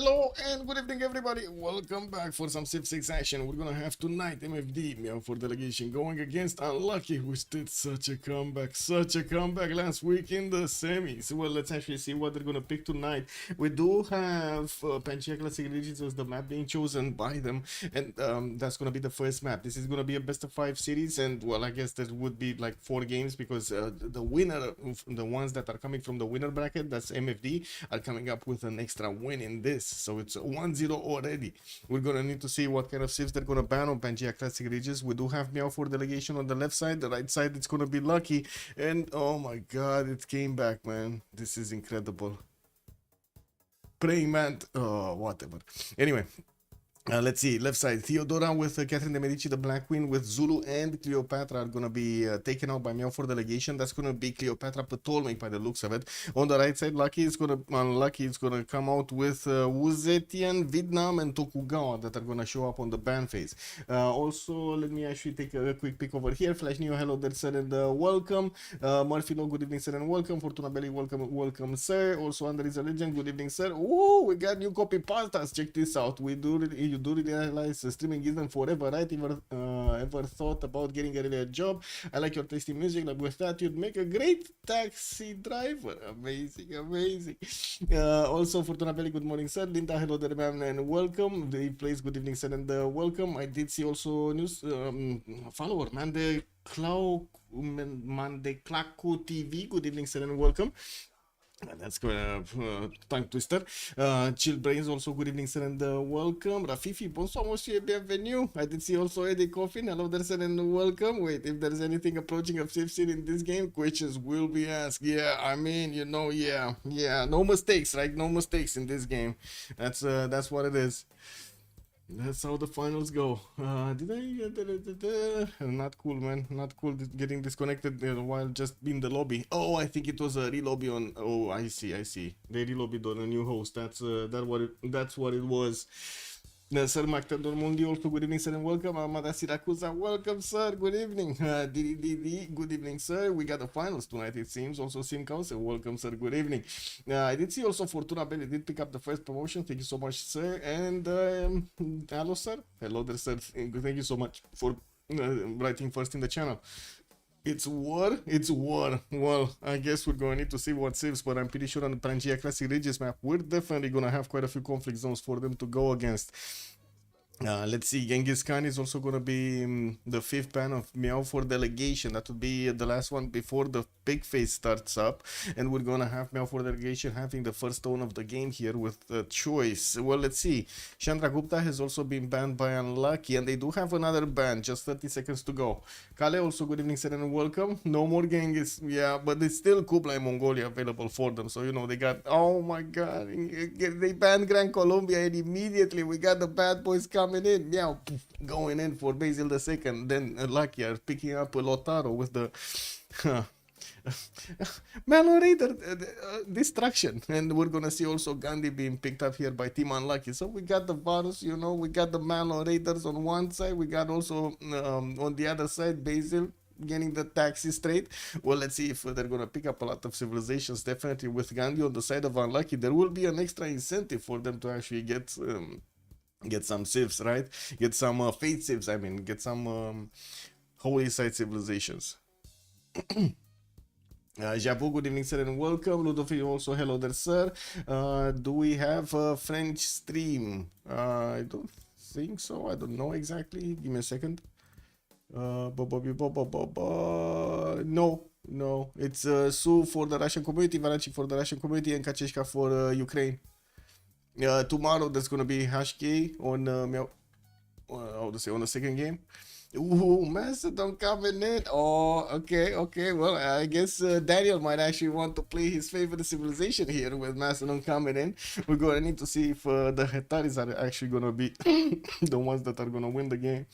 Hello and good evening, everybody. Welcome back for some Civ6 action. We're gonna have tonight MFD Meow for Delegation going against Unlucky, who did such a comeback last week in the semis. Well, let's actually see what they're gonna pick tonight. We do have Pangea Classic Regions as the map being chosen by them, and that's gonna be the first map. This is gonna be a best of 5 series, and well, I guess there would be like 4 games because the winner, the ones that are coming from the winner bracket, that's MFD, are coming up with an extra win in this. So it's 1-0 already. We're gonna need to see what kind of civs they're gonna ban on Pangea Classic Regions. We do have Meow for Delegation on the left side. The right side, it's gonna be Lucky. And oh my god, it came back, man. This is incredible. Praying man. Oh, whatever. Anyway. Let's see, left side, Theodora with Catherine de Medici, the Black Queen, with Zulu and Cleopatra are going to be taken out by Meow for Delegation. That's going to be Cleopatra Ptolemy by the looks of it. On the right side, Unlucky is going to come out with Wuzetian, Vietnam, and Tokugawa that are going to show up on the ban phase. Also, let me actually take a quick pick over here. Flash Neo, hello there, sir, and welcome. Murphy, no, good evening, sir, and welcome. Fortuna Belly, welcome, sir. Also, Under is a Legend, good evening, sir. Ooh, we got new copy pastas. Check this out. You do realize streaming isn't forever, right? Ever thought about getting a job? I like your tasty music. Like with that, you'd make a great taxi driver. Amazing. Also, Fortuna Belli, good morning, sir. Linda, hello there, ma'am, and welcome. The place, good evening, sir, and welcome. I did see also news follower, Mande Klaku TV. Good evening, sir, and welcome. That's good. Tongue twister. Chill Brains also, good evening, sir, and welcome. Rafifi, bonsoir, monsieur, bienvenue. I did see also Eddie Coffin, hello there, sir, and welcome. Wait, if there's anything approaching of Civ6 in this game, questions will be asked. Yeah, I mean, you know, yeah, no mistakes, right? No mistakes in this game. That's what it is. That's how the finals go. Not cool, man. Not cool getting disconnected while just in the lobby. Oh, I think it was a relobby on. Oh, I see. They relobbied on a new host. That's what it was. Sir Mactador Mundi, also good evening, sir, and welcome. Amada Siracusa, welcome, sir. Good evening. DDD, good evening, sir. We got the finals tonight, it seems. Also, Sim Council, welcome, sir. Good evening. I did see also Fortuna Belli did pick up the first promotion. Thank you so much, sir. And hello, sir. Hello there, sir. Thank you so much for writing first in the channel. It's war. Well, I guess we're going to need to see what saves, but I'm pretty sure on the Pangea Classic Regis map, we're definitely going to have quite a few conflict zones for them to go against. Let's see, Genghis Khan is also going to be the 5th ban of Meow for Delegation. That would be the last one before the big phase starts up. And we're going to have Meow for Delegation having the first stone of the game here with the choice. Well, let's see. Chandra Gupta has also been banned by Unlucky, and they do have another ban. Just 30 seconds to go. Kale, also good evening, sir, and welcome. No more Genghis. Yeah, but it's still Kublai Mongolia available for them. So, you know, they got, oh my god, they banned Gran Colombia, and immediately we got the bad boys coming in, Meow, going in for Basil II. Then Lucky are picking up Lotaro with the Mallorator destruction, and we're gonna see also Gandhi being picked up here by Team Unlucky. So we got the Varus, you know, we got the Mallorators on one side, we got also on the other side Basil getting the taxi straight. Well, let's see if they're gonna pick up a lot of civilizations. Definitely with Gandhi on the side of Unlucky, there will be an extra incentive for them to actually get some civs, right? Get some fate civs, I mean, get some holy site civilizations. Jabu, good evening, sir, and welcome. Ludovic, also hello there, sir. Do we have a French stream? I don't think so. I don't know exactly. Give me a second. No. It's Sue for the Russian community, Varachi for the Russian community, and Kacheshka for Ukraine. Tomorrow there's gonna be Hashki on on the second game. Ooh, Macedon coming in. Oh, okay. Well, I guess Daniel might actually want to play his favorite civilization here with Macedon coming in. We're gonna need to see if the Hetaris are actually gonna be the ones that are gonna win the game,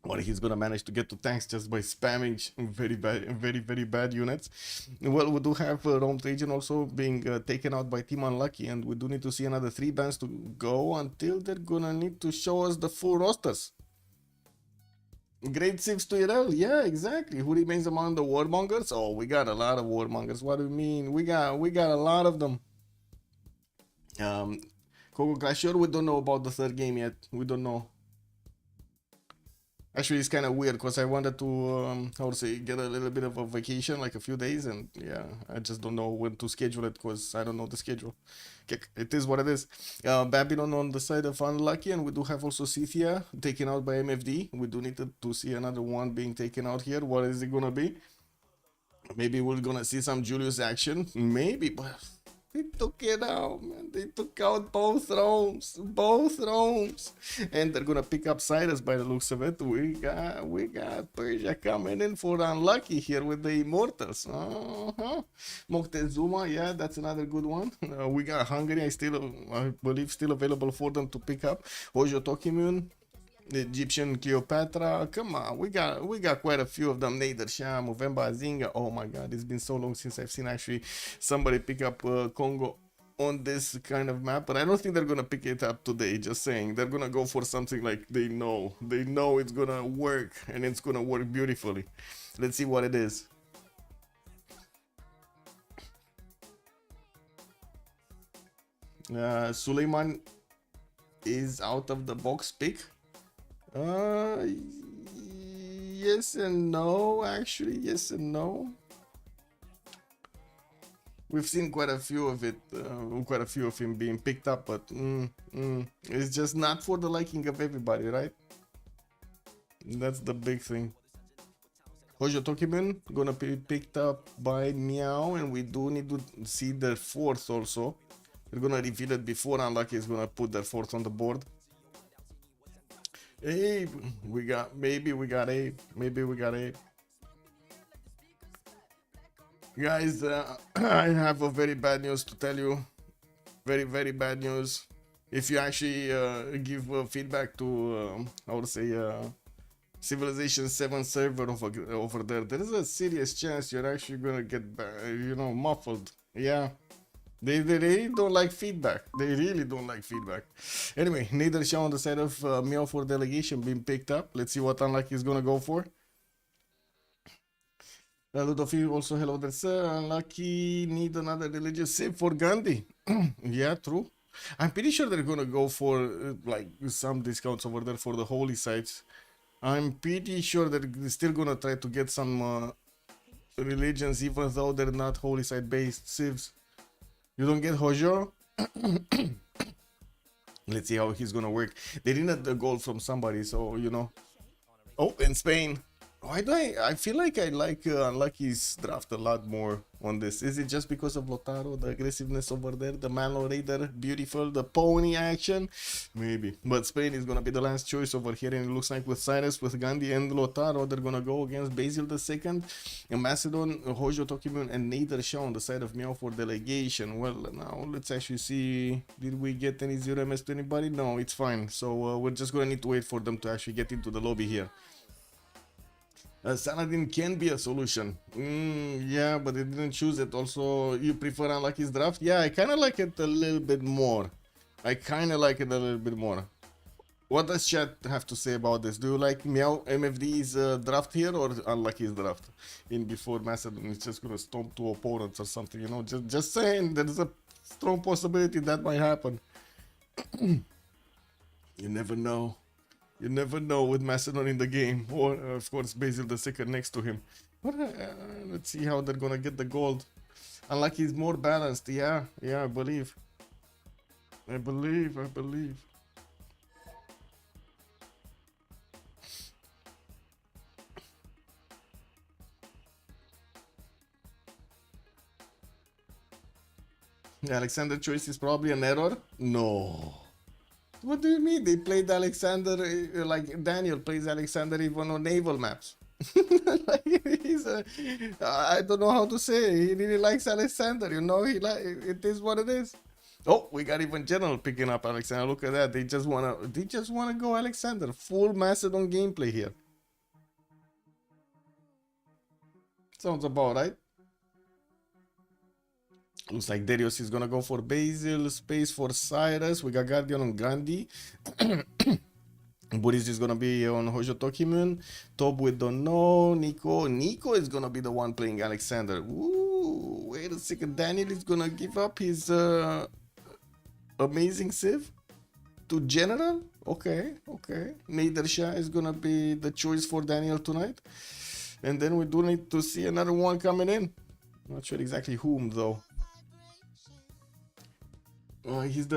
or he's gonna manage to get to tanks just by spamming very bad units. Well, we do have Rome Trajan also being taken out by Team Unlucky, and we do need to see another 3 bans to go until they're gonna need to show us the full rosters. Great Civ to Irel, yeah, exactly. Who remains among the warmongers? Oh, we got a lot of warmongers. What do you mean? We got a lot of them. Coco Crasher, we don't know about the third game yet. We don't know. Actually, it's kind of weird because I wanted to, how to say, get a little bit of a vacation, like a few days, and yeah, I just don't know when to schedule it because I don't know the schedule. Okay, it is what it is. Babylon on the side of Unlucky, and we do have also Cynthia taken out by MFD. We do need to see another one being taken out here. What is it gonna be? Maybe we're gonna see some Julius action. Maybe, but they took it out, man. They took out both Roams. Both Roams. And they're gonna pick up Cyrus by the looks of it. We got Persia coming in for Unlucky here with the Immortals. Moctezuma, yeah, that's another good one. We got Hungary, I believe still available for them to pick up. Hojo Tokimun. The Egyptian Cleopatra, come on, we got quite a few of them. Nader Shah, Movemba Zinga. Oh my god, it's been so long since I've seen actually somebody pick up Congo on this kind of map, but I don't think they're gonna pick it up today. Just saying, they're gonna go for something like they know it's gonna work, and it's gonna work beautifully. Let's see what it is. Suleiman is out of the box pick. Yes and no, actually, yes and no. We've seen quite a few of him being picked up, but it's just not for the liking of everybody, right? That's the big thing. Hojo Tokimen gonna be picked up by Meow, and we do need to see their fourth also. They're gonna reveal it before Unlucky is gonna put their fourth on the board. Abe, maybe we got Abe. Guys, I have a very bad news to tell you. Very, very bad news. If you actually give feedback to, I would say, Civilization 7 server over there, there is a serious chance you're actually gonna get, muffled. Yeah. They really don't like feedback. They really don't like feedback. Anyway, Nader Shah on the side of Meow for Delegation being picked up. Let's see what Unlucky is gonna go for. Ludofi also, hello there, sir. Unlucky need another religious save for Gandhi. Yeah, true. I'm pretty sure they're gonna go for like some discounts over there for the holy sites. I'm pretty sure they're still gonna try to get some religions, even though they're not holy site based civs. You don't get Hojo? Let's see how he's gonna work. They didn't the gold from somebody, so you know. Oh, in Spain. Why do I feel like I like Unlucky's draft a lot more on this. Is it just because of Lotaro, the aggressiveness over there, the Malo Raider, beautiful, the pony action? Maybe. But Spain is gonna be the last choice over here, and it looks like with Cyrus, with Gandhi and Lotaro, they're gonna go against Basil II, and Macedon, Hojo Tokimun, and Nader Shah on the side of Meow for Delegation. Well, now let's actually see, did we get any 0MS to anybody? No, it's fine. So we're just gonna need to wait for them to actually get into the lobby here. Saladin can be a solution. Yeah, but they didn't choose it. Also, you prefer Unlucky's draft? Yeah, I kind of like it a little bit more. What does chat have to say about this? Do you like Meow MFD's draft here or Unlucky's draft? In before Macedon is just gonna stomp two opponents or something, you know? Just saying, there's a strong possibility that might happen. You never know. You never know with Macedon in the game, or of course Basil II next to him. But let's see how they're gonna get the gold. Unlucky is more balanced. Yeah, I believe. The Alexander choice is probably an error. No. What do you mean? They played Alexander, like Daniel plays Alexander even on naval maps. Like I don't know how to say. He really likes Alexander, you know. It is what it is. Oh, we got even General picking up Alexander. Look at that. They just wanna go Alexander. Full Macedon gameplay here. Sounds about right. Looks like Darius is gonna go for Basil, space for Cyrus. We got Guardian on Gandhi. Boris is gonna be on Hojo Tokimun. Top we don't know. Nico is gonna be the one playing Alexander. Ooh, wait a second. Daniel is gonna give up his Amazing Civ to general. Okay, okay. Nader Shah is gonna be the choice for Daniel tonight, and then we do need to see another one coming in. Not sure exactly whom though. He's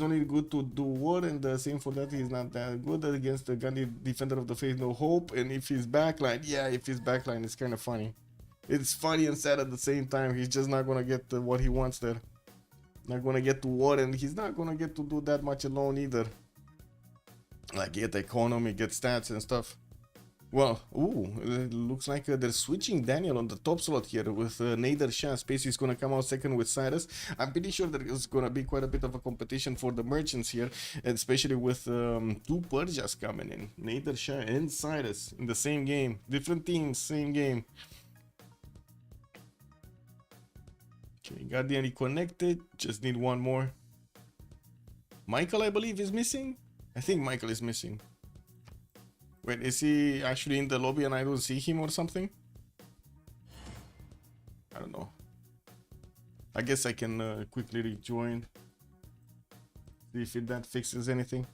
only good to do war, and the same for that he's not that good against the Gandhi defender of the faith, no hope. And if his backline, yeah, if his backline is kind of funny. It's funny and sad at the same time. He's just not gonna get what he wants there. Not gonna get to war, and he's not gonna get to do that much alone either. Like get economy, get stats and stuff. Well, ooh, it looks like they're switching Daniel on the top slot here with Nader Shah. Space is gonna come out second with Cyrus. I'm pretty sure there is gonna be quite a bit of a competition for the merchants here, and especially with two Persias coming in. Nader Shah and Cyrus in the same game. Different teams, same game. Okay, Guardian reconnected. Just need one more. Michael, I believe, is missing. I think Michael is missing. Wait, is he actually in the lobby and I don't see him or something? I don't know. I guess I can quickly rejoin. See if that fixes anything.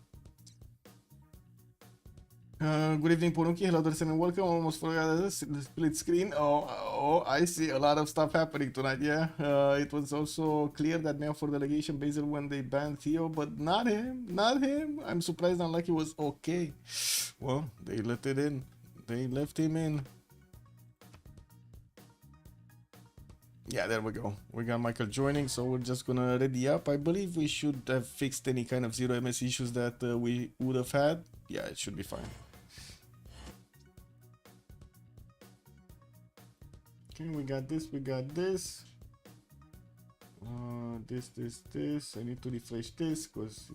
Good evening, Porunki. Hello, Darsen, and welcome. Almost forgot the split screen. Oh, I see a lot of stuff happening tonight. Yeah, it was also clear that Meow for Delegation Basil when they banned Theo, but not him. Not him. I'm surprised Unlucky was okay. Well, they let it in. They left him in. Yeah, there we go. We got Michael joining, so we're just gonna ready up. I believe we should have fixed any kind of 0ms issues that we would have had. Yeah, it should be fine. Okay, we got this, we got this. This. I need to refresh this because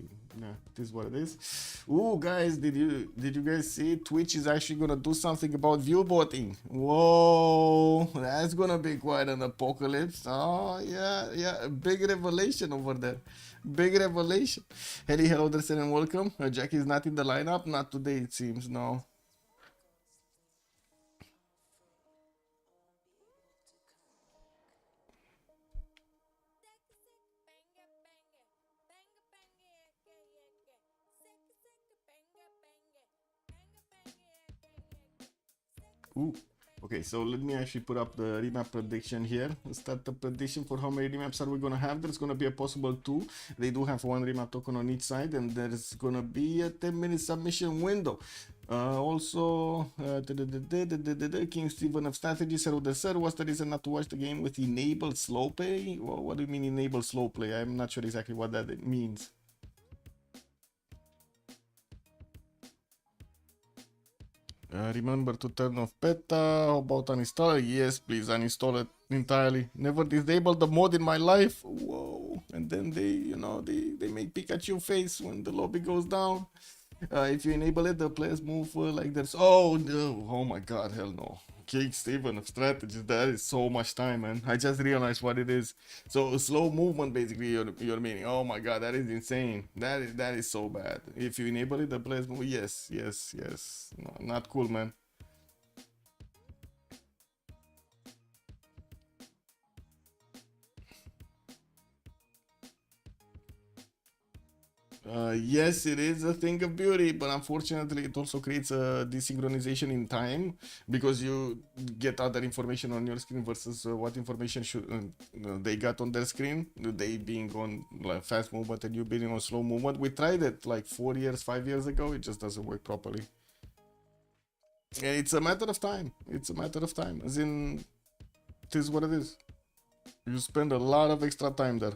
this is what it is. Ooh, guys, did you guys see Twitch is actually gonna do something about view botting? Whoa, that's gonna be quite an apocalypse. Oh yeah, big revelation over there. Big revelation. Hello, Dersen, and welcome. Jack is not in the lineup, not today it seems. No. Ooh. Okay, so let me actually put up the remap prediction here. Let's start the prediction for how many remaps are we gonna have. There's gonna be a possible 2. They do have 1 remap token on each side, and there's gonna be a 10-minute submission window. Also, King Steven of Strategy said, "Sir, what's the reason not to watch the game with enabled slow play?" Well, what do you mean enabled slow play? I'm not sure exactly what that means. Remember to turn off beta. How about uninstall it? Yes, please uninstall it entirely. Never disabled the mod in my life. Whoa. And then they make Pikachu face when the lobby goes down. If you enable it, the players move like this. Oh no! Oh my god! Hell no! King Steven of strategies. That is so much time, man. I just realized what it is. So slow movement, basically. You're meaning. Oh my god! That is insane. That is so bad. If you enable it, the players move. Yes. No, not cool, man. Yes, it is a thing of beauty, but unfortunately, it also creates a desynchronization in time because you get other information on your screen versus what information should they got on their screen. They being on like fast movement and you being on slow movement. We tried it like 4 years, 5 years ago. It just doesn't work properly. And it's a matter of time. It's a matter of time. As in, it is what it is. You spend a lot of extra time there.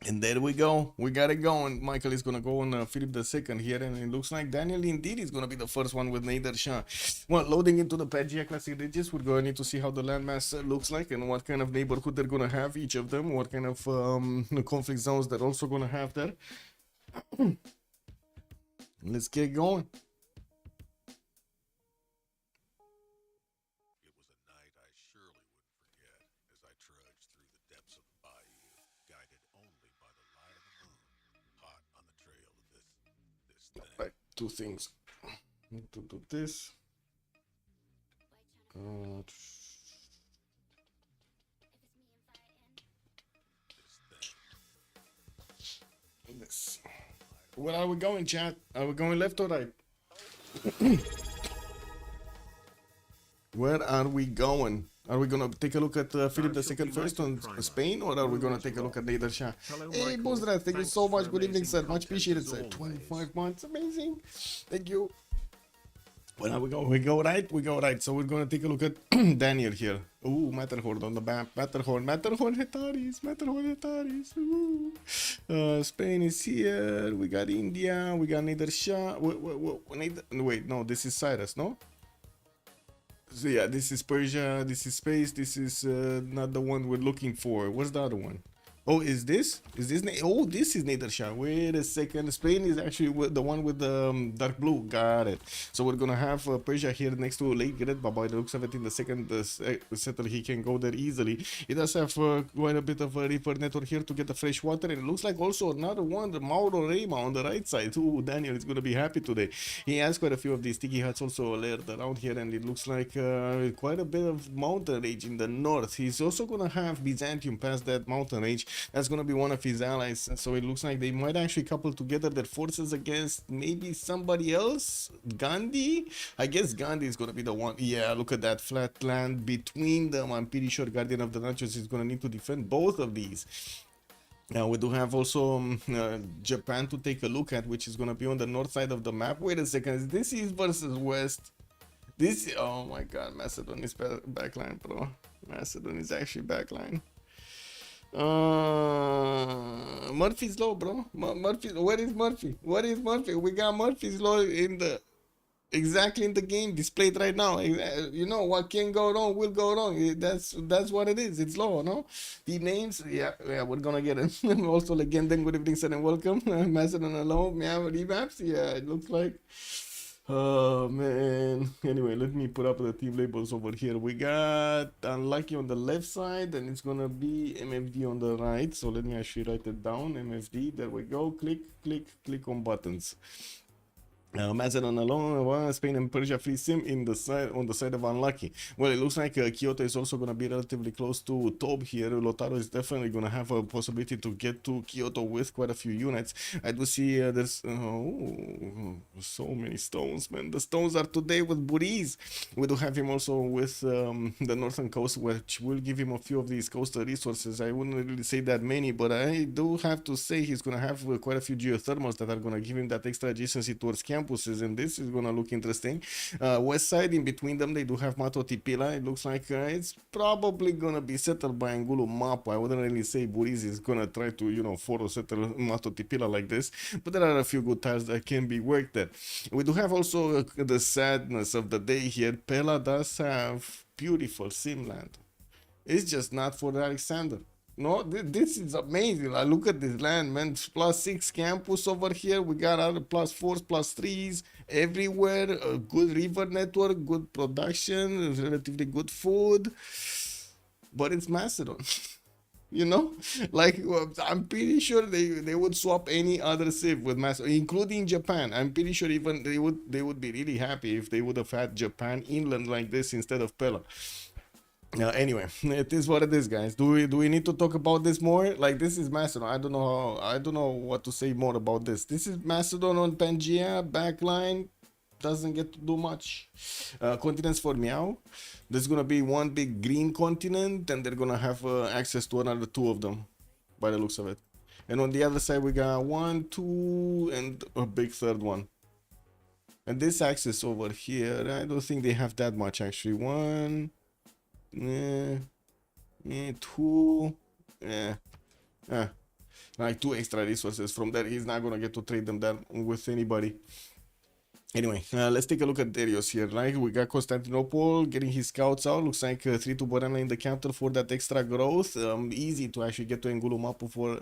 And there we go. We got it going. Michael is gonna go on Philip II here, and it looks like Daniel indeed is gonna be the first one with Nader Shah. Well, loading into the Pangea Classic Regis, we're going to need to see how the landmass looks like and what kind of neighborhood they're gonna have, each of them, what kind of conflict zones they're also gonna have there. Let's get going. trudge through the depths of the bayou, guided only by the light of the moon, hot on the trail of this thing. Like two things. Need to do this. Uh, This thing. this. Where are we going, chat? Are we going left or right? Where are we going? Are we gonna take a look at Philip II first on Spain, or are we gonna take a look at Nader Shah? Hey, Bozra, thank you so much. Good evening, sir. Much appreciated, sir. 25 months, amazing. Thank you. Where are we going? We go right. We go right. So we're gonna take a look at Daniel here. Ooh, Matterhorn on the map. Matterhorn Hetaris. Matterhorn Hetaris. Ooh. Spain is here. We got India. We got Nader Shah. Wait, no, this is Cyrus, no? So yeah, this is Persia, this is space, this is not the one we're looking for. What's the other one? Oh, is this? Is this? Oh, this is Nader Shah. Wait a second. Spain is actually the one with the dark blue. Got it. So we're gonna have Persia here next to Lake Gret, but by the looks of it, in the second settle, he can go there easily. It does have quite a bit of a river network here to get the fresh water, and it looks like also another one, the Mauro Reima on the right side. Ooh, Daniel is gonna be happy today. He has quite a few of these sticky huts also layered around here, and it looks like quite a bit of mountain range in the north. He's also gonna have Byzantium past that mountain range. That's gonna be one of his allies, so it looks like they might actually couple together their forces against maybe somebody else. Gandhi, I guess Gandhi is gonna be the one. Yeah, look at that flat land between them. I'm pretty sure Guardian of the Nachos is gonna need to defend both of these. Now we do have also Japan to take a look at, which is gonna be on the north side of the map. Wait a second, this is versus west. This, oh my god, Macedon is backline, bro. Macedon is actually backline. Murphy's Law, bro. Murphy, where is Murphy? Where is Murphy? We got Murphy's Law in the exactly in the game displayed right now. You know what can go wrong will go wrong. That's what it is. It's law, no? The names, yeah, we're gonna get it. Also, again, then good evening, sir, and welcome. Macedon alone, Meow remaps. Yeah, it looks like. Oh man. Anyway, let me put up the team labels over here. We got Unlucky on the left side, and it's gonna be MFD on the right. So let me actually write it down. MFD. There we go. Click, click, click on buttons. Macedon alone, Spain and Persia free sim in the side on the side of Unlucky. Well, it looks like Kyoto is also gonna be relatively close to Tob here. Lotaro is definitely gonna have a possibility to get to Kyoto with quite a few units. I do see there's so many stones, man. The stones are today with Buriz. We do have him also with the northern coast, which will give him a few of these coastal resources. I wouldn't really say that many, but I do have to say he's gonna have quite a few geothermals that are gonna give him that extra adjacency towards campuses, and this is gonna look interesting. West side, in between them, they do have Mato Tipila. It looks like it's probably gonna be settled by Angulo Mapa. I wouldn't really say Buriz is gonna try to, you know, photo settle Mato Tipila like this, but there are a few good tiles that can be worked there. We do have also the sadness of the day here. Pella does have beautiful simland. It's just not for Alexander. No, this is amazing. Like, look at this land, man. +6 campus over here. We got other +4s, +3s everywhere. A good river network, good production, relatively good food. But it's Macedon. You know, like I'm pretty sure they would swap any other civ with Macedon, including Japan. I'm pretty sure even they would be really happy if they would have had Japan inland like this instead of Pella. Anyway, it is what it is, guys. Do we need to talk about this more? Like, this is Macedon. I don't know what to say more about this. This is Macedon on Pangea backline. Doesn't get to do much. Continents for Meow. There's gonna be one big green continent, and they're gonna have access to another 2 of them, by the looks of it. And on the other side, we got 1, 2, and a big third one. And this access over here, I don't think they have that much actually. 1. 2, like 2 extra resources from there. He's not gonna get to trade them that with anybody. Anyway, let's take a look at Darius here, right? We got Constantinople getting his scouts out. Looks like 3-2 banana in the counter for that extra growth. Easy to actually get to Engulumapu for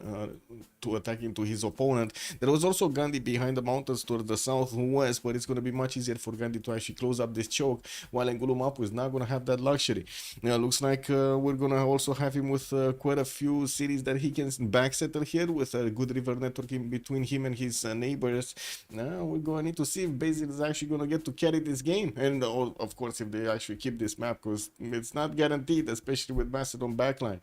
to attack into his opponent. There was also Gandhi behind the mountains toward the southwest, but it's going to be much easier for Gandhi to actually close up this choke, while Engulumapu is not going to have that luxury. Looks like we're going to also have him with quite a few cities that he can backsettle here with a good river network in between him and his neighbors. Now we're going to need to see if Basil is actually going to get to carry this game, and of course if they actually keep this map, because it's not guaranteed, especially with Macedon backline.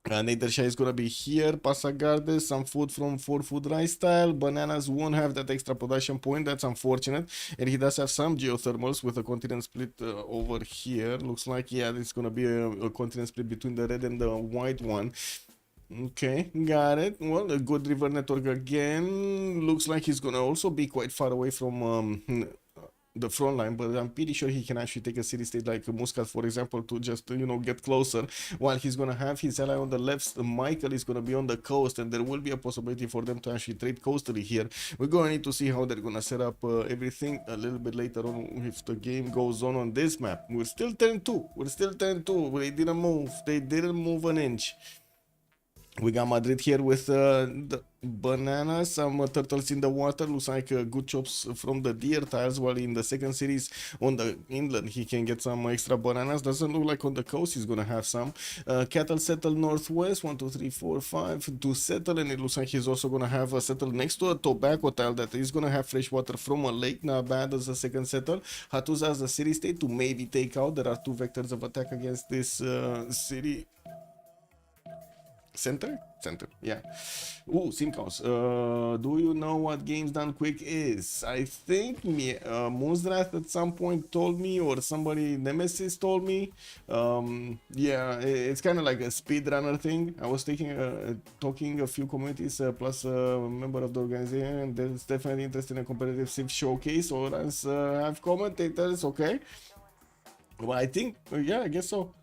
Nedersha is gonna be here. Pasagarde, some food from 4 food rice style. Bananas won't have that extra production point. That's unfortunate. And he does have some geothermals with a continent split over here. Looks like, yeah, it's gonna be a continent split between the red and the white one. Okay, got it. Well, a good river network again. Looks like he's gonna also be quite far away from the front line, but I'm pretty sure he can actually take a city state like Muscat, for example, to just, you know, get closer, while he's gonna have his ally on the left. Michael is gonna be on the coast, and there will be a possibility for them to actually trade coastally here. We're gonna need to see how they're gonna set up everything a little bit later on if the game goes on this map. We're still 10-2. We're still 10-2. They didn't move. They didn't move an inch. We got Madrid here with the banana, some turtles in the water. Looks like good chops from the deer tiles, while in the second series on the inland he can get some extra bananas. Doesn't look like on the coast he's gonna have some. Cattle settle northwest, 1 2 3 4 5 to settle, and it looks like he's also gonna have a settle next to a tobacco tile that is gonna have fresh water from a lake. Not bad as a second settle. Hattusa as a city state to maybe take out. There are 2 vectors of attack against this city. Center, yeah. Ooh, Simcaus. Do you know what Games Done Quick is? I think me, Moonstrath at some point told me, or somebody, Nemesis told me. Yeah, it's kind of like a speedrunner thing. I was talking a few communities, plus a member of the organization, and there's definitely interested in a competitive Civ showcase, or as have commentators, okay? Well, I think, yeah, I guess so.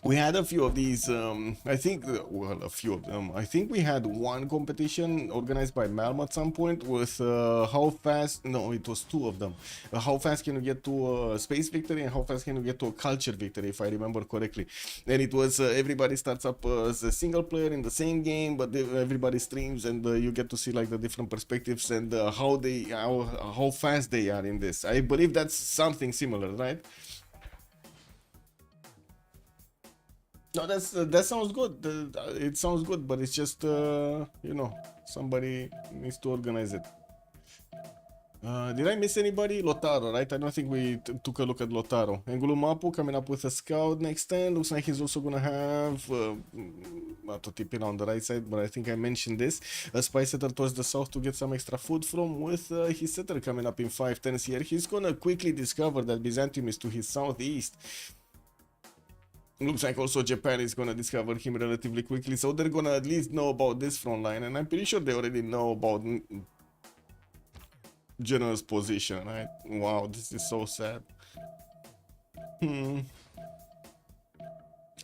We had a few of these, I think, well, a few of them. I think we had one competition organized by Malm at some point with how fast, no, it was 2 of them. How fast can you get to a space victory and how fast can you get to a culture victory, if I remember correctly. And it was everybody starts up as a single player in the same game, but everybody streams, and you get to see like the different perspectives and how fast they are in this. I believe that's something similar, right? No, that sounds good. It sounds good, but it's just you know, somebody needs to organize it. Did I miss anybody? Lotaro, right? I don't think we took a look at Lotaro. Engulumapu coming up with a scout next turn. Looks like he's also gonna have Totipina on the right side, but I think I mentioned this. A spy setter towards the south to get some extra food from, with his setter coming up in 5-10s here. He's gonna quickly discover that Byzantium is to his southeast. Looks like also Japan is gonna discover him relatively quickly, so they're gonna at least know about this front line, and I'm pretty sure they already know about General's position, right? Wow, this is so sad.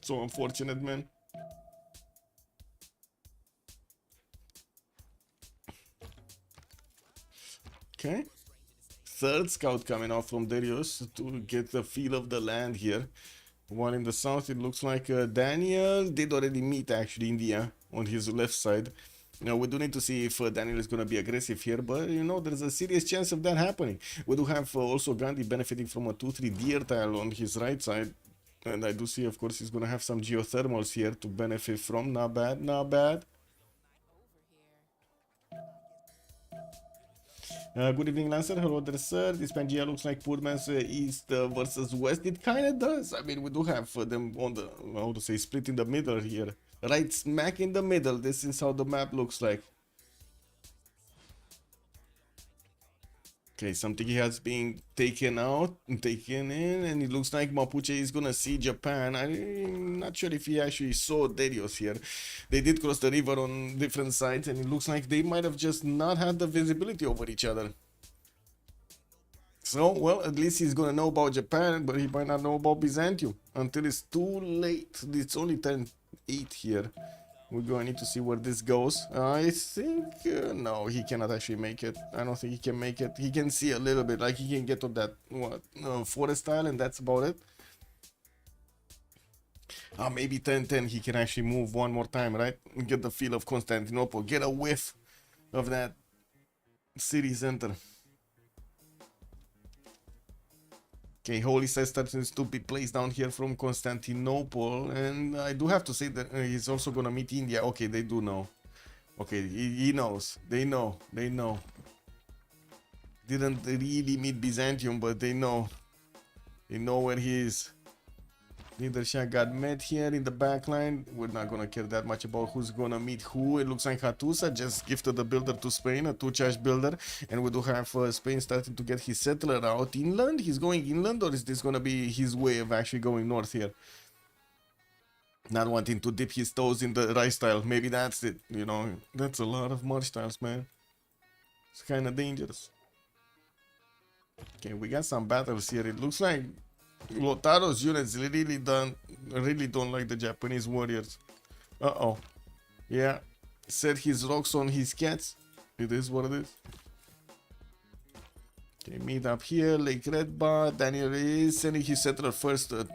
So unfortunate, man. Okay. Third scout coming out from Darius to get the feel of the land here. While in the south, it looks like Daniel did already meet actually India on his left side. Now we do need to see if Daniel is going to be aggressive here, but you know, there's a serious chance of that happening. We do have also Gandhi benefiting from a 2-3 deer tile on his right side. And I do see, of course, he's going to have some geothermals here to benefit from. Not bad, not bad. Good evening, Lancer. Hello there, sir. This Pangea looks like poor man's east versus west. It kind of does. I mean, we do have them on the, how to say, split in the middle here. Right smack in the middle. This is how the map looks like. Okay, something has been taken out, taken in, and it looks like Mapuche is gonna see Japan. I'm not sure if he actually saw Darius here. They did cross the river on different sides, and it looks like they might have just not had the visibility over each other. So, well, at least he's gonna know about Japan, but he might not know about Byzantium until it's too late. It's only 10-8 here. We're going to need to see where this goes. I think no, he cannot actually make it. I don't think he can make it. He can see a little bit, like he can get to that forest tile, and that's about it. Maybe 10-10 he can actually move one more time, right? Get the feel of Constantinople, get a whiff of that city center. Okay, Holy Site starts to be placed down here from Constantinople, and I do have to say that he's also gonna meet India. Okay, they do know. Okay, he knows. They know. They know. Didn't really meet Byzantium, but they know. They know where he is. Leadership got met here in the back line. We're not gonna care that much about who's gonna meet who. It looks like Hattusa just gifted the builder to Spain, a 2-charge builder, and we do have Spain starting to get his settler out inland. He's going inland, or is this gonna be his way of actually going north here? Not wanting to dip his toes in the rice tile. Maybe that's it, you know. That's a lot of marsh tiles, man. It's kind of dangerous. Okay, we got some battles here. It looks like Lotaro's units really don't like the Japanese warriors. Uh-oh. Yeah. Set his rocks on his cats. It is what it is. Okay, meet up here. Lake Redba. Daniel is sending his settler first to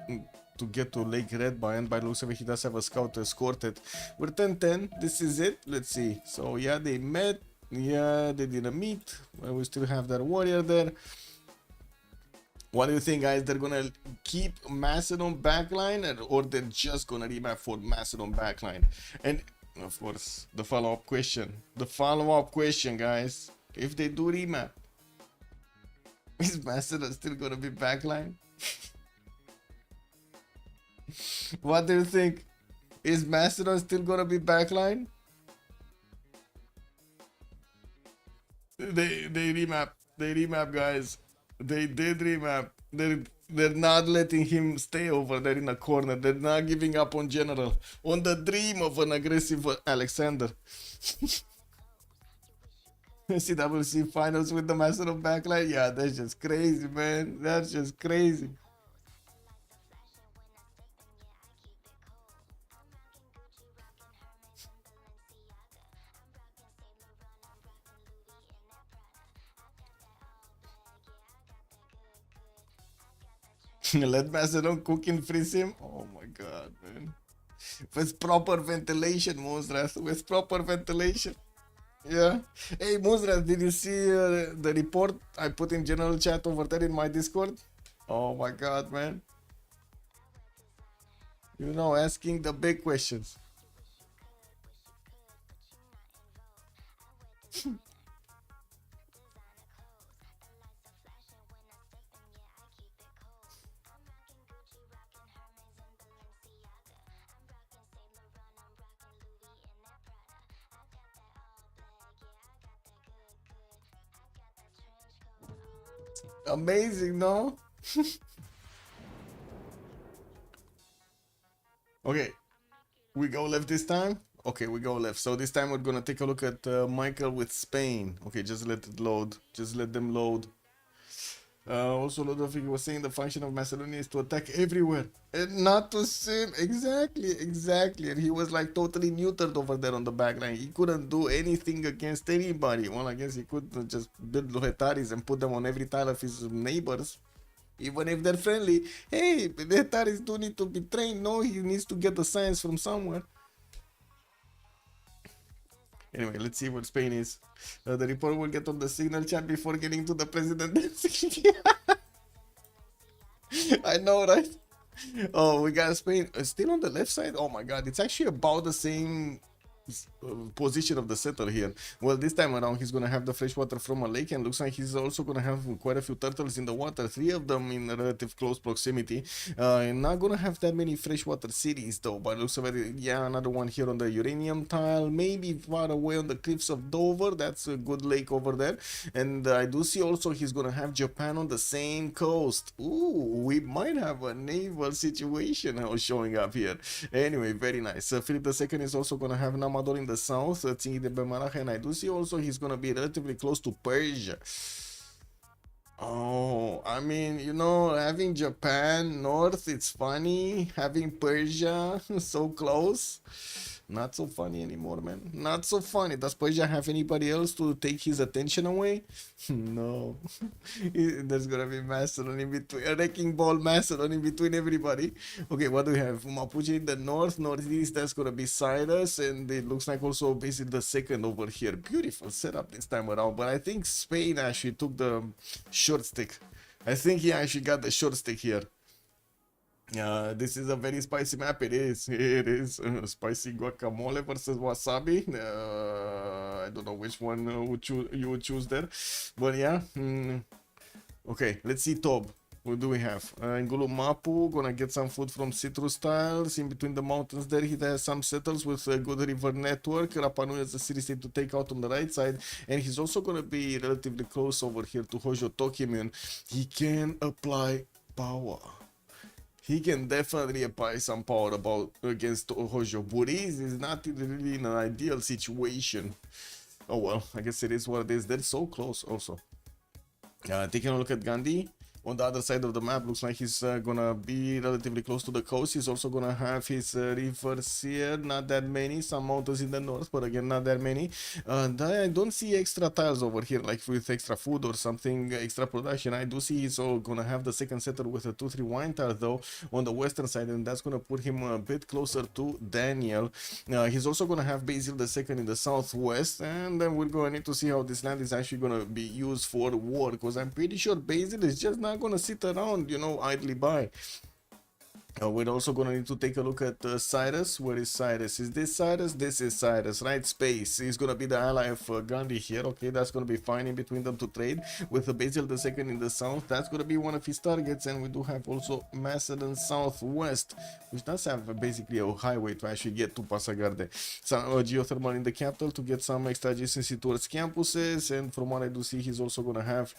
get to Lake Redba, and by the looks of it, he does have a scout escorted. We're 10-10. This is it. Let's see. So, yeah, they met. Yeah, they didn't meet. Well, we still have that warrior there. What do you think, guys? They're gonna keep Macedon backline, or they're just gonna remap for Macedon backline? And of course, the follow-up question. The follow-up question, guys. If they do remap, is Macedon still gonna be backline? What do you think? Is Macedon still gonna be backline? They remap. They remap, guys. They did remap. They're not letting him stay over there in a corner. They're not giving up on General. On the dream of an aggressive Alexander. CWC finals with the Macedon backline. Yeah, that's just crazy, man. That's just crazy. Let Macedon cook and freeze him. Oh my god, man. With proper ventilation, Muzras. With proper ventilation. Yeah. Hey, Muzras, did you see the report I put in general chat over there in my Discord? Oh my god, man. You know, asking the big questions. Amazing, no? Okay, we go left this time. Okay, we go left. So this time we're gonna take a look at Michael with Spain. Okay, just let it load. Just let them load. Also, Ludovic was saying the function of Macedonia is to attack everywhere and not to sin. Exactly. And he was like totally neutered over there on the backline. He couldn't do anything against anybody. Well, I guess he could just build Lohetaris and put them on every tile of his neighbors, even if they're friendly. Hey, the Lohetaris do need to be trained. No, he needs to get the science from somewhere. Anyway, let's see what Spain is. The report will get on the signal chat before getting to the president. I know, right? Oh, we got Spain still on the left side. Oh my god, it's actually about the same position of the settler here. Well, this time around he's gonna have the fresh water from a lake, and looks like he's also gonna have quite a few turtles in the water, 3 of them in relative close proximity. And not gonna have that many freshwater cities though, but looks like, yeah, another one here on the uranium tile, maybe far away on the cliffs of Dover. That's a good lake over there. And I do see also he's gonna have Japan on the same coast. Ooh, we might have a naval situation showing up here. Anyway, very nice. Philip II is also gonna have Namador in the south, and I do see also he's gonna be relatively close to Persia. Oh, I mean, you know, having Japan north, it's funny. Having Persia so close, Not so funny anymore, man. Not so funny. Does Persia have anybody else to take his attention away? No. There's gonna be Mastodon in between, a wrecking ball Mastodon in between everybody. Okay, what do we have? Mapuche in the north, northeast, that's gonna be Cyrus, and it looks like also basically the second over here. Beautiful setup this time around, but I think Spain actually took the short stick. I think he actually got the short stick here. This is a very spicy map. It is. It is spicy guacamole versus wasabi. I don't know which one you would choose there, but yeah. Okay, let's see Tob. What do we have? Ngulu Mapu, gonna get some food from Citrus Tiles. In between the mountains there, he has some settles with a good river network. Rapa Nui has a city state to take out on the right side. And he's also gonna be relatively close over here to Hojo Tokimun. He can apply power. He can definitely apply some power against Hojo. Buriz is not really in an ideal situation. Oh well, I guess it is what it is. They're so close also. Taking a look at Gandhi. On the other side of the map, looks like he's gonna be relatively close to the coast. He's also gonna have his rivers here, not that many, some mountains in the north, but again, not that many. I don't see extra tiles over here, like with extra food or something, extra production. I do see he's all gonna have the second setter with a 2-3 wine tile though on the western side, and that's gonna put him a bit closer to Daniel. He's also gonna have Basil the second in the southwest, and then we're gonna need to see how this land is actually gonna be used for war, because I'm pretty sure Basil is just not gonna sit around, you know, idly by. We're also gonna need to take a look at Cyrus. Where is Cyrus? Is this Cyrus? This is Cyrus, right? Space. He's gonna be the ally of Gandhi here. Okay, that's gonna be fine in between them to trade. With the Basil the second in the south, that's gonna be one of his targets. And we do have also Macedon southwest, which does have basically a highway to actually get to Pasagarde. Some geothermal in the capital to get some extra adjacency towards campuses. And from what I do see, he's also gonna have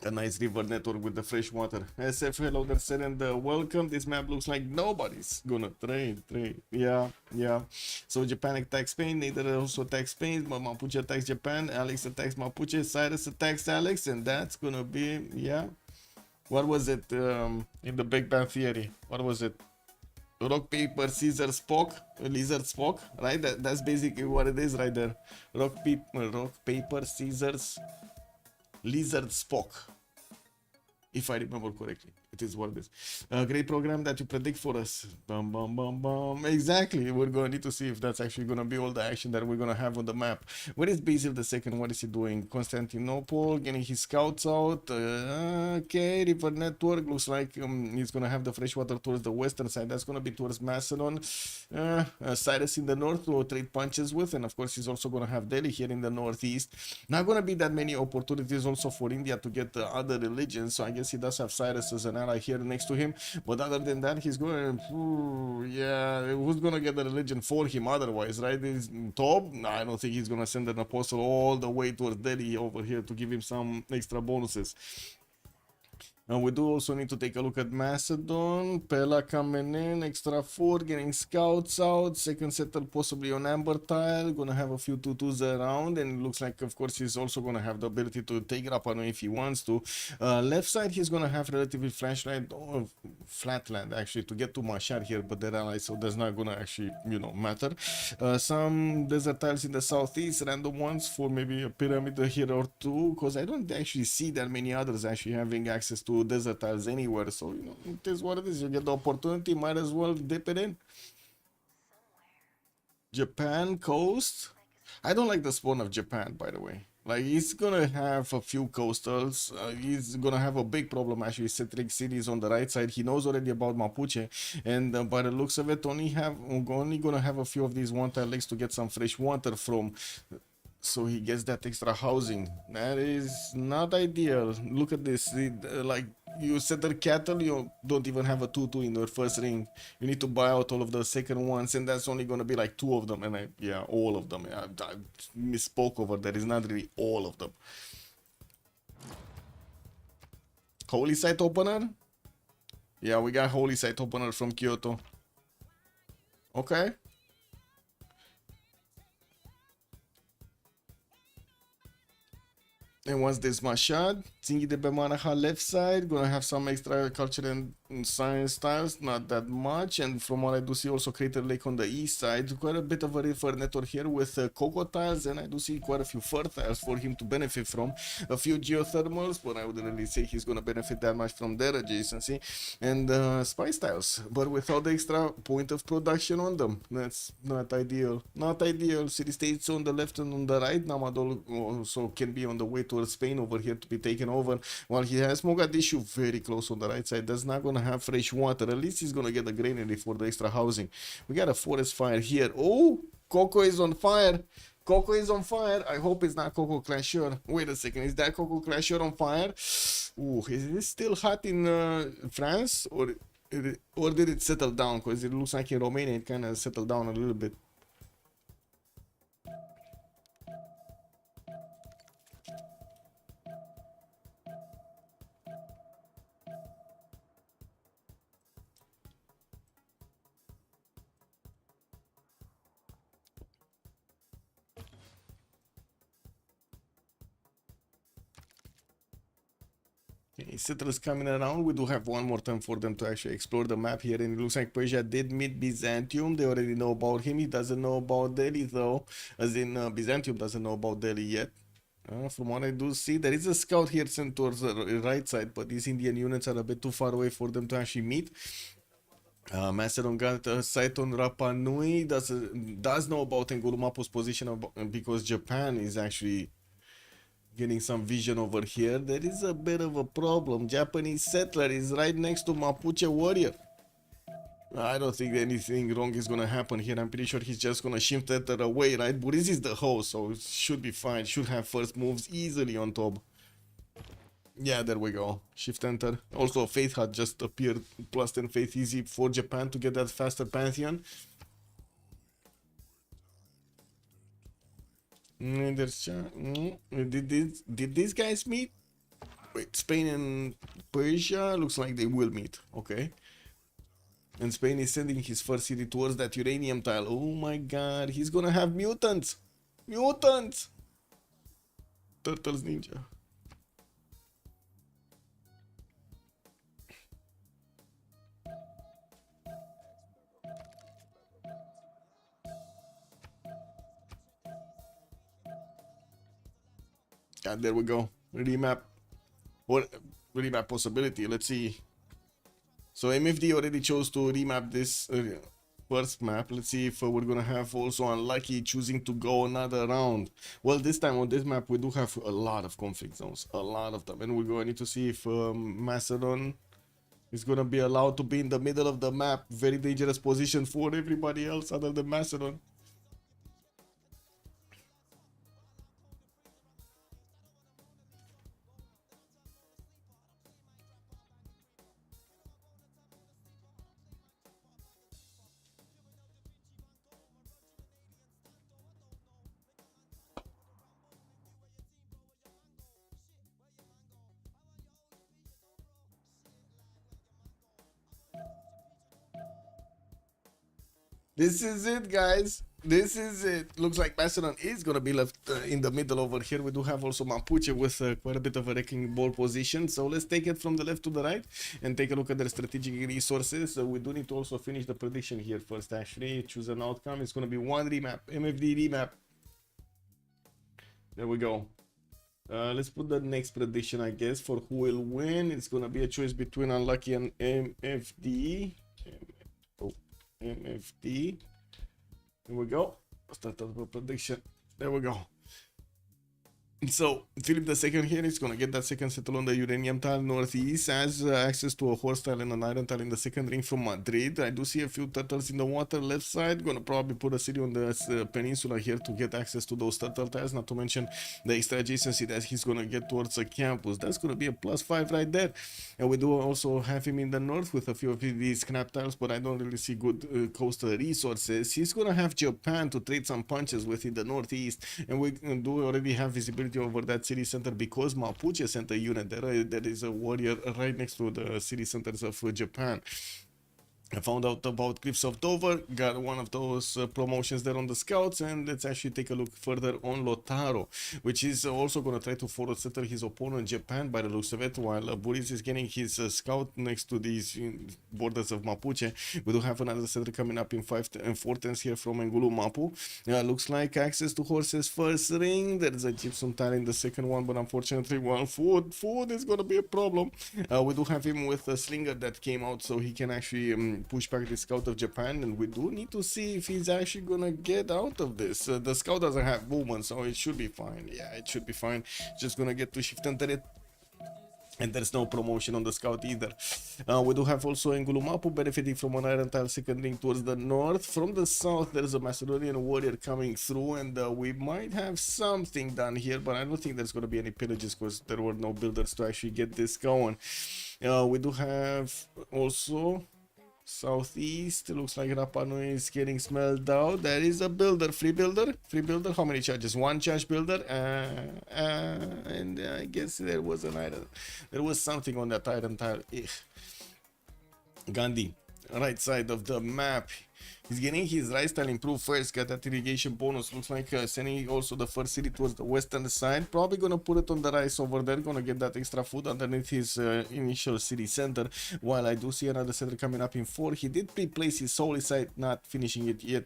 a nice river network with the fresh water. SF, hello there, sir, and welcome. This map looks like nobody's gonna trade. Yeah. So Japan attacks Spain, Nether also attacks Spain, but Mapuche attacks Japan, Alex attacks Mapuche, Cyrus attacks Alex, and that's gonna be, yeah. What was it in the Big Bang Theory? What was it? Rock, paper, scissors, Spock, lizard Spock, right? That's basically what it is right there. Rock, paper, scissors, lizard Spock, if I remember correctly. It is what it is. A great program that you predict for us. Bum, bum, bum, bum. Exactly. We're going to need to see if that's actually going to be all the action that we're going to have on the map. Where is Basil the second? What is he doing? Constantinople, getting his scouts out. Okay, river network. Looks like he's going to have the fresh water towards the western side. That's going to be towards Macedon. Cyrus in the north to trade punches with. And of course, he's also going to have Delhi here in the northeast. Not going to be that many opportunities also for India to get other religions. So I guess he does have Cyrus as an ally here next to him, but other than that, he's going yeah, who's gonna get the religion for him otherwise, right? Is Tob? No, I don't think he's gonna send an apostle all the way towards Delhi over here to give him some extra bonuses. And we do also need to take a look at Macedon. Pella coming in, extra 4, getting scouts out. Second settle possibly on Amber Tile. Gonna have a few 2-2s around. And it looks like, of course, he's also gonna have the ability to take Rapa Nui if he wants to. Left side, he's gonna have relatively flashlight or flatland actually to get to Mashar here, but they're allies, so that's not gonna actually, you know, matter. Some desert tiles in the southeast, random ones for maybe a pyramid here or two, because I don't actually see that many others actually having access to desert tiles anywhere, so you know, it is what it is. You get the opportunity, might as well dip it in. Japan coast. I don't like the spawn of Japan, by the way. Like, he's gonna have a few coastals. He's gonna have a big problem actually. Citric cities on the right side. He knows already about Mapuche, and by the looks of it, only gonna have a few of these one tile lakes to get some fresh water from. So he gets that extra housing. That is not ideal. Look at this. Like, you settle cattle, you don't even have a 2-2 in your first ring. You need to buy out all of the second ones, and that's only gonna be like 2 of them. And yeah, all of them. I misspoke over there. It's not really all of them. Holy Site Opener? Yeah, we got Holy Site Opener from Kyoto. Okay. And once this Mashad, Zingi de Bemanaha left side, gonna have some extra culture and science styles, not that much. And from what I do see, also Crater Lake on the east side, quite a bit of a river network here with cocoa tiles, and I do see quite a few fur tiles for him to benefit from. A few geothermals, but I wouldn't really say he's gonna benefit that much from their adjacency, and spice tiles, but without the extra point of production on them. That's not ideal. Not ideal. City states on the left and on the right. Namadol also can be on the way towards Spain over here to be taken over, while he has Mogadishu very close on the right side. That's not gonna have fresh water. At least he's gonna get the granary for the extra housing. We got a forest fire here. Oh, Coco is on fire. Coco is on fire. I hope it's not Coco Clasher. Wait a second, is that Coco Clasher on fire? Ooh, is it still hot in France, or did it settle down? Because it looks like in Romania it kind of settled down a little bit. Okay, settlers coming around. We do have one more time for them to actually explore the map here, and it looks like Persia did meet Byzantium. They already know about him. He doesn't know about Delhi though, as in Byzantium doesn't know about Delhi yet. From what I do see, there is a scout here sent towards the right side, but these Indian units are a bit too far away for them to actually meet. Macedon got a site on Rapa Nui, does know about Ngulumapu's position because Japan is actually getting some vision over here. There is a bit of a problem. Japanese settler is right next to Mapuche warrior. I don't think anything wrong is gonna happen here. I'm pretty sure he's just gonna shift that away, right? Buriz is the host, so it should be fine. Should have first moves easily on top. Yeah, there we go. Shift enter. Also, Faith had just appeared. Plus 10 Faith easy for Japan to get that faster Pantheon. Did these guys meet? Wait, Spain and Persia looks like they will meet. Okay. And Spain is sending his first city towards that uranium tile. Oh my god, he's gonna have mutants! Mutants! Turtles Ninja. Yeah, there we go. Remap. What remap possibility? Let's see. So MFD already chose to remap this first map. Let's see if we're gonna have also Unlucky choosing to go another round. Well, this time on this map we do have a lot of conflict zones, a lot of them, and we're going to see if Macedon is gonna be allowed to be in the middle of the map. Very dangerous position for everybody else other than Macedon. This is it, guys. This is it. Looks like Macedon is gonna be left in the middle over here. We do have also Mapuche with quite a bit of a wrecking ball position. So let's take it from the left to the right and take a look at their strategic resources. So we do need to also finish the prediction here first. Actually, choose an outcome. It's gonna be one remap, MFD remap. There we go. Let's put the next prediction, I guess, for who will win. It's gonna be a choice between Unlucky and MFD. MFD. There we go. Start the prediction. There we go. So Philip II here is gonna get that second settle on the uranium tile northeast, has access to a horse tile and an iron tile in the second ring from Madrid. I do see a few turtles in the water left side. Gonna probably put a city on the peninsula here to get access to those turtle tiles, not to mention the extra adjacency that he's gonna get towards the campus. That's gonna be a +5 right there. And we do also have him in the north with a few of these scrap tiles, but I don't really see good coastal resources. He's gonna have Japan to trade some punches with in the northeast, and we do already have visibility over that city center because Mapuche sent a unit there. There is a warrior right next to the city centers of Japan. I found out about Cliffs of Dover, got one of those promotions there on the scouts, and let's actually take a look further on Lotaro, which is also going to try to forward settle his opponent Japan by the looks of it, while Boris is getting his scout next to these borders of Mapuche. We do have another settler coming up in 5 and 4 turns here from Engulu Mapu. Looks like access to horses first ring, there's a gypsum tile in the second one, but unfortunately, well, food is going to be a problem. We do have him with a slinger that came out, so he can actually push back the scout of Japan, and we do need to see if he's actually gonna get out of this. The scout doesn't have movement, so it should be fine. Yeah, it should be fine. Just gonna get to shift and turret, and there's no promotion on the scout either. We do have also Engulumapu benefiting from an iron tile second ring towards the north. From the south, there's a Macedonian warrior coming through, and we might have something done here, but I don't think there's gonna be any pillages because there were no builders to actually get this going. We do have also southeast, looks like Rapa Nui is getting smelled out. There is a builder, free builder. How many charges? One charge builder, and I guess there was an iron. There was something on that iron tile. Gandhi, right side of the map. He's getting his rice tile improved first, got that irrigation bonus. Looks like sending also the first city towards the western side. Probably gonna put it on the rice over there, gonna get that extra food underneath his initial city center. While I do see another center coming up in 4. He did pre-place his holy site, not finishing it yet,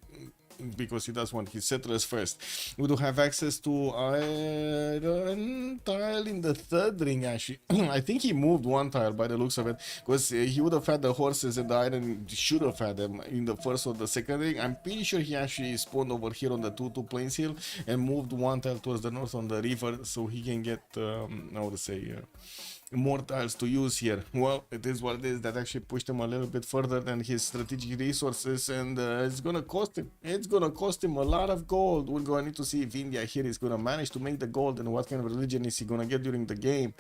because he does want his settlers first. We do have access to iron tile in the 3rd ring actually. I think he moved one tile by the looks of it, because he would have had the horses and the iron should have had them in the 1st or the 2nd ring. I'm pretty sure he actually spawned over here on the 2-2 Plains Hill and moved one tile towards the north on the river, so he can get I would say more tiles to use here. Well, it is what it is. That actually pushed him a little bit further than his strategic resources, and it's gonna cost him. It's gonna cost him a lot of gold. We're gonna need to see if India here is gonna manage to make the gold, and what kind of religion is he gonna get during the game.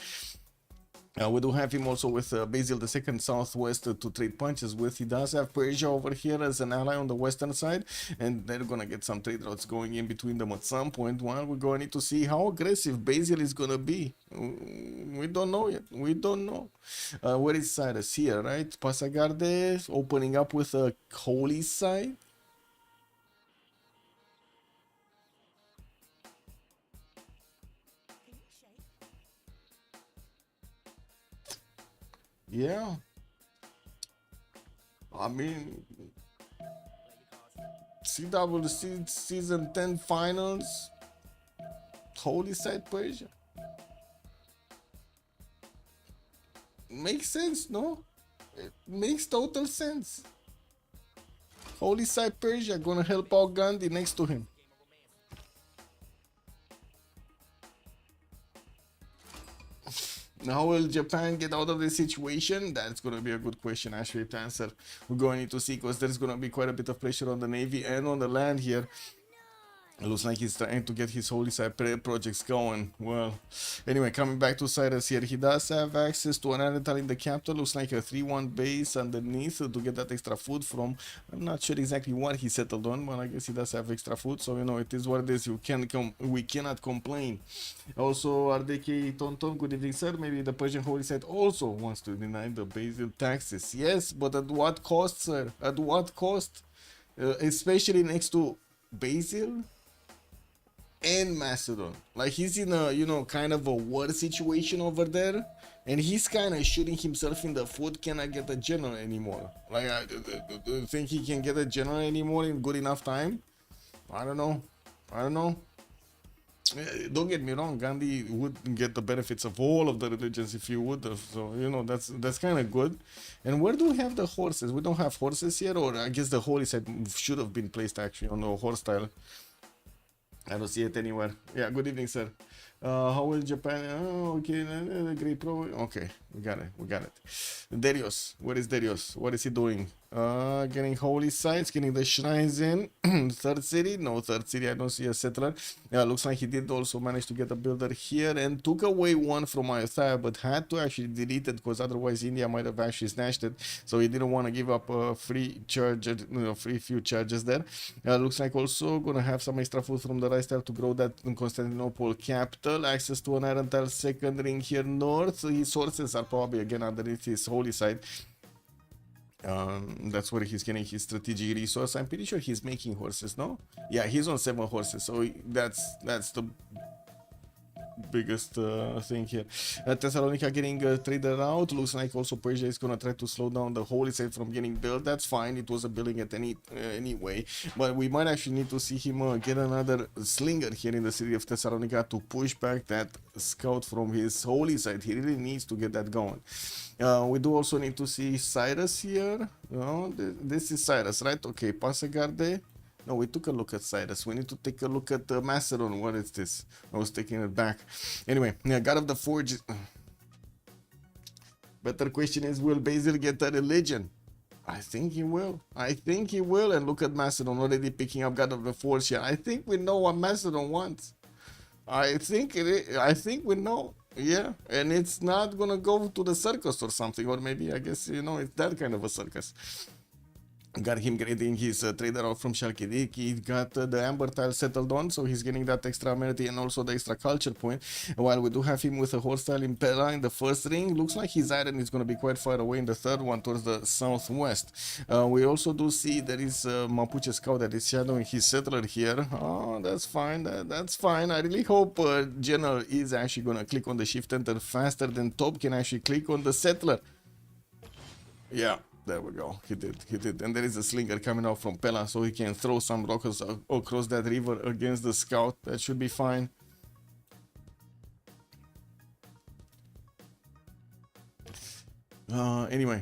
We do have him also with Basil II southwest to trade punches with. He does have Persia over here as an ally on the western side, and they're gonna get some trade routes going in between them at some point. Well, we're gonna need to see how aggressive Basil is gonna be. We don't know yet. We don't know. Where is Cyrus? Here, right? Pasagarde opening up with a holy side. Yeah, I mean, CWC season 10 finals, holy side Persia. Makes sense, no? It makes total sense. Holy side Persia gonna help out Gandhi next to him. How will Japan get out of this situation? That's going to be a good question actually to answer. We're going to need to see, because there's going to be quite a bit of pressure on the Navy and on the land here. It looks like he's trying to get his holy side projects going. Well, anyway, coming back to Cyrus here, he does have access to an rental in the capital. Looks like a 3-1 base underneath to get that extra food from. I'm not sure exactly what he settled on, but I guess he does have extra food. So, you know, it is what it is. We cannot complain. Also, RDK Tonton, good evening, sir. Maybe the Persian holy side also wants to deny the basil taxes. Yes, but at what cost, sir? At what cost? Especially next to basil and Macedon. Like, he's in a, you know, kind of a war situation over there, and he's kind of shooting himself in the foot. Cannot get a general anymore. Like, I think he can get a general anymore in good enough time. I don't know. Don't get me wrong, Gandhi would get the benefits of all of the religions if he would have. So, you know, that's kind of good. And where do we have the horses? We don't have horses here, or I guess the holy side should have been placed actually on the horse tile. I don't see it anywhere. Yeah, good evening, sir. How will Japan? Oh, okay, great pro. Okay, we got it. Darius, where is Darius? What is he doing? Getting holy sites, getting the shrines in. Third city? No, third city. I don't see a settler. Yeah, looks like he did also manage to get a builder here and took away one from Ayutthaya, but had to actually delete it because otherwise India might have actually snatched it. So he didn't want to give up a free charge, free few charges there. Looks like also gonna have some extra food from the rice tile to grow that in Constantinople capital. Access to an iron tile second ring here north. His sources are probably again underneath his holy side. That's where he's getting his strategic resource. I'm pretty sure he's making horses, no? Yeah, he's on 7 horses, so that's the biggest thing here. Thessalonica getting traded out. Looks like also Persia is gonna try to slow down the holy site from getting built. That's fine. It was a building at anyway, but we might actually need to see him get another slinger here in the city of Thessalonica to push back that scout from his holy site. He really needs to get that going. We do also need to see Cyrus here. This is Cyrus, right? Okay, Passagarde. No, we took a look at Cyrus. We need to take a look at Macedon. What is this? I was taking it back. Anyway, yeah, God of the Forge. Better question is, will Basil get a religion? I think he will. I think he will. And look at Macedon already picking up God of the Forge here. I think we know what Macedon wants. I think we know. Yeah, and it's not gonna go to the circus or something, or maybe I guess it's that kind of a circus. Got him getting his trader out from Shalkidik. He got the amber tile settled on, so he's getting that extra amenity and also the extra culture point. While we do have him with a horse tile in Pella in the first ring, looks like his iron is going to be quite far away in the third one towards the southwest. We also do see there is a Mapuche scout that is shadowing his settler here. Oh, that's fine. That's fine. I really hope General is actually going to click on the shift enter faster than Top can actually click on the settler. Yeah. There we go. He did. And there is a slinger coming out from Pella, so he can throw some rockets across that river against the scout. That should be fine. Anyway.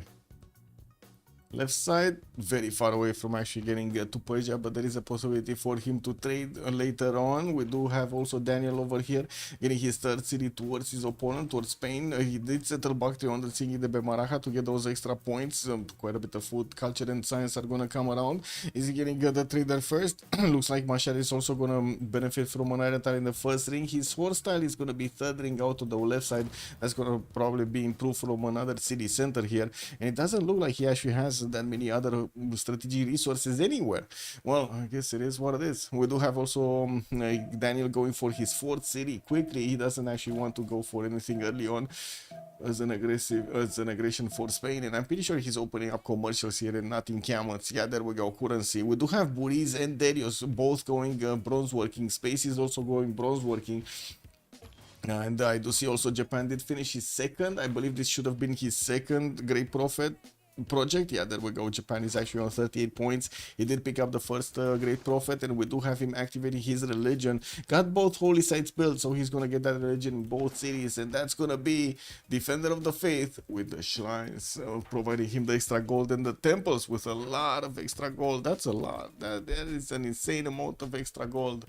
Left side, very far away from actually getting to Persia, but there is a possibility for him to trade later on. We do have also Daniel over here getting his third city towards his opponent, towards Spain. He did settle Bactria on the Singhi de Bemaraja to get those extra points. Quite a bit of food, culture, and science are going to come around. Is he getting the trader first? Looks like Mashar is also going to benefit from an iron tile in the first ring. His horse tile is going to be third ring out to the left side. That's going to probably be improved from another city center here. And it doesn't look like he actually has that many other strategic resources anywhere. Well, I guess it is what it is. We do have also Daniel going for his fourth city quickly. He doesn't actually want to go for anything early on as an aggression for Spain, and I'm pretty sure he's opening up commercials here and not encampments. Yeah, there we go. Currency. We do have Buriz and Darius both going bronze working. Space is also going bronze working. And I do see also Japan did finish his second. I believe this should have been his second Great Prophet project. Yeah, there we go. Japan is actually on 38 points. He did pick up the first Great Prophet, and we do have him activating his religion. Got both holy sites built, so he's gonna get that religion in both cities, and that's gonna be Defender of the Faith with the shrines, providing him the extra gold, and the temples with a lot of extra gold. That's a lot. That is an insane amount of extra gold.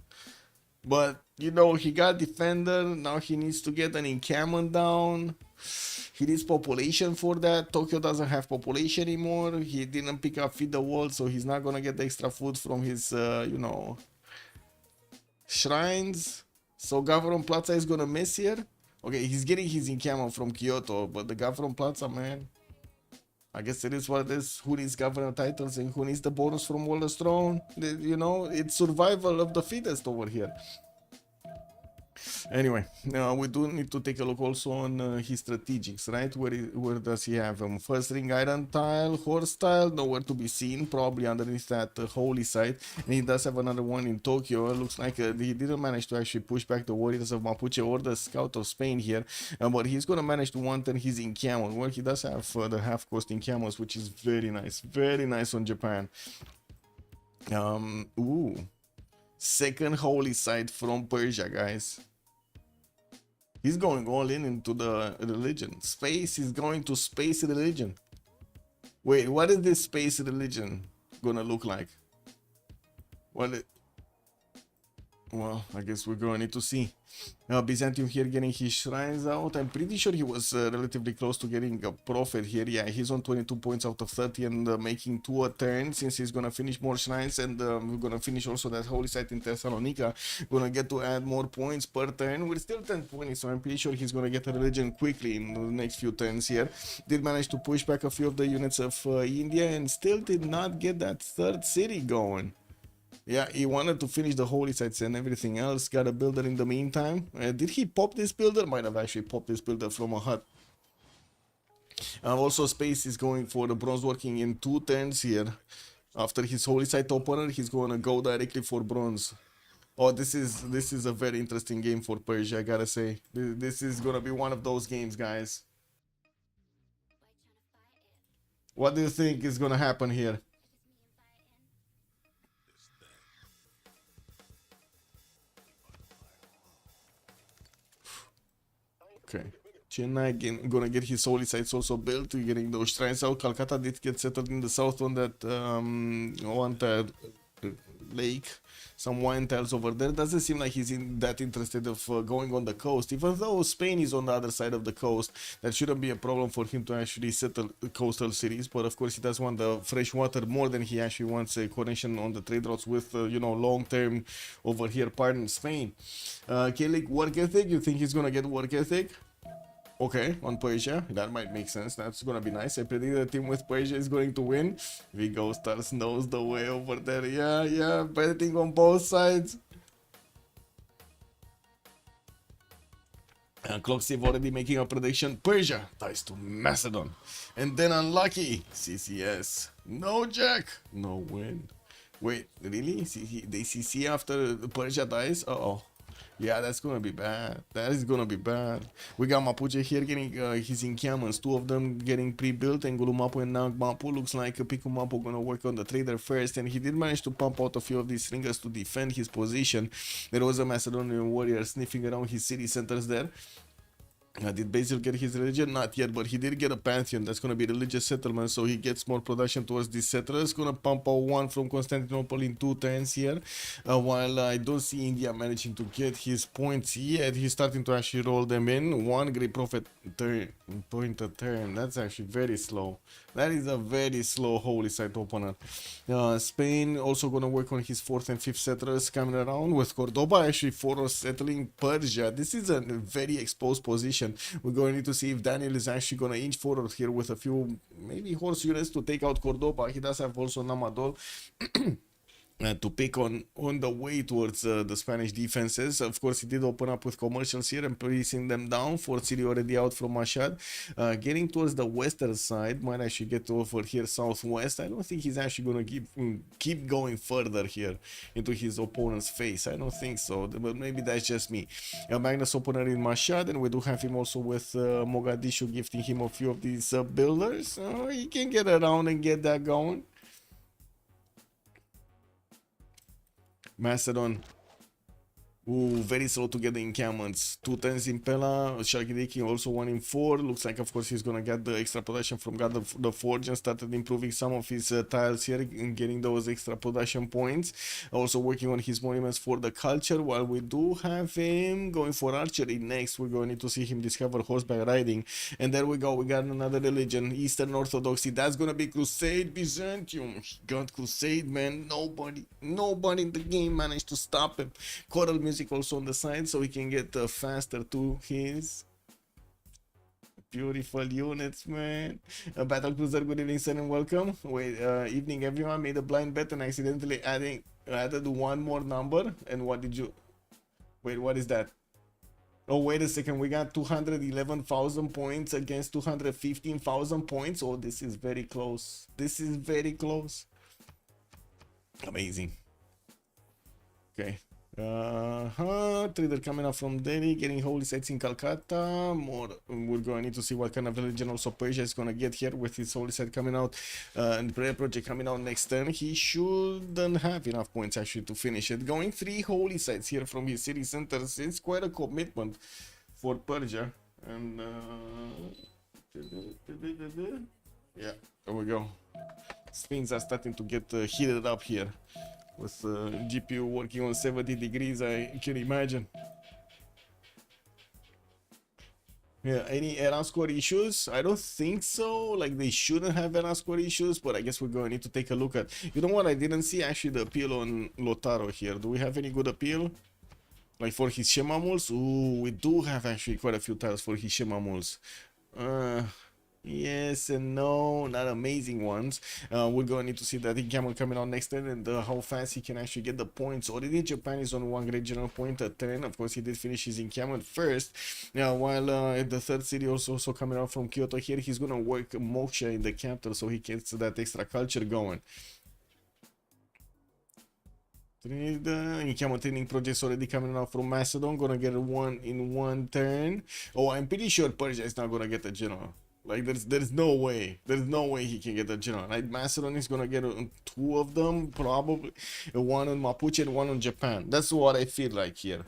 But he got Defender. Now he needs to get an encampment down. He needs population for that. Tokyo doesn't have population anymore. He didn't pick up Feed the World, so he's not gonna get the extra food from his, shrines. So Gavron Plaza is gonna miss here. Okay, he's getting his encampment from Kyoto, but the Gavron Plaza, man, I guess it is what it is. Who needs governor titles and who needs the bonus from Waller's Throne? It's survival of the fittest over here. Anyway, we do need to take a look also on his strategics, right? Where does he have him? First ring iron tile, horse tile, nowhere to be seen, probably underneath that holy site. And he does have another one in Tokyo. It looks like he didn't manage to actually push back the warriors of Mapuche or the scout of Spain here, but he's gonna manage to one-turn his encampment. Well, he does have the half-cost encampments, which is very nice on Japan. Second holy site from Persia, guys. He's going all into the religion. Space is going to space religion. Wait, what is this space religion gonna look like? Well, I guess we're going to need to see. Byzantium here getting his shrines out. I'm pretty sure he was relatively close to getting a prophet here. Yeah, he's on 22 points out of 30 and making 2 a turn, since he's going to finish more shrines, and we're going to finish also that holy site in Thessalonica. Going to get to add more points per turn. We're still 10 points, so I'm pretty sure he's going to get a religion quickly in the next few turns here. Did manage to push back a few of the units of India, and still did not get that third city going. Yeah, he wanted to finish the holy sites and everything else. Got a builder in the meantime. Did he pop this builder? Might have actually popped this builder from a hut. Also, Space is going for the bronze working in 2 turns here. After his holy site opener, he's gonna go directly for bronze. Oh, this is a very interesting game for Persia, I gotta say. This is gonna be one of those games, guys. What do you think is gonna happen here? Okay. Chennai gonna get his holy sites also built, getting those shrines out. Calcutta did get settled in the south on that one tile lake. Some wine tiles over there. Doesn't seem like he's that interested of going on the coast. Even though Spain is on the other side of the coast, that shouldn't be a problem for him to actually settle coastal cities. But of course, he does want the fresh water more than he actually wants a connection on the trade routes with, you know, long term over here, pardon, Spain. K-League work ethic. You think he's gonna get work ethic? Okay, on Persia, that might make sense. That's gonna be nice. I predict the team with Persia is going to win. Vigo Stars knows the way over there. Yeah, betting on both sides. And Cloxiv already making a prediction. Persia dies to Macedon. And then unlucky. CCS. No jack. No win. Wait, really? They CC after Persia dies? Uh-oh. Yeah, that's gonna be bad. That is gonna be bad. We got Mapuche here getting his encampments. 2 of them getting pre-built. And Gulumapu and Nagmapu. Looks like Pikumapu gonna work on the trader first. And he did manage to pump out a few of these stringers to defend his position. There was a Macedonian warrior sniffing around his city centers there. Did Basil get his religion? Not yet, but he did get a pantheon. That's going to be religious settlement, so he gets more production towards these settlers. Going to pump out one from Constantinople in 2 turns here. While I don't see India managing to get his points yet, he's starting to actually roll them in. 1 great prophet point a turn. That's actually very slow. That is a very slow holy site opener. Spain also going to work on his 4th and 5th settlers coming around, with Cordoba actually for settling Persia. This is a very exposed position. We're going to need to see if Daniel is actually going to inch forward here with a few maybe horse units to take out Cordoba. He does have also Namadol. To pick on the way towards the Spanish defenses. Of course, he did open up with commercials here and pressing them down. Fort City already out from Mashhad. Getting towards the western side, might actually get over here southwest. I don't think he's actually going to keep going further here into his opponent's face. I don't think so, but maybe that's just me. Magnus opener in Mashhad, and we do have him also with Mogadishu gifting him a few of these builders. He can get around and get that going. Macedon. Ooh, very slow to get the encampments. 2 turns in Pella. Sharkidiki also 1 in 4. Looks like, of course, he's gonna get the extra production from God the Forge and started improving some of his tiles here and getting those extra production points. Also working on his monuments for the culture. While we do have him going for archery next, we're going to see him discover horseback riding. And there we go. We got another religion, Eastern Orthodoxy. That's gonna be Crusade Byzantium. He got Crusade, man. Nobody in the game managed to stop him. Choral music also on the side, so we can get faster to his beautiful units, man. Battle Cruiser, good evening, sir, and welcome. Wait, evening, everyone. Made a blind bet and accidentally added 1 more number. And what did you? Wait, what is that? Oh, wait a second. We got 211,000 points against 215,000 points. Oh, this is very close. This is very close. Amazing. Okay. Trader coming up from Delhi, getting holy sites in Calcutta. More, we're going to need to see what kind of religion also Persia is going to get here with his holy site coming out and prayer project coming out next turn. He shouldn't have enough points actually to finish it. Going 3 holy sites here from his city centers. It's quite a commitment for Persia. And yeah, there we go. Things are starting to get heated up here. With GPU working on 70 degrees, I can imagine. Yeah, any error score issues? I don't think so. Like, they shouldn't have error score issues, but I guess we're going to need to take a look at. You know what? I didn't see actually the appeal on Lotaro here. Do we have any good appeal? Like for his Shemamuls? Ooh, we do have actually quite a few tiles for his Shemamuls. Yes, yes and no, not amazing ones. We're going to need to see that encampment coming on next turn and how fast he can actually get the points. Already Japan is on 1 great general point at 10. Of course, he did finish his encampment first. Now, while at the third city also coming out from Kyoto here, he's going to work Moksha in the capital so he gets that extra culture going. The encampment training projects already coming out from Macedon, gonna get one in 1 turn. Oh, I'm pretty sure Persia is not gonna get a general. Like there's no way he can get a general. Like Macedon is gonna get 2 of them, probably one on Mapuche and one on Japan. That's what I feel like here.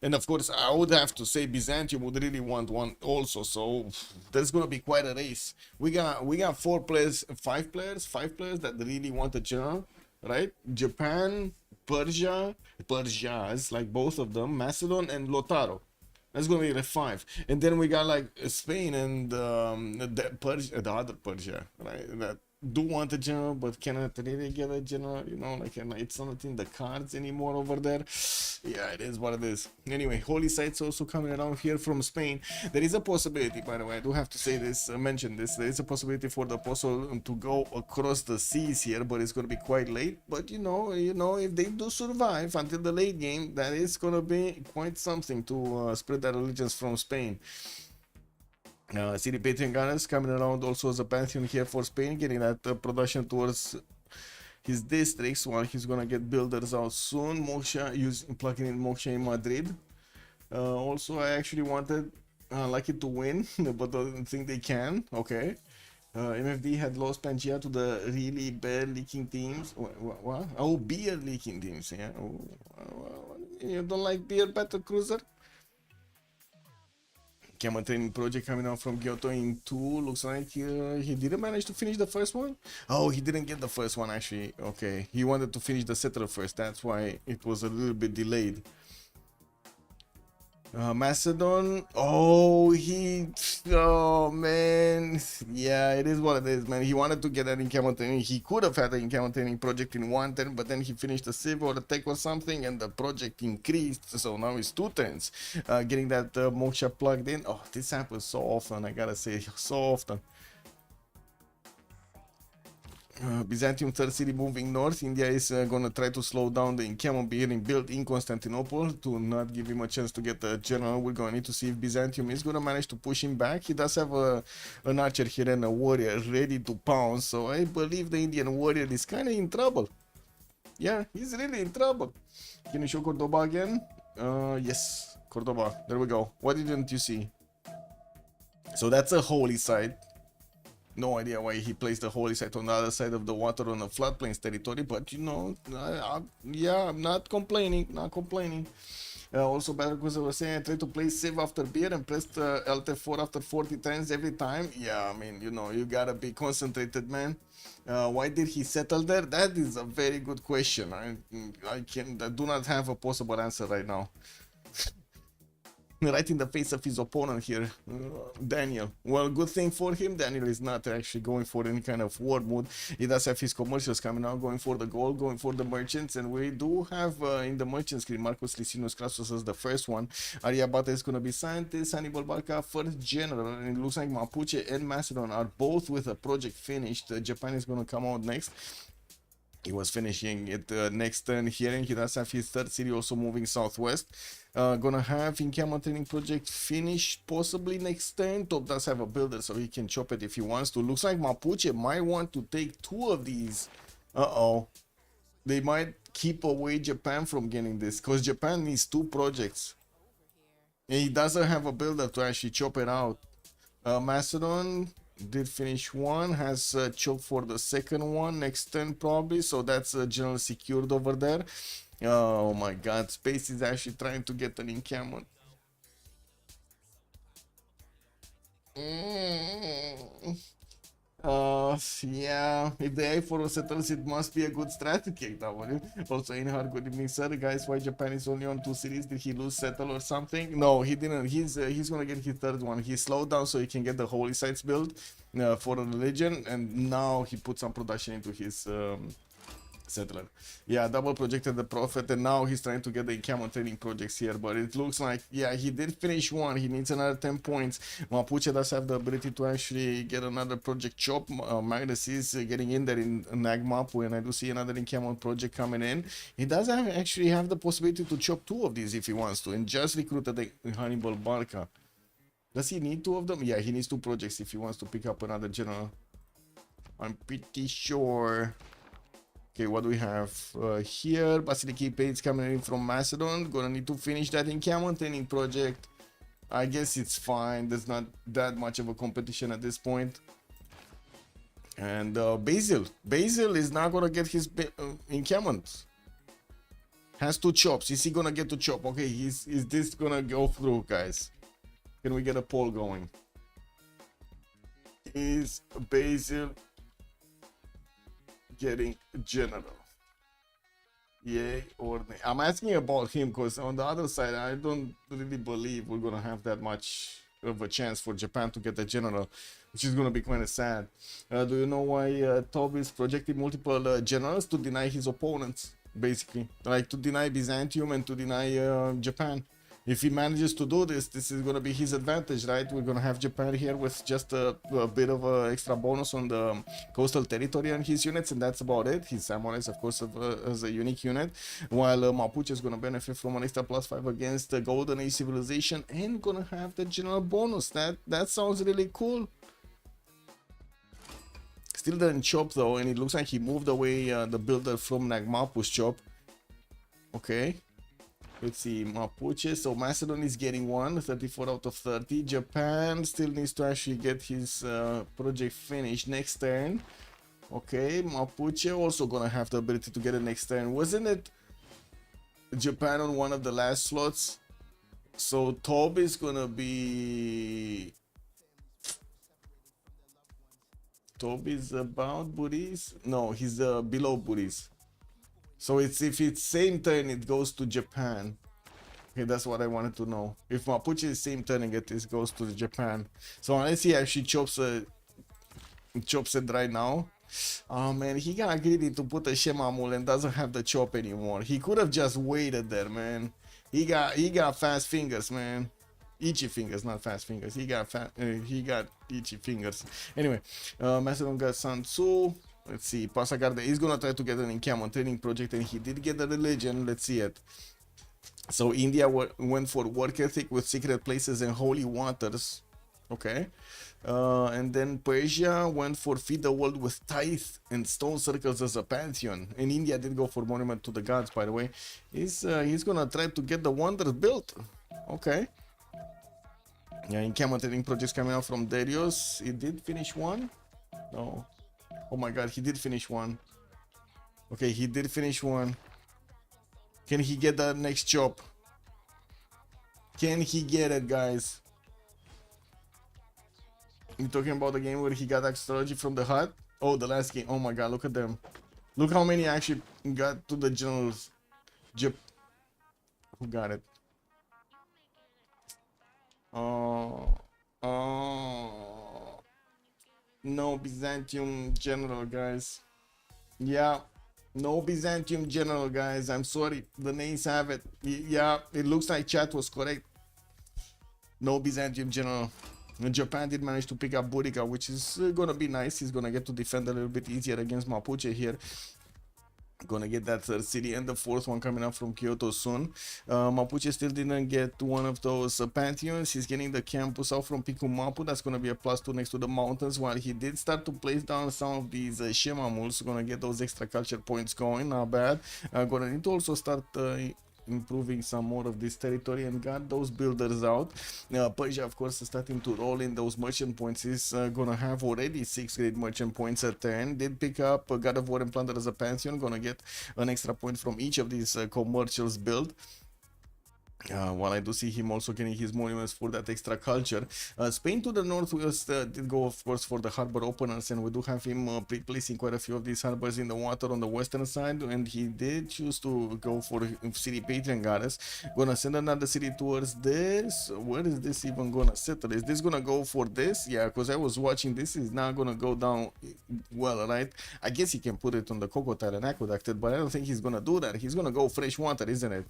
And of course, I would have to say Byzantium would really want one also. So there's gonna be quite a race. We got 5 players that really want a general, right? Japan, Persia's like both of them, Macedon and Lotaro. That's gonna be the 5, and then we got like Spain and the other Persia, right? That do want a general but cannot really get a general, you know, like it's not in the cards anymore over there. Yeah, it is what it is. Anyway, holy sites also coming around here from Spain. There is a possibility, by the way, I do have to say this, mention this, there is a possibility for the apostle to go across the seas here, but it's going to be quite late. But you know, if they do survive until the late game, that is going to be quite something to spread that allegiance from Spain. City Patriot Gunners coming around also as a pantheon here for Spain, getting that production towards his districts, while he's gonna get builders out soon. Moksha, plugging in Moksha in Madrid. Also, I actually wanted Lucky to win, but don't think they can. Okay. MFD had lost Pangea to the really bad leaking teams. What? Oh, beer leaking teams. Yeah. You don't like beer battle cruiser? Camera training project coming out from Kyoto in 2. Looks like he didn't manage to finish the first one. Oh, he didn't get the first one actually. Okay, he wanted to finish the settler first. That's why it was a little bit delayed. Macedon. Oh man, yeah, it is what it is, man. He wanted to get that encampment training. He could have had an encampment training project in 1 turn, but then he finished a civ or a tech or something, and the project increased. So now it's 2 turns. Getting that Moksha plugged in. Oh, this happens so often. I gotta say, so often. Byzantium third city moving north. India is gonna try to slow down the encampment being built in Constantinople to not give him a chance to get the general. We're gonna need to see if Byzantium is gonna manage to push him back. He does have an archer here and a warrior ready to pounce, so I believe the Indian warrior is kind of in trouble. Yeah, he's really in trouble. Can you show Cordoba again? Yes, Cordoba. There we go. What didn't you see? So that's a holy site. No idea why he placed the holy site on the other side of the water on the floodplains territory, but you know, yeah, I'm not complaining, also, Battlecruiser was saying I try to play save after beer and press the LT4 after 40 times every time. Yeah, I mean, you know, you gotta be concentrated, man. Why did he settle there? That is a very good question. I do not have a possible answer right now. Right in the face of his opponent here, Daniel. Well, good thing for him, Daniel is not actually going for any kind of war mood. He does have his commercials coming out, going for the gold, going for the merchants, and we do have in the merchant screen Marcus Licinius Crassus as the first one. Aryabhata is going to be scientist, Hannibal Barca first general, and it looks like Mapuche and Macedon are both with a project finished. Japan is going to come out next. He was finishing it next turn here, and he does have his third city also moving southwest. Gonna have encampment training project finished possibly next turn. Top does have a builder, so he can chop it if he wants to. Looks like Mapuche might want to take 2 of these. They might keep away Japan from getting this, because Japan needs 2 projects. And he doesn't have a builder to actually chop it out. Macedon did finish 1, has choke for the second one next turn probably, so that's general secured over there. Oh my god, Space is actually trying to get an encampment. Yeah, if the A4 settles, it must be a good strat to kick W. Also, Inhard, good evening, sir. Guys, why Japan is only on 2 cities? Did he lose settle or something? No, he didn't. He's gonna get his third one. He slowed down so he can get the holy sites built for the religion, and now he put some production into his Settler. Yeah, double projected the Prophet, and now he's trying to get the encampment training projects here, but it looks like, yeah, he did finish one. He needs another 10 points. Mapuche does have the ability to actually get another project chop. Magnus is getting in there in Nagmapu, and I do see another encampment project coming in. He does actually have the possibility to chop two of these if he wants to, and just recruited the Hannibal Barca. Does he need two of them? Yeah, he needs two projects if he wants to pick up another general. I'm pretty sure. Okay, what do we have here? Basiliki Pates coming in from Macedon. Gonna need to finish that encampment training project. I guess it's fine. There's not that much of a competition at this point. And Basil is not gonna get his encampment. Has two chops. Is he gonna get to chop? Okay, is this gonna go through, guys? Can we get a poll going? Is Basil getting general? Yay or nay? I'm asking about him because on the other side, I don't really believe we're gonna have that much of a chance for Japan to get the general, which is gonna be kind of sad. Do you know why Tob is projecting multiple generals to deny his opponents? Basically, like to deny Byzantium and to deny Japan. If he manages to do this, this is going to be his advantage, right? We're going to have Japan here with just a bit of an extra bonus on the coastal territory on his units, and that's about it. His samurais, of course, as a unique unit, while Mapuche is going to benefit from an extra +5 against the Golden Age civilization and going to have the general bonus. That sounds really cool. Still didn't chop though, and it looks like he moved away the builder from Nagmapu's chop. Okay. Let's see, Mapuche. So Macedon is getting one, 34 out of 30. Japan still needs to actually get his project finished next turn. Okay, Mapuche also gonna have the ability to get it next turn. Wasn't it Japan on one of the last slots? So Tob is gonna be... Tob is about Buddhis? No, he's below Buddhis. So if it's same turn, it goes to Japan. Okay, that's what I wanted to know. If Mapuche is same turning it goes to Japan. So unless he actually chops it right now. Oh man, he got greedy to put a Shemamul and doesn't have the chop anymore. He could have just waited there, man. He got fast fingers, man. Itchy fingers, not fast fingers. He got itchy fingers. Anyway, Macedon got Sun Tzu. Let's see, Pasagarde is gonna try to get an encampment training project, and he did get the religion. Let's see it. So India went for work ethic with secret places and holy waters. Okay. And then Persia went for feed the world with tithe and stone circles as a pantheon. And India did go for monument to the gods, by the way. He's gonna try to get the wonders built. Okay. Yeah, encampment training projects coming out from Darius. He did finish one? No. Oh my god, he did finish one. Okay, he did finish one. Can he get that next chop? Can he get it, guys? You talking about the game where he got astrology from the hut? Oh, the last game. Oh my god, look at them. Look how many actually got to the generals. Who got it? Oh. No Byzantium general, guys. Yeah, no Byzantium general, guys. I'm sorry. The names have it. Yeah, it looks like chat was correct. No Byzantium general. And Japan did manage to pick up Burica, which is gonna be nice. He's gonna get to defend a little bit easier against Mapuche here. Gonna get that third city and the fourth one coming up from Kyoto soon. Mapuche still didn't get one of those pantheons. He's getting the campus out from Pikumapu. That's gonna be a +2 next to the mountains, while he did start to place down some of these Shemamuls. Gonna get those extra culture points going, not bad. Gonna need to also start improving some more of this territory and got those builders out. Persia, of course, is starting to roll in those merchant points. He's gonna have already 6 great merchant points at 10. Did pick up God of War and Plunder as a pantheon. Gonna get an extra point from each of these commercials build. While I do see him also getting his monuments for that extra culture. Spain to the northwest did go, of course, for the harbor openers, and we do have him placing quite a few of these harbors in the water on the western side, and he did choose to go for city patron goddess. Gonna send another city towards this. Where is this even gonna settle? Is this gonna go for this? Yeah, because I was watching, this is not gonna go down well, right? I guess he can put it on the Coco Tile and Aqueducted, but I don't think he's gonna do that. He's gonna go fresh water, isn't it?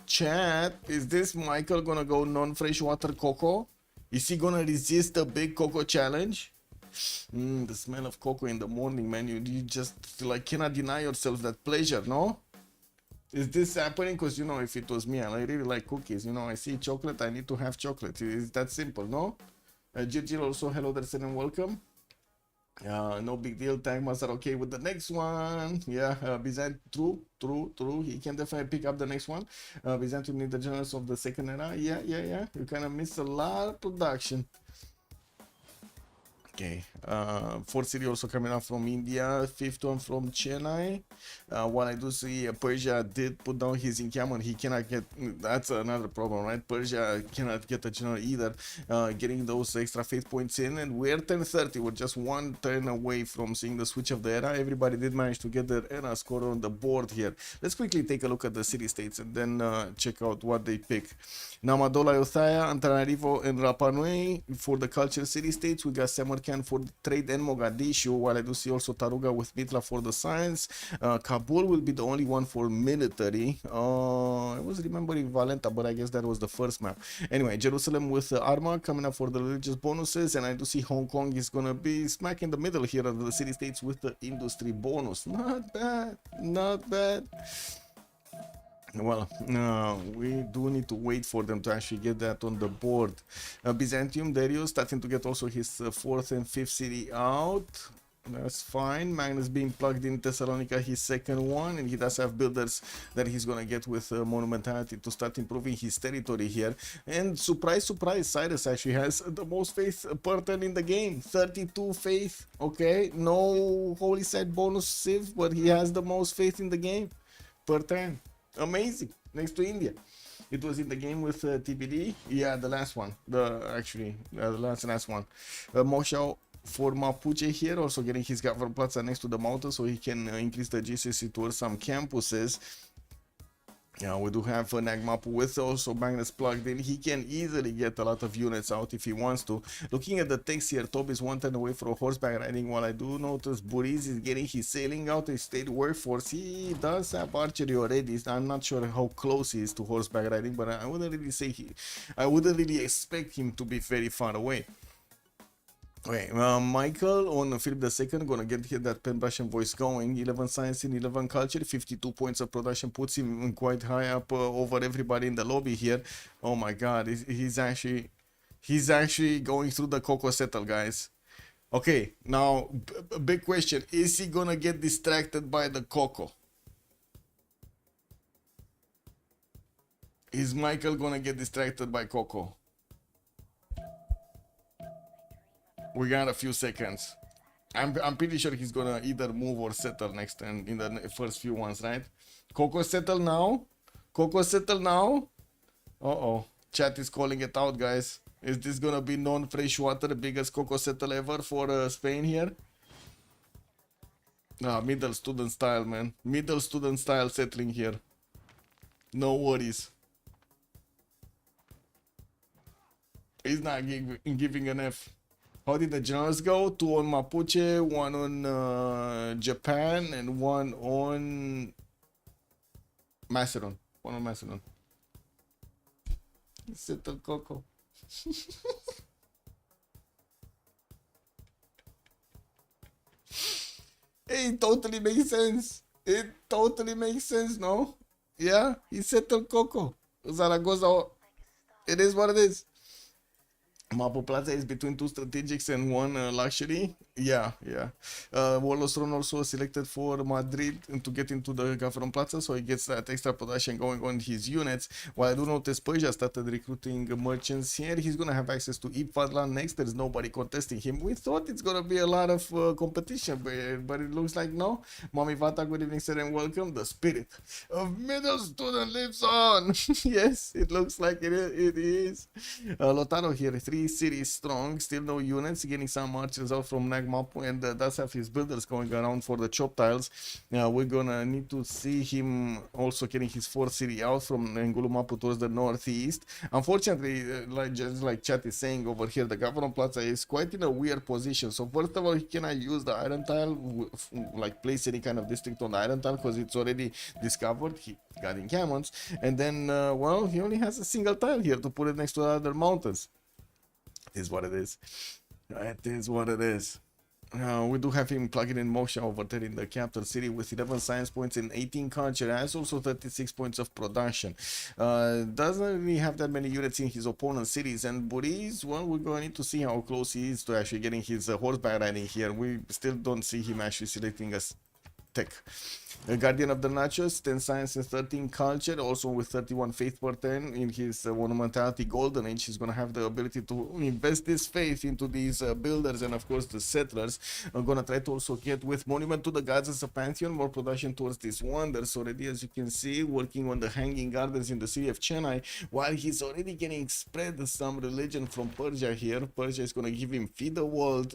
Chat, is this Michael gonna go non-freshwater cocoa? Is he gonna resist the big cocoa challenge? The smell of cocoa in the morning, man. You just like cannot deny yourself that pleasure, no? Is this happening? Because you know, if it was me, I really like cookies. You know, I see chocolate, I need to have chocolate. It's that simple, no? Gigi also, hello there, and welcome. No big deal. Tagmas are okay with the next one. Yeah, Byzantium, true. He can definitely pick up the next one. Byzantium need the generals of the second era. Yeah. You kind of missed a lot of production. Okay, fourth city also coming out from India, fifth one from Chennai. What I do see, Persia did put down his encampment. He cannot get, that's another problem, right? Persia cannot get a general either, getting those extra faith points in, and we're 1030. We're just one turn away from seeing the switch of the era. Everybody did manage to get their era score on the board here. Let's quickly take a look at the city-states and then check out what they pick. Namadola, Euthaya, Antananarivo, and Rapa Nui for the culture city-states. We got Samarkand for the trade and Mogadishu, while I do see also Taruga with Mitla for the science. Kabul will be the only one for military. I was remembering Valenta, but I guess that was the first map. Anyway, Jerusalem with Arma coming up for the religious bonuses, and I do see Hong Kong is gonna be smack in the middle here of the city-states with the industry bonus. Not bad. Well, we do need to wait for them to actually get that on the board. Byzantium, Darius starting to get also his fourth and fifth city out. That's fine. Magnus being plugged in Thessalonica, his second one, and he does have builders that he's gonna get with Monumentality to start improving his territory here. And surprise, Cyrus actually has the most faith per turn in the game. 32 faith. Okay, no holy site bonus Civ, but he has the most faith in the game per turn. Amazing. Next to India. It was in the game with TBD. Yeah, the last one. The last one. Moshao for Mapuche here, also getting his government plaza next to the mountain so he can increase the GCC towards some campuses. Yeah, we do have Nagmapu with also Magnus plugged in. He can easily get a lot of units out if he wants to. Looking at the text here, Tob is one turn away for horseback riding, while I do notice Buriz is getting his sailing out a state workforce. He does have archery already. I'm not sure how close he is to horseback riding, but I wouldn't really say I wouldn't really expect him to be very far away. Okay, Michael on Philip II gonna get here that pen Russian voice going. 11 science in 11 culture, 52 points of production puts him quite high up over everybody in the lobby here. Oh my god, he's actually going through the Coco Settle, guys. Okay, now big question, is he gonna get distracted by the Coco? Is Michael gonna get distracted by Coco? We got a few seconds. I'm pretty sure he's gonna either move or settle next turn in the first few ones, right? Coco settle now. Uh-oh. Chat is calling it out, guys. Is this gonna be non-freshwater, biggest Coco settle ever for Spain here? Middle student style, man. Middle student style settling here. No worries. He's not giving an F. How did the generals go? 2 on Mapuche, 1 on Japan, and 1 on Macedon. 1 on Macedon. Settle Coco. It totally makes sense. It totally makes sense, no? Yeah, he settled Coco. Zaragoza. It is what it is. Mapu Plaza is between 2 strategics and 1 luxury. Yeah, yeah. Warlords Throne also selected for Madrid to get into the Gavron Plaza, so he gets that extra production going on his units. While I do notice Persia started recruiting merchants here, he's gonna have access to Ipfadlan next. There's nobody contesting him. We thought it's gonna be a lot of competition, but it looks like no. Mommy Vata, good evening, sir, and welcome. The spirit of middle student lives on. Yes, it looks like it is. Lotaro here, 3 cities strong, still no units, getting some archers out from Nagmapo, and does have his builders going around for the chop tiles. We're gonna need to see him also getting his 4th city out from Ngulumapu towards the northeast. Unfortunately, just like chat is saying over here, the Governor Plaza is quite in a weird position. So first of all, he cannot use the iron tile, like place any kind of district on the iron tile because it's already discovered. He got encampments, and then well, he only has a single tile here to put it next to the other mountains. It is what it is. It is what it is. We do have him plugging in Moksha over there in the capital city with 11 science points and 18 culture, as also 36 points of production. Doesn't really have that many units in his opponent's cities, and Buriz, well, we're going to need to see how close he is to actually getting his horseback riding here. We still don't see him actually selecting a tech. A Guardian of the Nachos, 10 Science and 13 Culture, also with 31 Faith per turn in his Monumentality Golden Age. He's going to have the ability to invest this faith into these builders and, of course, the settlers. I'm going to try to also get with Monument to the Gods as a Pantheon, more production towards these wonders. Already, as you can see, working on the Hanging Gardens in the city of Chennai, while he's already getting spread some religion from Persia here. Persia is going to give him Feed the World.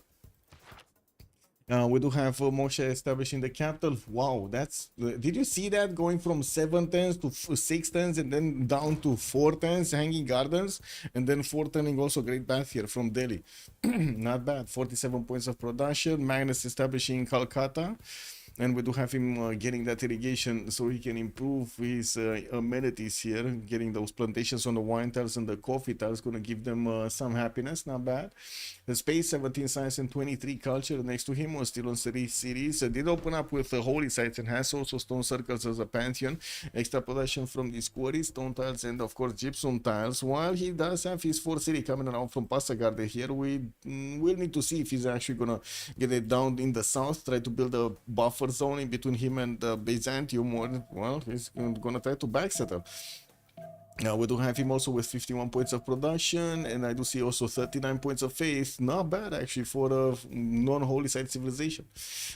We do have Moksha establishing the capital. Wow, that's... did you see that going from 7 turns to 6 turns and then down to 4 turns, Hanging Gardens, and then 4 turning also Great Bath here from Delhi. Not bad. 47 points of production. Magnus establishing Calcutta. And we do have him getting that irrigation so he can improve his amenities here. Getting those plantations on the wine tiles and the coffee tiles, going to give them some happiness. Not bad. The space, 17 science and 23 culture. Next to him was still on 3 cities. Did open up with holy sites and has also stone circles as a pantheon. Extra production from these quarries, stone tiles, and of course gypsum tiles. While he does have his 4th city coming around from Pasagarde here, we will need to see if he's actually going to get it down in the south, try to build a buffer zone in between him and Byzantium, or well, he's gonna try to backsettle. Now we do have him also with 51 points of production, and I do see also 39 points of faith. Not bad actually for a non-holy site civilization.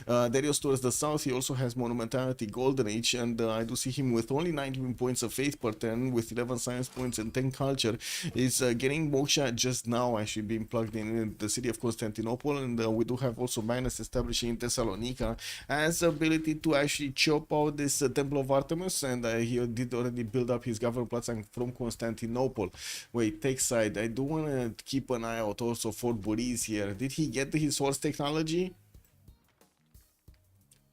Darius towards the south, he also has Monumentality Golden Age, and I do see him with only 19 points of faith per turn, with 11 science points and 10 culture. Is getting Moksha just now actually being plugged in the city of Constantinople, and we do have also Magnus establishing in Thessalonica as ability to actually chop out this Temple of Artemis, and he did already build up his government platform from Constantinople. Wait, take side. I do want to keep an eye out also for Buriz here. Did he get his horse technology?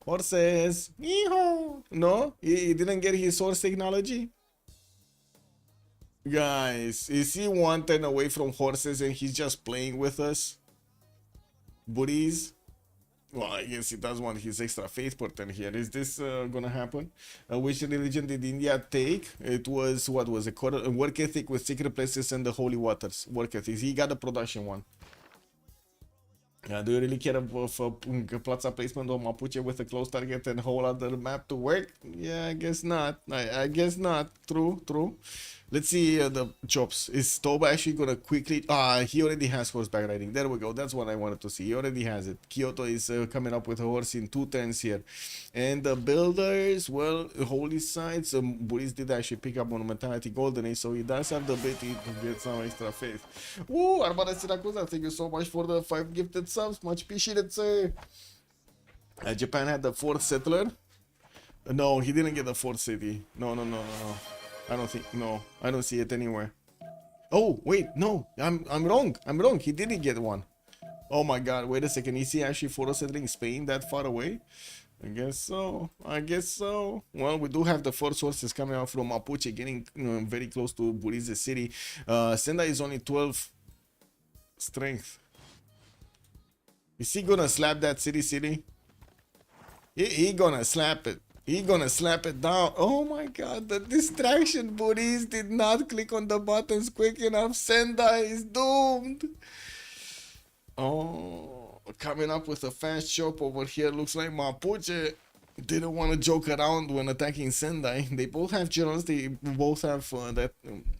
Horses! Yeehaw! No? He didn't get his horse technology? Guys, is he 1 turn away from horses and he's just playing with us? Buriz? Well, I guess he does want his extra faith per turn here. Is this gonna happen? Which religion did India take? It was, what was it? Work ethic with secret places and the holy waters. Work ethic. He got the production one. Do you really care for Plaza placement on Mapuche with a close target and whole other map to work? Yeah, I guess not. I guess not. True, true. Let's see the chops. Is Toba actually gonna quickly... he already has horseback riding. There we go. That's what I wanted to see. He already has it. Kyoto is coming up with a horse in 2 turns here. And the builders, well, holy sites. Buriz did actually pick up Monumentality Golden Age, so he does have the ability to get some extra faith. Woo! Armada Siracusa, thank you so much for the 5 gifted subs. Much appreciated, sir. Japan had the 4th settler. No, he didn't get the 4th city. No. I don't think, no, I don't see it anywhere. Oh, wait, no, I'm wrong. He didn't get one. Oh my god, wait a second. Is he actually photo settling Spain that far away? I guess so. Well, we do have the 4 sources coming out from Mapuche, getting very close to Buriz's city. Sendai is only 12 strength. Is he gonna slap that city? He gonna slap it. He gonna slap it down. Oh my god, the distraction. Buriz did not click on the buttons quick enough. Sendai is doomed. Oh, coming up with a fast chop over here. Looks like Mapuche didn't want to joke around when attacking Sendai. They both have generals, they both have that,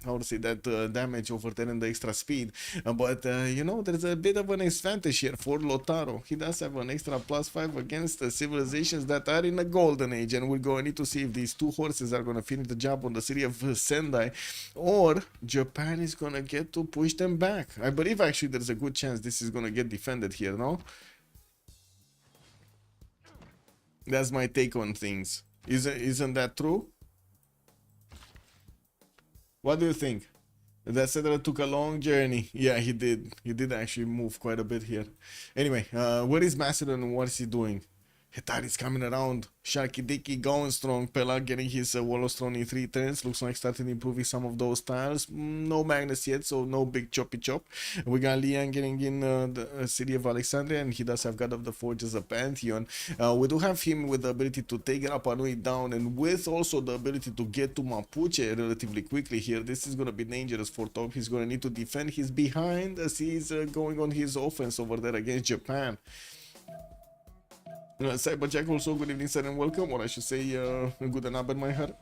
how to say, that damage over there and the extra speed. But you know, there's a bit of an advantage here for Lotaro. He does have an extra +5 against the civilizations that are in a golden age, and we're going to need to see if these two horses are going to finish the job on the city of Sendai, or Japan is going to get to push them back. I believe actually there's a good chance this is going to get defended here, no? That's my take on things. Isn't that true? What do you think? That Cedra took a long journey. Yeah, he did. He did actually move quite a bit here. Anyway, where is Macedon and what is he doing? Hetari's coming around. Sharky Dicky going strong. Pela getting his Wallostron in 3 turns. Looks like starting improving some of those tiles. No Magnus yet, so no big choppy chop. We got Lian getting in the city of Alexandria, and he does have God of the Forge as a Pantheon. We do have him with the ability to take Rapa Nui down, and with also the ability to get to Mapuche relatively quickly here. This is going to be dangerous for Top. He's going to need to defend his behind as he's going on his offense over there against Japan. Cyberjack also, good evening sir and welcome, or I should say good and my heart.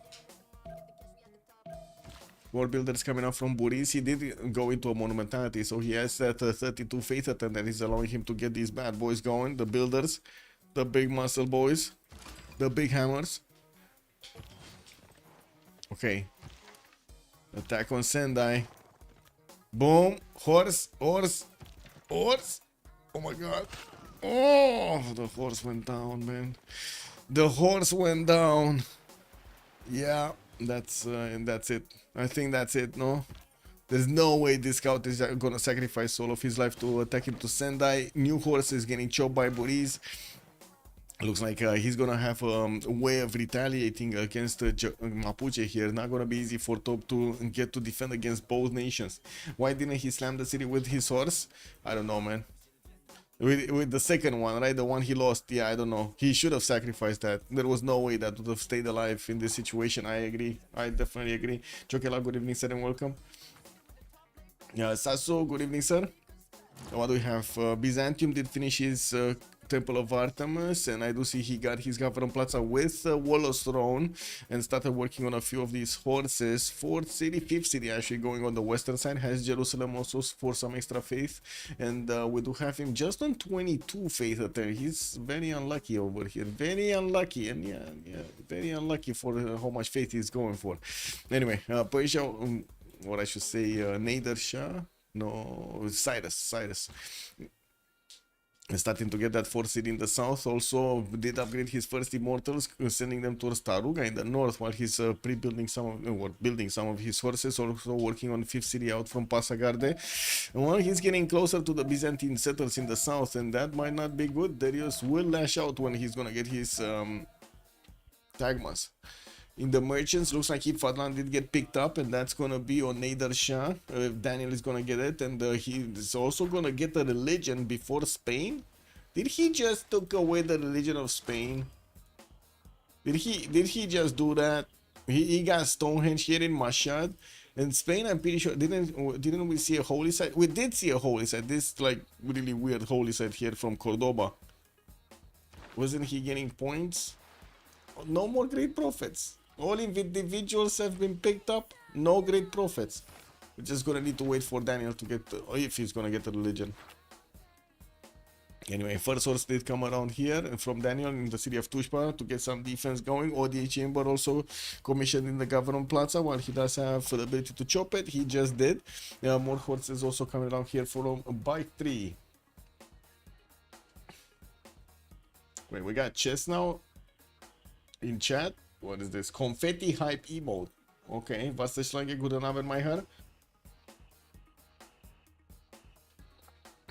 War builders coming out from Buris. He did go into a monumentality, so he has that 32 faith attack that is allowing him to get these bad boys going. The builders, the big muscle boys, the big hammers. Okay, attack on Sendai. Boom, horse. Oh my god. Oh, the horse went down, man. The horse went down. Yeah, that's it. I think that's it, no? There's no way this scout is gonna sacrifice all of his life to attack him to Sendai. New horse is getting chopped by Buris. Looks like he's gonna have a way of retaliating against Mapuche here. Not gonna be easy for Top to get to defend against both nations. Why didn't he slam the city with his horse? I don't know, man. With the second one, right? The one he lost. Yeah, I don't know. He should have sacrificed that. There was no way that would have stayed alive in this situation. I agree. I definitely agree. Chokela, good evening, sir, and welcome. Sasso, good evening, sir. What do we have? Byzantium did finish his Temple of Artemis, and I do see he got his Government Plaza with Wallo's Throne and started working on a few of these horses. 4th city, 5th city actually going on the western side, has Jerusalem also for some extra faith, and we do have him just on 22 faith there. He's very unlucky over here, very unlucky, and yeah, very unlucky for how much faith he's going for. Anyway, Persia, what I should say, Nader Shah, no, Cyrus. Starting to get that 4th city in the south. Also did upgrade his first immortals, sending them towards Taruga in the north, while he's building some of his horses. Also working on 5th city out from Pasagarde. And while he's getting closer to the Byzantine settlers in the south, and that might not be good. Darius will lash out when he's gonna get his Tagmas. In the merchants, looks like Fadlan did get picked up, and that's gonna be on Nader Shah. Daniel is gonna get it, and he's also gonna get the religion before Spain. Did he just took away the religion of Spain? Did he just do that? He got Stonehenge here in Mashhad, and Spain. I'm pretty sure didn't we see a holy site? We did see a holy site. This like really weird holy site here from Cordoba. Wasn't he getting points? No more great prophets. All individuals have been picked up. No great prophets. We're just gonna need to wait for Daniel to get if he's gonna get the religion. Anyway, first horse did come around here from Daniel in the city of Tushpa to get some defense going. ODA Chamber also commissioned in the Government Plaza, while he does have the ability to chop it. He just did. More horses also coming around here from Bike 3. Wait, we got chess now in chat. What is this? Confetti hype emote. Okay, was the Schlange guten Abend, my heart?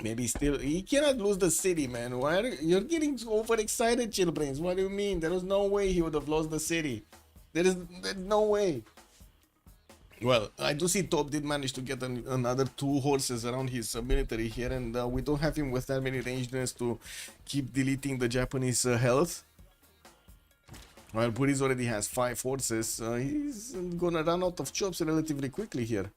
Maybe still, he cannot lose the city, man. Why you're getting overexcited, Chillbrains? What do you mean? There was no way he would have lost the city. There's no way. Well, I do see Top did manage to get another 2 horses around his military here, and we don't have him with that many rangeness to keep deleting the Japanese health. While Buris already has 5 horses, he's gonna run out of chops relatively quickly here.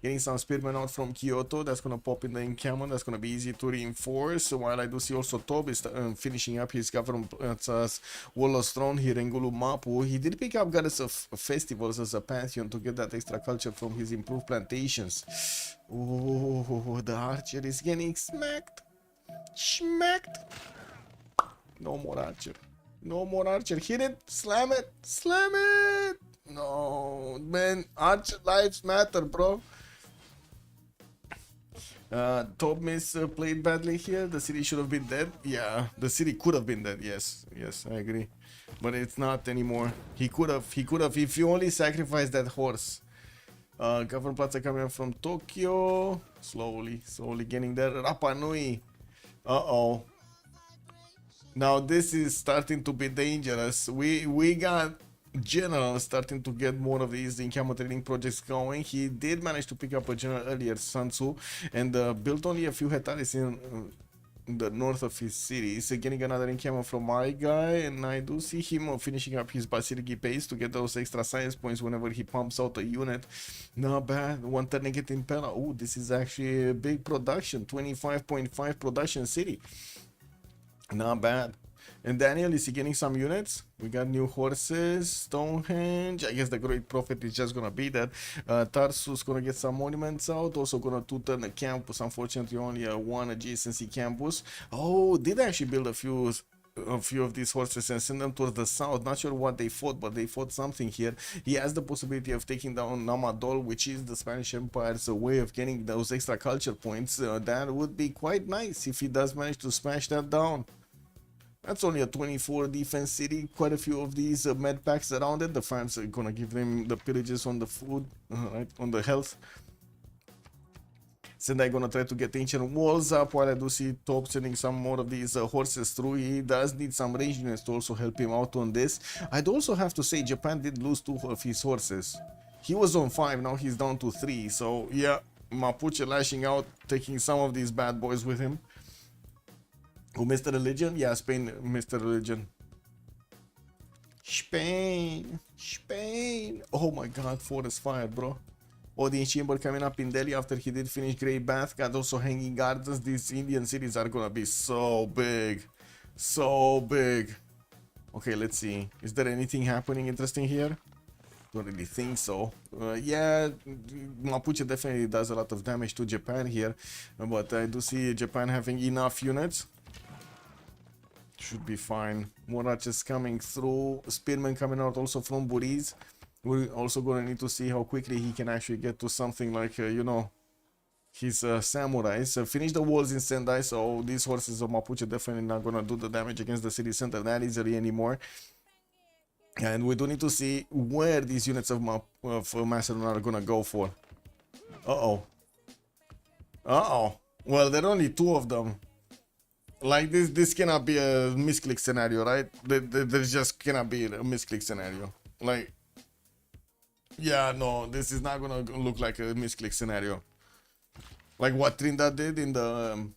Getting some spearmen out from Kyoto. That's gonna pop in the encampment. That's gonna be easy to reinforce. So while I do see also Tob is finishing up his government Warlord's Throne here in Gulumapu. He did pick up Goddess of Festivals as a pantheon to get that extra culture from his improved plantations. Oh, the archer is getting smacked. Smacked. No more archer. No more archer. Hit it. Slam it. Slam it. No, man. Archer lives matter, bro. Top Miss played badly here. The city should have been dead. Yeah, the city could have been dead. Yes, yes, I agree. But it's not anymore. He could have. If you only sacrificed that horse. Government Plaza coming up from Tokyo. Slowly getting there. Rapa Nui. Uh-oh. Now this is starting to be dangerous. We got general starting to get more of these encampment training projects going. He did manage to pick up a general earlier, Sun Tzu, and built only a few hectares in the north of his city. He's getting another encampment from my guy, and I do see him finishing up his Basiriki base to get those extra science points whenever he pumps out a unit. Not bad. One Tourniquet Impera. Oh, this is actually a big production. 25.5 production city. Not bad. And Daniel, is he getting some units? We got new horses, Stonehenge. I guess the Great Prophet is just gonna be that. Tarsus gonna get some monuments out. Also gonna two-turn a campus. Unfortunately, only one adjacency campus. Oh, did actually build a few of these horses and send them towards the south. Not sure what they fought, but they fought something here. He has the possibility of taking down Namadol, which is the Spanish Empire's way of getting those extra culture points. That would be quite nice if he does manage to smash that down. That's only a 24 defense city. Quite a few of these med packs around it. The fans are gonna give them the pillages on the food, right, on the health. Sendai gonna try to get ancient walls up, while I do see Top sending some more of these horses through. He does need some range units to also help him out on this. I'd also have to say Japan did lose 2 of his horses. He was on 5, now he's down to 3. So yeah, Mapuche lashing out, taking some of these bad boys with him. Oh, Mr. Religion? Yeah, Spain, Mr. Religion. Spain. Oh my god, forest fire, bro. Odin Chamber coming up in Delhi after he did finish Great Bath. Got also Hanging Gardens. These Indian cities are gonna be so big. So big. Okay, let's see. Is there anything happening interesting here? Don't really think so. Yeah, Mapuche definitely does a lot of damage to Japan here. But I do see Japan having enough units. Should be fine. More archers coming through. Spearmen coming out also from Buriz. We're also gonna need to see how quickly he can actually get to something like, you know, his samurais. Finish the walls in Sendai, so these horses of Mapuche definitely not gonna do the damage against the city center that easily anymore. And we do need to see where these units of Macedon are gonna go for. Uh-oh. Well, there are only 2 of them. Like this cannot be a misclick scenario, right? There just cannot be a misclick scenario. Like, yeah, no, this is not gonna look like a misclick scenario. Like what Trinidad did in the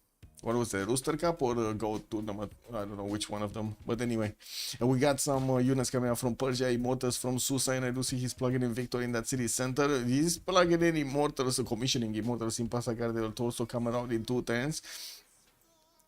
what was it, Rooster Cup or the Goat Tournament? I don't know which one of them. But anyway, and we got some units coming out from Persia, Immortals from Susa, and I do see he's plugging in Victory in that city center. He's plugging in Immortals, commissioning Immortals in Passagar. They will also come around in 2 turns.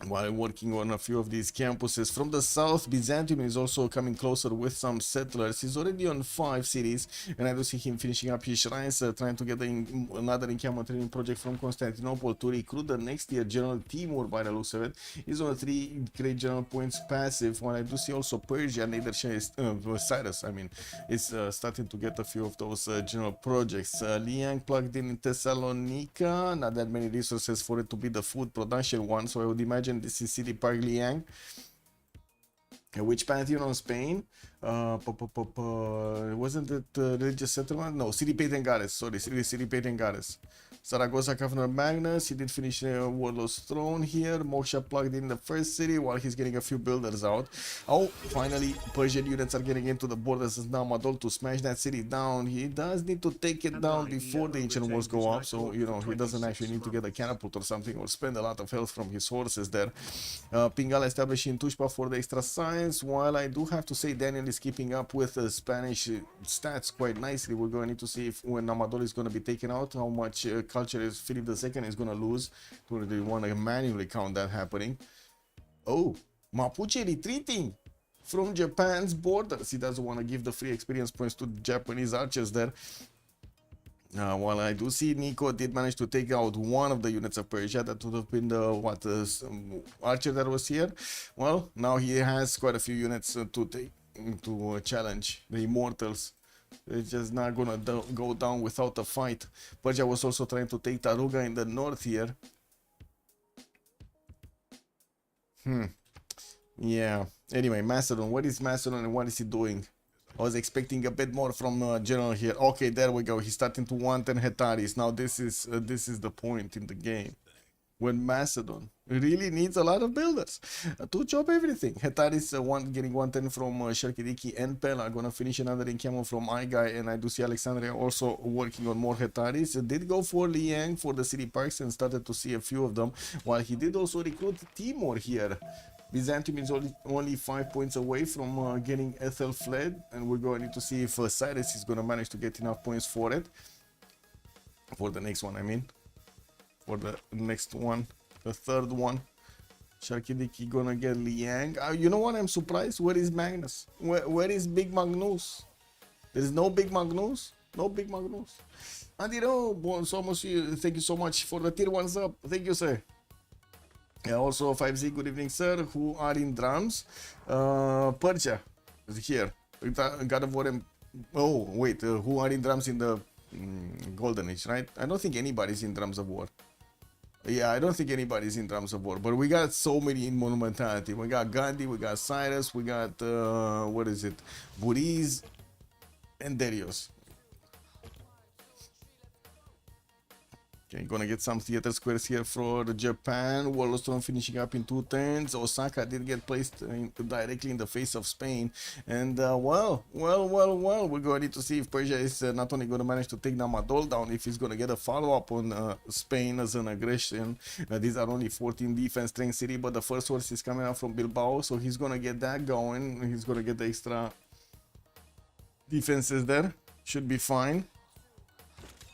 While working on a few of these campuses. From the south, Byzantium is also coming closer with some settlers. He's already on 5 cities, and I do see him finishing up his shrines, trying to get another encampment training project from Constantinople to recruit the next year General Timur by the looks of it. He's on 3 great general points passive, while I do see also Persia, neither Cyrus, I mean, is starting to get a few of those general projects. Liang plugged in Thessalonica, not that many resources for it to be the food production one, so I would imagine this is City Park Liang. Which pantheon on Spain? Wasn't it religious settlement? No, City Patengares. Sorry, City Patengares. Zaragoza Governor Magnus, he did finish Warlord's Throne here. Moksha plugged in the first city while he's getting a few builders out. Oh, finally, Persian units are getting into the borders as Namadol to smash that city down. He does need to take it down before the Ancient Wars go up, so, you know, he doesn't actually need to get a catapult or something or spend a lot of health from his horses there. Pingal establishing Tushpa for the extra science, while I do have to say Daniel is keeping up with the Spanish stats quite nicely. We're going to need to see if when Namadol is going to be taken out, how much culture is Philip II is going to lose. We want to manually count that happening. Oh, Mapuche retreating from Japan's borders. He doesn't want to give the free experience points to Japanese archers there. While I do see Nico did manage to take out one of the units of Persia, that would have been the archer that was here. Well, now he has quite a few units to take to challenge the Immortals. It's just not gonna go down without a fight. Persia was also trying to take Taruga in the north here. Yeah. Anyway, Macedon. What is Macedon and what is he doing? I was expecting a bit more from General here. Okay, there we go. He's starting to want 10 Hetaris. Now this is the point in the game. When Macedon really needs a lot of builders to chop everything. Hetaris getting 110 from Sharkidiki and Pella. Gonna finish another encampment from Igai, and I do see Alexandria also working on more Hetaris. Did go for Liang for the city parks and started to see a few of them, while he did also recruit Timur here. Byzantium is only 5 points away from getting Ethel fled, and we're going to need to see if Cyrus is going to manage to get enough points for it. For the next one, I mean. For the next one, the third one. Sharkidiki gonna get Liang. You know what? I'm surprised. Where is Magnus? Where is Big Magnus? There is no Big Magnus? No Big Magnus. Andiro, thank you so much for the tier 1 up. Thank you, sir. Also 5Z, good evening, sir. Who are in drums? Persia is here. God of War. Oh, wait. Who are in drums in the Golden Age, right? I don't think anybody's in Drums of War. Yeah, I don't think anybody's in Drums of War. But we got so many in Monumentality. We got Gandhi, we got Cyrus, we got, what is it? Buriz and Darius. Okay, gonna get some theater squares here for Japan. Warlord finishing up in 2 turns. Osaka did get placed directly in the face of Spain. And well, we're going to need to see if Persia is not only going to manage to take Namadol down, if he's going to get a follow-up on Spain as an aggression. These are only 14 defense strength city, but the first horse is coming out from Bilbao, so he's going to get that going. He's going to get the extra defenses there. Should be fine.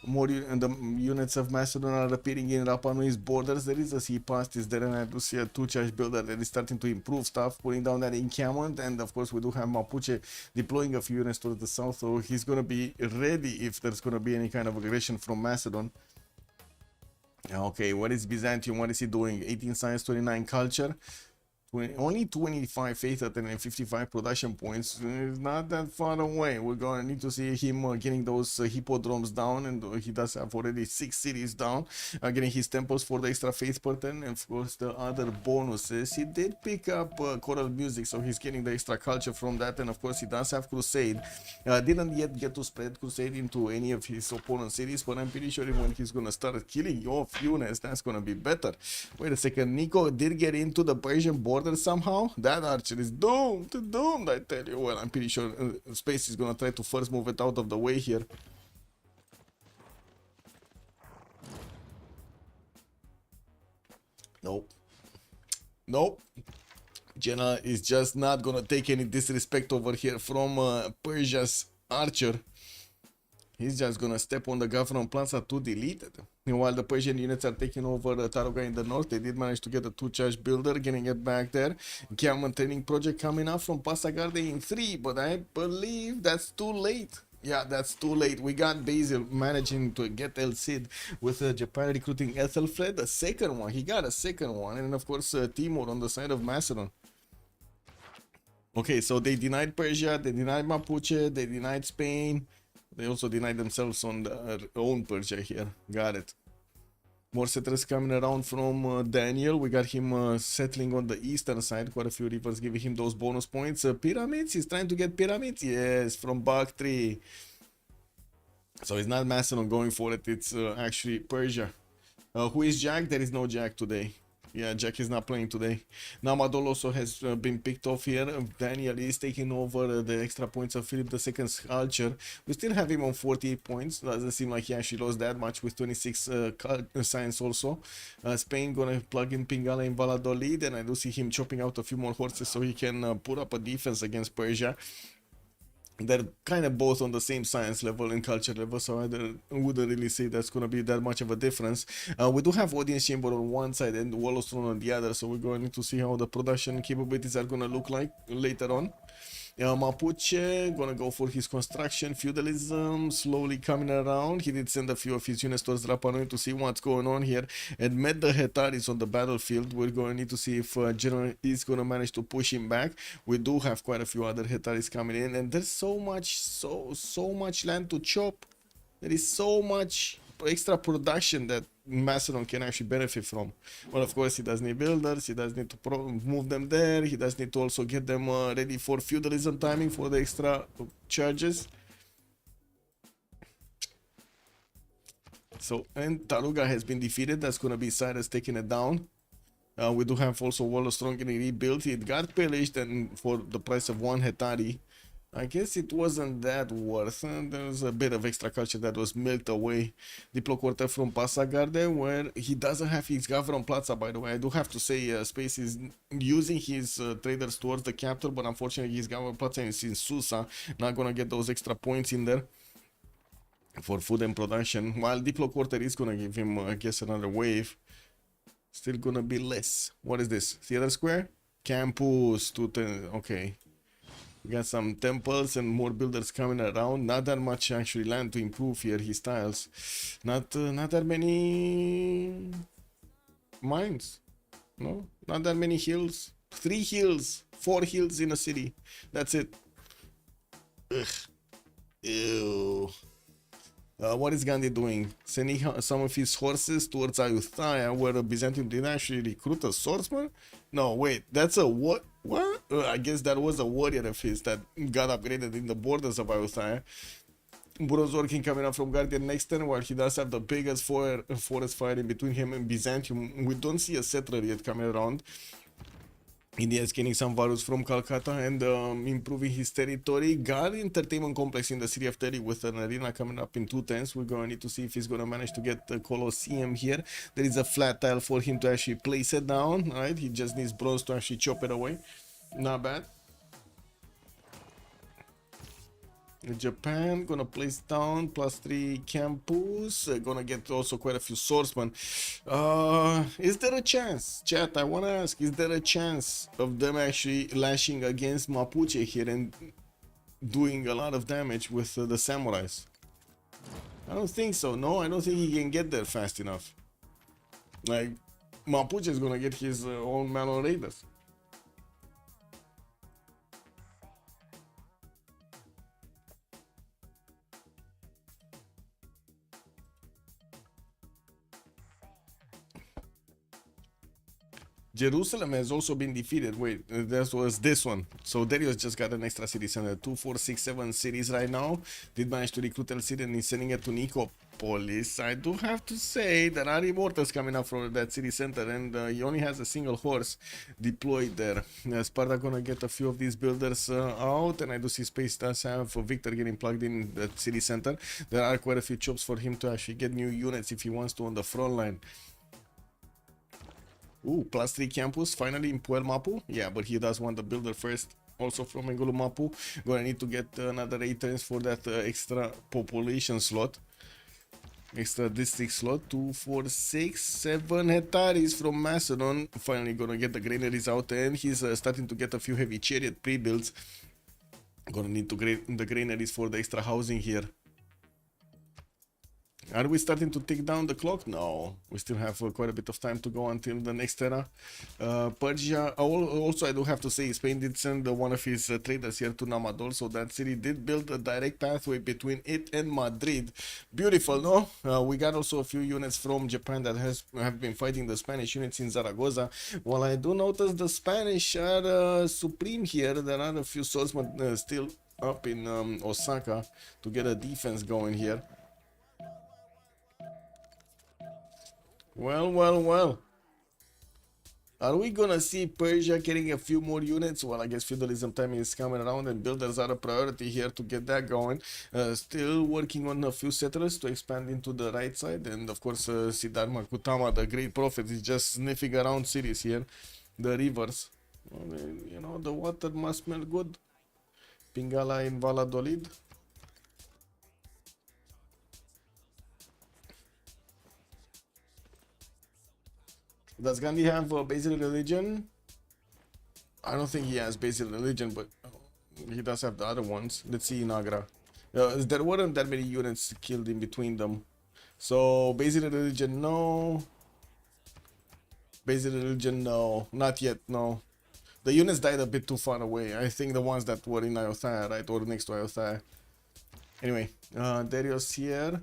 More and the units of Macedon are appearing in Rapa Nui's borders. There is a sea past is there, and I do see a 2-charge builder that is starting to improve stuff, putting down that encampment. And of course, we do have Mapuche deploying a few units towards the south, so he's going to be ready if there's going to be any kind of aggression from Macedon. Okay, what is Byzantium? What is he doing? 18 science, 29 culture. Only 25 faith and 55 production points. It's not that far away. We're going to need to see him getting those hippodromes down, and he does have already 6 cities down, getting his temples for the extra faith pattern, and of course the other bonuses. He did pick up choral music, so he's getting the extra culture from that, and of course he does have crusade. Didn't yet get to spread crusade into any of his opponent cities, but I'm pretty sure when he's going to start killing off units, that's going to be better. Wait a second, Nico did get into the Persian border somehow. That archer is doomed, I tell you. Well, I'm pretty sure Space is gonna try to first move it out of the way here. Nope. Jenna is just not gonna take any disrespect over here from Persia's archer. He's just gonna step on the government Plaza to delete it. While the Persian units are taking over Taruga in the north, they did manage to get a 2-charge builder, getting it back there. Encampment training project coming up from Passagarde in 3, but I believe that's too late. Yeah, that's too late. We got Basil managing to get El Cid with Japan recruiting Ethelfled, a second one. He got a second one, and of course Timur on the side of Macedon. Okay, so they denied Persia, they denied Mapuche, they denied Spain. They also denied themselves on their own Persia here. Got it. More settlers coming around from Daniel. We got him settling on the eastern side. Quite a few rivers giving him those bonus points. Pyramids. He's trying to get pyramids. Yes, from Bactri. So it's not Macedon going for it, it's actually Persia. Who is Jack? There is no Jack today. Yeah, Jack is not playing today. Namadol also has been picked off here. Daniel is taking over the extra points of Philip II's culture. We still have him on 48 points. Doesn't seem like he actually lost that much with 26 science also. Spain gonna plug in Pingala in Valladolid, and I do see him chopping out a few more horses so he can put up a defense against Persia. They're kind of both on the same science level and culture level, so I wouldn't really say that's going to be that much of a difference. We do have Audience Chamber on one side and Wallowstone on the other, so we're going to see how the production capabilities are going to look like later on. Mapuche gonna go for his construction, feudalism, slowly coming around. He did send a few of his units towards Rapa Nui to see what's going on here and met the Hetaris on the battlefield. We're going to need to see if General is gonna manage to push him back. We do have quite a few other Hetaris coming in, and there's so much land to chop. There is so much extra production that Macedon can actually benefit from. Well, of course, he does need builders, he does need to move them there, he does need to also get them ready for feudalism timing for the extra charges. So, and Taruga has been defeated. That's going to be Cyrus taking it down. We do have also Wallowstrong getting rebuilt. It got pillaged, and for the price of one Hetari. I guess it wasn't that worth. There was a bit of extra culture that was milked away. Diplo Quarter from Pasagarde, where he doesn't have his Gavron Plaza, by the way. I do have to say, Space is using his traders towards the capital, but unfortunately his Gavron Plaza is in Susa. Not gonna get those extra points in there for food and production. While Diplo Quarter is gonna give him, I guess, another wave. Still gonna be less. What is this? Theater Square? Campus 210. Okay. We got some temples and more builders coming around. Not that much actually land to improve here his tiles. Not that many mines. No, not that many hills. 3 hills, 4 hills in a city. That's it. Ugh. Ew. What is Gandhi doing? Sending some of his horses towards Ayutthaya, where the Byzantium did actually recruit a swordsman? No, wait, that's a what? What? I guess that was a warrior of his that got upgraded in the borders of Ayutthaya. Burozorkin coming up from Guardian next turn, while he does have the biggest forest fire in between him and Byzantium. We don't see a settler yet coming around. India is getting some values from Calcutta and improving his territory. Got entertainment complex in the city of Delhi with an arena coming up in 2 turns. We're going to need to see if he's going to manage to get the Colosseum here. There is a flat tile for him to actually place it down, right? He just needs bronze to actually chop it away. Not bad. Japan gonna place down +3 campus. Gonna get also quite a few swordsmen. Is there a chance, chat? I wanna ask, is there a chance of them actually lashing against Mapuche here and doing a lot of damage with the samurais? I don't think so. No, I don't think he can get there fast enough. Like, Mapuche is gonna get his own Malon Raiders. Jerusalem has also been defeated. Wait, that was this one. So Darius just got an extra city center. 2, 4, 6, 7 cities right now. Did manage to recruit El Cid and he's sending it to Nicopolis. I do have to say that are immortals coming up from that city center, and he only has a single horse deployed there. Sparta gonna get a few of these builders out, and I do see Space does have Victor getting plugged in that city center. There are quite a few chops for him to actually get new units if he wants to on the front line. Ooh, +3 campus finally in Puel Mapu. Yeah, but he does want the builder first. Also from Engulu Mapu. Gonna need to get another 8 turns for that extra population slot. Extra district slot. 2, 4, 6, 7 hectares from Macedon. Finally gonna get the granaries out, and he's starting to get a few heavy chariot pre-builds. Gonna need to get the granaries for the extra housing here. Are we starting to tick down the clock? No, we still have quite a bit of time to go until the next era. Persia, also I do have to say, Spain did send one of his traders here to Namadol, so that city did build a direct pathway between it and Madrid. Beautiful, no? We got also a few units from Japan that have been fighting the Spanish units in Zaragoza. While I do notice the Spanish are supreme here, there are a few swordsmen still up in Osaka to get a defense going here. Well, well, well. Are we gonna see Persia getting a few more units? Well, I guess feudalism time is coming around and builders are a priority here to get that going. Still working on a few settlers to expand into the right side. And of course, Siddhartha Gautama, the great prophet, is just sniffing around cities here. The rivers. I mean, you know, the water must smell good. Pingala in Valladolid. Does Gandhi have a basic religion? I don't think he has basic religion, but he does have the other ones. Let's see in Agra. There weren't that many units killed in between them. So basic religion, no. Basic religion, no. Not yet, no. The units died a bit too far away. I think the ones that were in Ayutthaya, right, or next to Ayutthaya. Anyway, Darius here.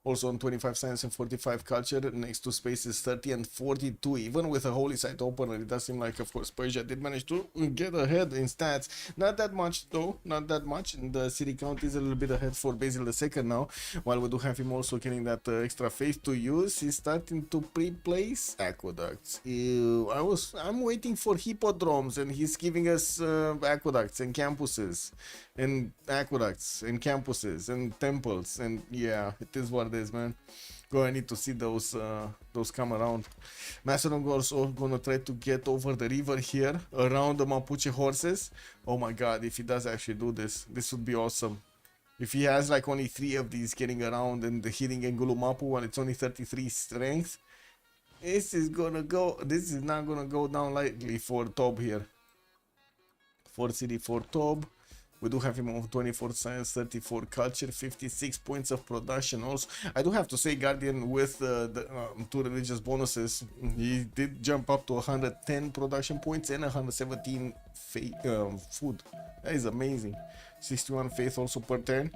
Also on 25 science and 45 culture, next to spaces 30 and 42. Even with a holy site opener, it does seem like, of course, Persia did manage to get ahead in stats. Not that much, though, not that much. And the city count is a little bit ahead for Basil II now. While we do have him also getting that extra faith to use, he's starting to pre-place aqueducts. Ew, I'm waiting for hippodromes, and he's giving us aqueducts and campuses. And aqueducts and campuses and temples, and yeah, it is what it is, man. I need to see those come around. Macedon also gonna try to get over the river here around the Mapuche horses. Oh my god, if he does actually do this, this would be awesome. If he has like only 3 of these getting around and hitting Engulumapu while it's only 33 strength, this is not gonna go down lightly for Tob here. For city for Tob. We do have him on 24 science, 34 culture, 56 points of production also. I do have to say, Guardian, with the 2 religious bonuses, he did jump up to 110 production points and 117 food. That is amazing. 61 faith also per turn.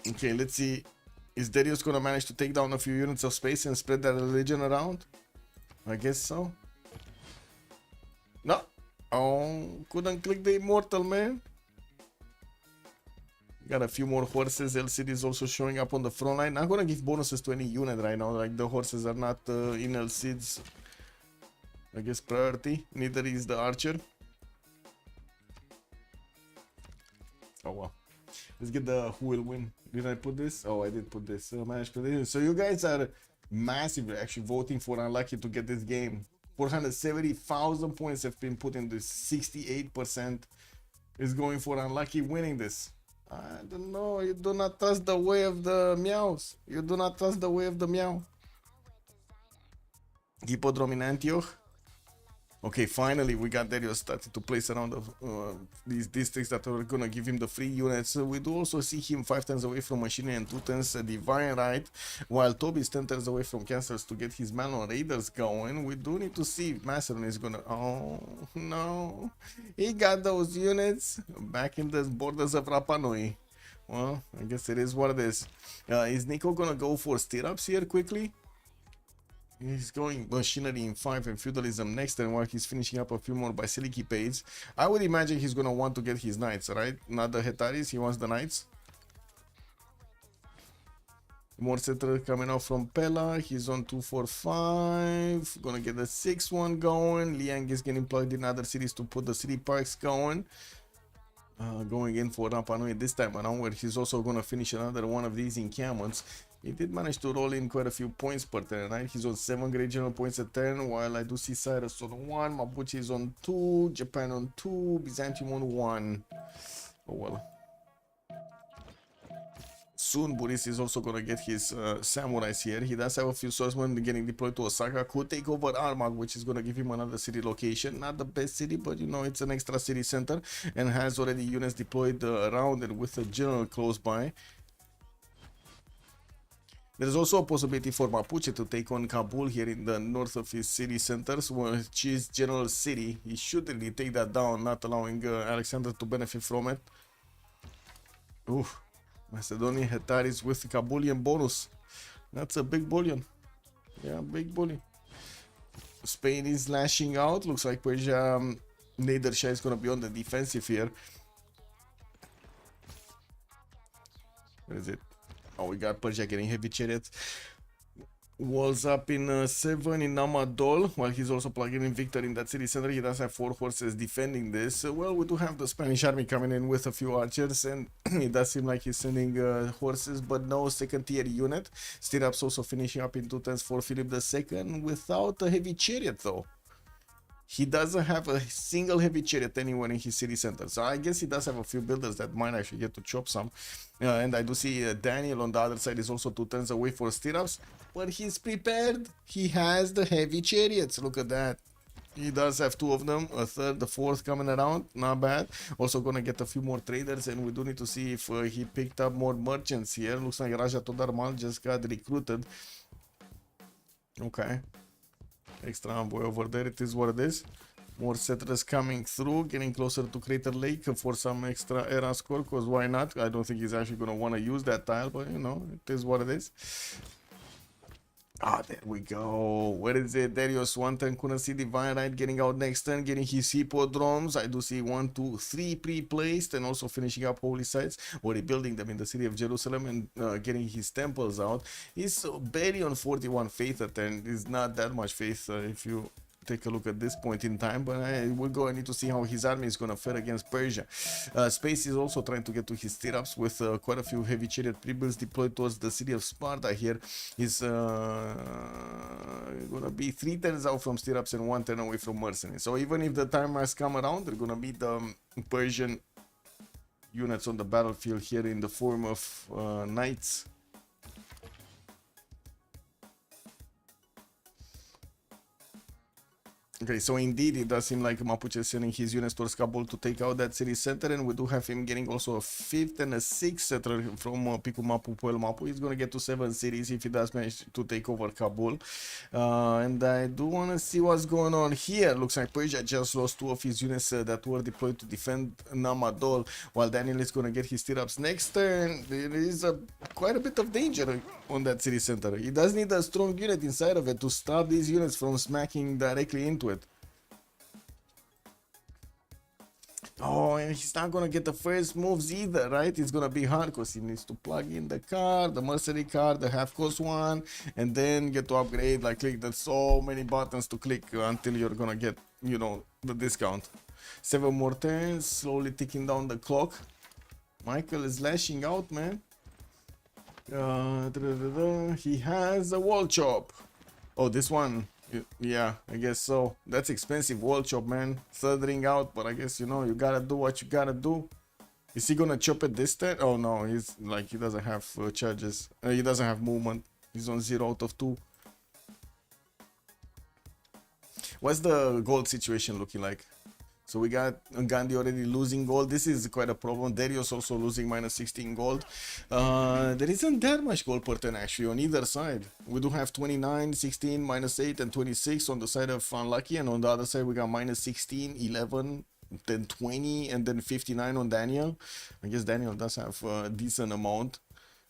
Okay, let's see. Is Darius gonna manage to take down a few units of space and spread that religion around? I guess so. No. Oh, couldn't click the immortal, man. Got a few more horses. LCD is also showing up on the front line. Not gonna give bonuses to any unit right now. Like, the horses are not in LCD's, I guess, priority. Neither is the archer. Oh well. Let's get the who will win. Did I put this? Oh, I did put this. Managed prediction. So you guys are massively actually voting for Unlucky to get this game. 470,000 points have been put in this. 68% is going for Unlucky winning this. I don't know. You do not trust the way of the Meows. You do not trust the way of the Meow. Hippodrome in Antioch. Okay, finally we got Darius started to place around these districts that are gonna give him the free units. We do also see him 5 turns away from machinery and 2 turns divine right, while Toby is 10 turns away from cancers to get his man on raiders going. We do need to see if Macedon is gonna... Oh no, he got those units back in the borders of Rapa Nui. Well, I guess it is what it is. Is Nico gonna go for stirrups here quickly? He's going machinery in 5 and feudalism next turn while he's finishing up a few more Basiliki paids. I would imagine he's gonna want to get his knights, right? Not the Hetaris, he wants the knights. More settler coming out from Pella. He's on 245. Gonna get the 6-1 going. Liang is getting plugged in other cities to put the city parks going. Going in for Rapa Nui this time around, where he's also gonna finish another one of these encampments. He did manage to roll in quite a few points per turn, right? He's on 7 great general points a turn, while I do see Cyrus on 1, Mapuche is on 2, Japan on 2, Byzantium on 1. Oh well. Soon Boris is also gonna get his samurais here. He does have a few swordsmen getting deployed to Osaka. Could take over Armagh, which is gonna give him another city location. Not the best city, but you know, it's an extra city center, and has already units deployed around it with a general close by. There's also a possibility for Mapuche to take on Kabul here in the north of his city centers, which is General City. He should really take that down, not allowing Alexander to benefit from it. Oof. Macedonian Hetaris with Kabulian bonus. That's a big bullion. Yeah, big bullion. Spain is lashing out. Looks like Persia Nader Shah is going to be on the defensive here. Where is it? Oh, we got Persia getting heavy chariots. Walls up in 7 in Namadol, while he's also plugging in Victor in that city center. He does have 4 horses defending this. Well, we do have the Spanish army coming in with a few archers, and it does seem like he's sending horses, but no second tier unit. Stirrups also finishing up in 2 turns for Philip II without a heavy chariot though. He doesn't have a single heavy chariot anywhere in his city center. So I guess he does have a few builders that might actually get to chop some. And I do see Daniel on the other side is also 2 turns away for stirrups. But he's prepared. He has the heavy chariots. Look at that. He does have 2 of them. A third, the 4th coming around. Not bad. Also gonna get a few more traders. And we do need to see if he picked up more merchants here. Looks like Raja Todarmal just got recruited. Okay. Extra envoy over there, it is what it is. More settlers coming through, getting closer to Crater Lake for some extra era score, because why not? I don't think he's actually going to want to use that tile, but you know, it is what it is. Ah, there we go. Where is it? Darius, 1 turn, couldn't see Divine Right getting out next turn, getting his hippodromes. I do see 1, 2, 3 pre-placed, and also finishing up holy sites, or rebuilding them in the city of Jerusalem, and getting his temples out. He's barely on 41 faith at 10. It's not that much faith if you take a look at this point in time, but we'll go and need to see how his army is going to fare against Persia. Space is also trying to get to his stirrups with quite a few heavy chariot pre-builds deployed towards the city of Sparta here. He's going to be 3 turns out from stirrups and 1 turn away from mercenaries. So even if the time has come around, they're going to meet the Persian units on the battlefield here in the form of knights. Okay, so indeed it does seem like Mapuche is sending his units towards Kabul to take out that city center, and we do have him getting also a 5th and a 6th settler from Picu Mapu, Puel Mapu. He's going to get to 7 cities if he does manage to take over Kabul. And I do want to see what's going on here. Looks like Persia just lost 2 of his units that were deployed to defend Namadol, while Daniel is going to get his stirrups next turn. There is quite a bit of danger on that city center. He does need a strong unit inside of it to stop these units from smacking directly into it. Oh, and he's not gonna get the first moves either, right? It's gonna be hard because he needs to plug in the card, the mercenary card, the half cost one, and then get to upgrade. Like, click, there's so many buttons to click until you're gonna get, you know, the discount. 7 more turns, slowly ticking down the clock. Michael is lashing out, man. He has a wall chop. Oh, this one. Yeah, I guess so. That's expensive wall chop, man. 3rd ring out, but I guess, you know, you gotta do what you gotta do. Is he gonna chop it this turn? Oh no, he's like, he doesn't have charges. He doesn't have movement. He's on 0 out of 2. What's the gold situation looking like? So we got Gandhi already losing gold. This is quite a problem. Darius also losing minus 16 gold. There isn't that much gold per turn actually on either side. We do have 29, 16, minus 8 and 26 on the side of Unlucky, and on the other side we got minus 16, 11, then 20 and then 59 on Daniel. I guess Daniel does have a decent amount.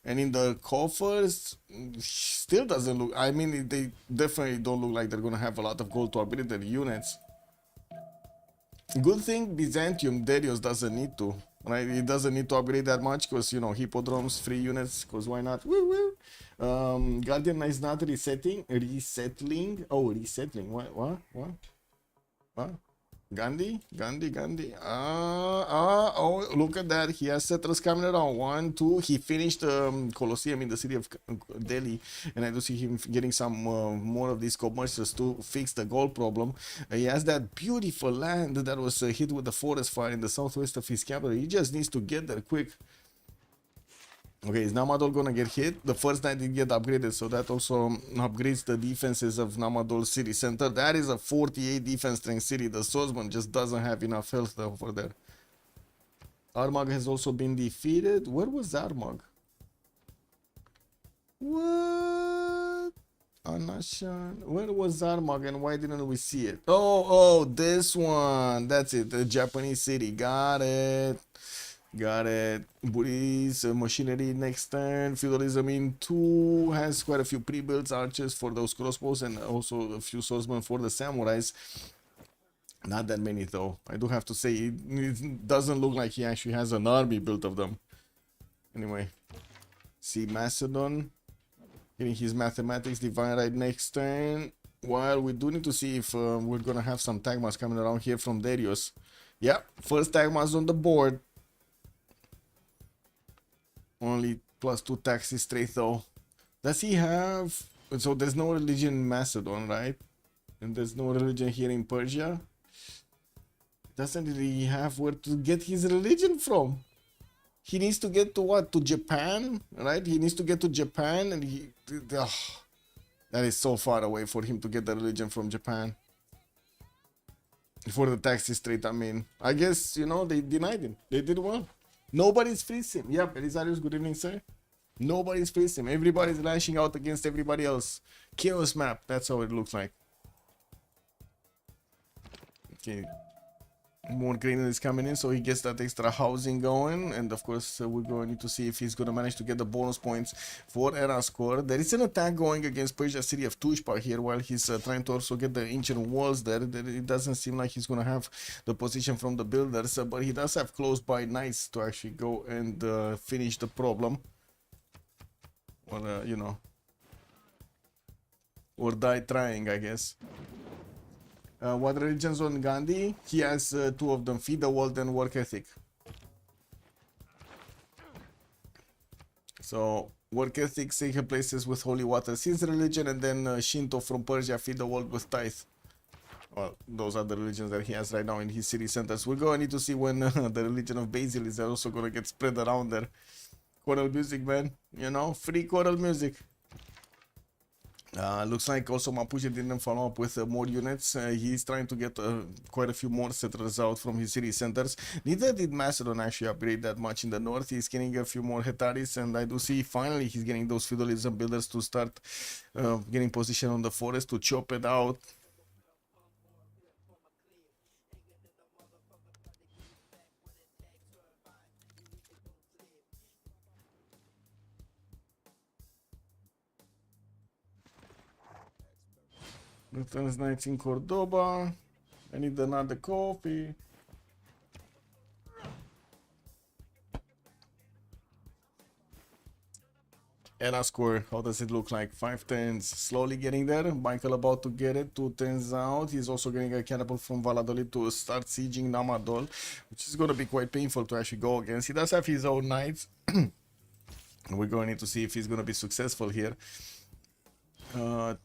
And in the coffers, still doesn't look, I mean, they definitely don't look like they're gonna have a lot of gold to upgrade their units. Good thing Byzantium Darius doesn't need to, right? He doesn't need to upgrade that much because, you know, hippodromes, free units, because why not? Woo woo. Guardian is not resettling. Oh, resettling. What? Gandhi. Oh, look at that. He has settlers coming around. 1, 2. He finished Colosseum in the city of Delhi, and I do see him getting some more of these commercials to fix the gold problem. He has that beautiful land that was hit with the forest fire in the southwest of his capital. He just needs to get there quick. Okay, is Namadol gonna get hit? The first night did get upgraded, so that also upgrades the defenses of Namadol city center. That is a 48 defense strength city. The swordsman just doesn't have enough health over there. Armagh has also been defeated. Where was Armagh? What? Anashan. Where was Armagh and why didn't we see it? Oh, this one. That's it. The Japanese city. Got it. Buddhist machinery next turn. Feudalism in 2 has quite a few pre-builds, archers for those crossbows, and also a few swordsmen for the samurais. Not that many though. I do have to say it doesn't look like he actually has an army built of them. Anyway, See Macedon getting his mathematics divine right next turn. While we do need to see if we're gonna have some Tagmas coming around here from Darius. Yeah, first Tagmas on the board. Only +2 taxes straight though. Does he have... So there's no religion in Macedon, right? And there's no religion here in Persia. Doesn't he have where to get his religion from? He needs to get to what? To Japan, right? He needs to get to Japan, and that is so far away for him to get the religion from Japan. For the taxi straight, I mean. I guess, you know, they denied him. They did well. Nobody's frees him. Yep, Elisarius, good evening, sir. Nobody's frees him. Everybody's lashing out against everybody else. Chaos map, that's how it looks like. Okay. More greener is coming in, so he gets that extra housing going, and of course we're going to see if he's going to manage to get the bonus points for Era score. There is an attack going against Persia city of Tushpa here, while he's trying to also get the ancient walls there. It doesn't seem like he's going to have the position from the builders, but he does have close by knights to actually go and finish the problem. Or, you know, or die trying, I guess. What religions on Gandhi? He has two of them, feed the world and work ethic. So, work ethic, sacred places with holy water, his religion, and then Shinto from Persia, feed the world with tithe. Well, those are the religions that he has right now in his city centers. We're going to need to see when the religion of Basil is also going to get spread around there. Choral music, man. You know, free choral music. Looks like also Mapuche didn't follow up with more units. He's trying to get quite a few more settlers out from his city centers. Neither did Macedon actually upgrade that much in the north. He's getting a few more Hetaris, and I do see finally he's getting those feudalism builders to start getting position on the forest to chop it out. Lieutenant Knights in Cordoba. I need another coffee. Era score, how does it look like? 5 tens, slowly getting there. Michael about to get it, 2 tens out. He's also getting a catapult from Valladolid to start sieging Namadol, which is going to be quite painful to actually go against. He does have his own knights. We're going to need to see if he's going to be successful here.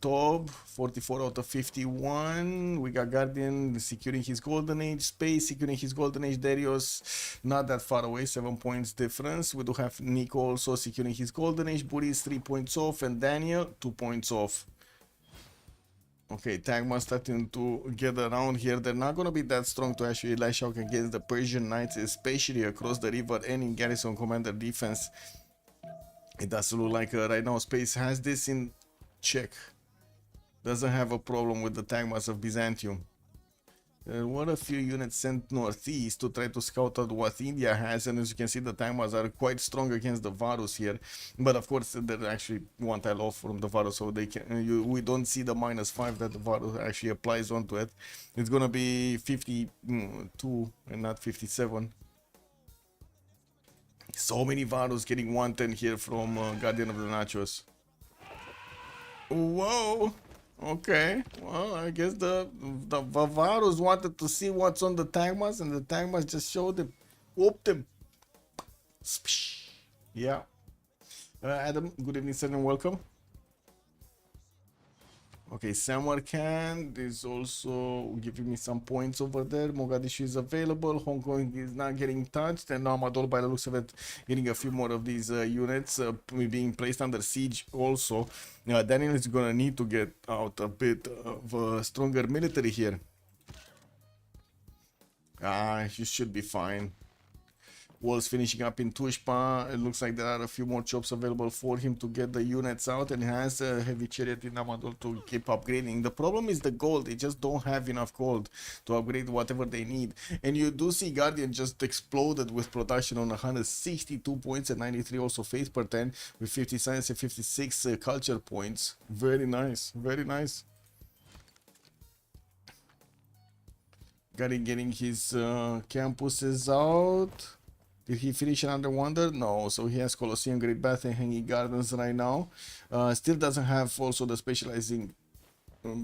Tob, 44 out of 51. We got Guardian securing his Golden Age. Space securing his Golden Age. Darius, not that far away, 7 points difference. We do have Nico also securing his Golden Age. Buri is 3 points off, and Daniel, 2 points off. Okay, Tagma starting to get around here. They're not going to be that strong to actually lash out against the Persian Knights, especially across the river and in Garrison Commander defense. It does look like right now Space has this in check. Doesn't have a problem with the Tagmas of Byzantium. There were a few units sent northeast to try to scout out what India has, and as you can see, the Tagmas are quite strong against the Varus here. But of course, they're actually one tile off from the Varus, so they can. We don't see the -5 that the Varus actually applies onto it. It's gonna be 52 and not 57. So many Varus getting 110 here from Guardian of the Nachos. Whoa. Okay. Well, I guess the Varus wanted to see what's on the Tagmas, and the Tagmas just showed them, whooped him. Yeah. Adam, good evening, sir, and welcome. Okay, Samarkand is also giving me some points over there. Mogadishu is available. Hong Kong is not getting touched. And now Madol, by the looks of it, getting a few more of these units being placed under siege also. Daniel is going to need to get out a bit of a stronger military here. He should be fine. Walls finishing up in Tushpa. It looks like there are a few more chops available for him to get the units out, and he has a heavy chariot in Amadol to keep upgrading. The problem is the gold. They just don't have enough gold to upgrade whatever they need. And you do see Guardian just exploded with production on 162 points and 93 also faith per 10 with 50 science and 56 culture points. Very nice. Very nice. Guardian getting his campuses out. Did he finish another wonder? No, so he has Colosseum, Great Bath, and Hanging Gardens right now. Still doesn't have also the specializing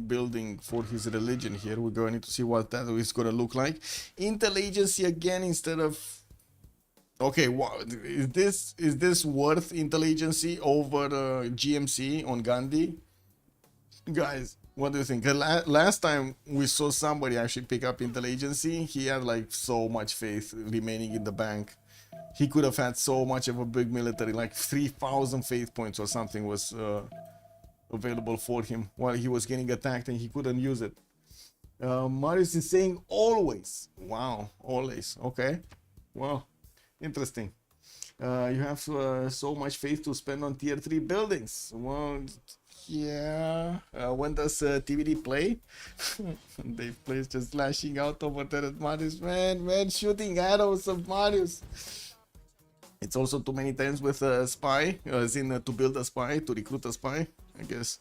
building for his religion here. We're going to see what that is going to look like. Intel Agency again instead of... Okay, wow, is this worth Intel Agency over GMC on Gandhi? Guys, what do you think? Last time we saw somebody actually pick up Intel Agency, he had like so much faith remaining in the bank. He could have had so much of a big military, like 3,000 faith points or something was available for him while he was getting attacked and he couldn't use it. Marius is saying always. Wow, always. Okay. Well, interesting. You have so much faith to spend on tier 3 buildings. Well, yeah. When does TVD play? Dave plays just lashing out over there at Marius. Man, shooting arrows of Marius. It's also too many times with a spy, as in to build a spy, to recruit a spy, I guess.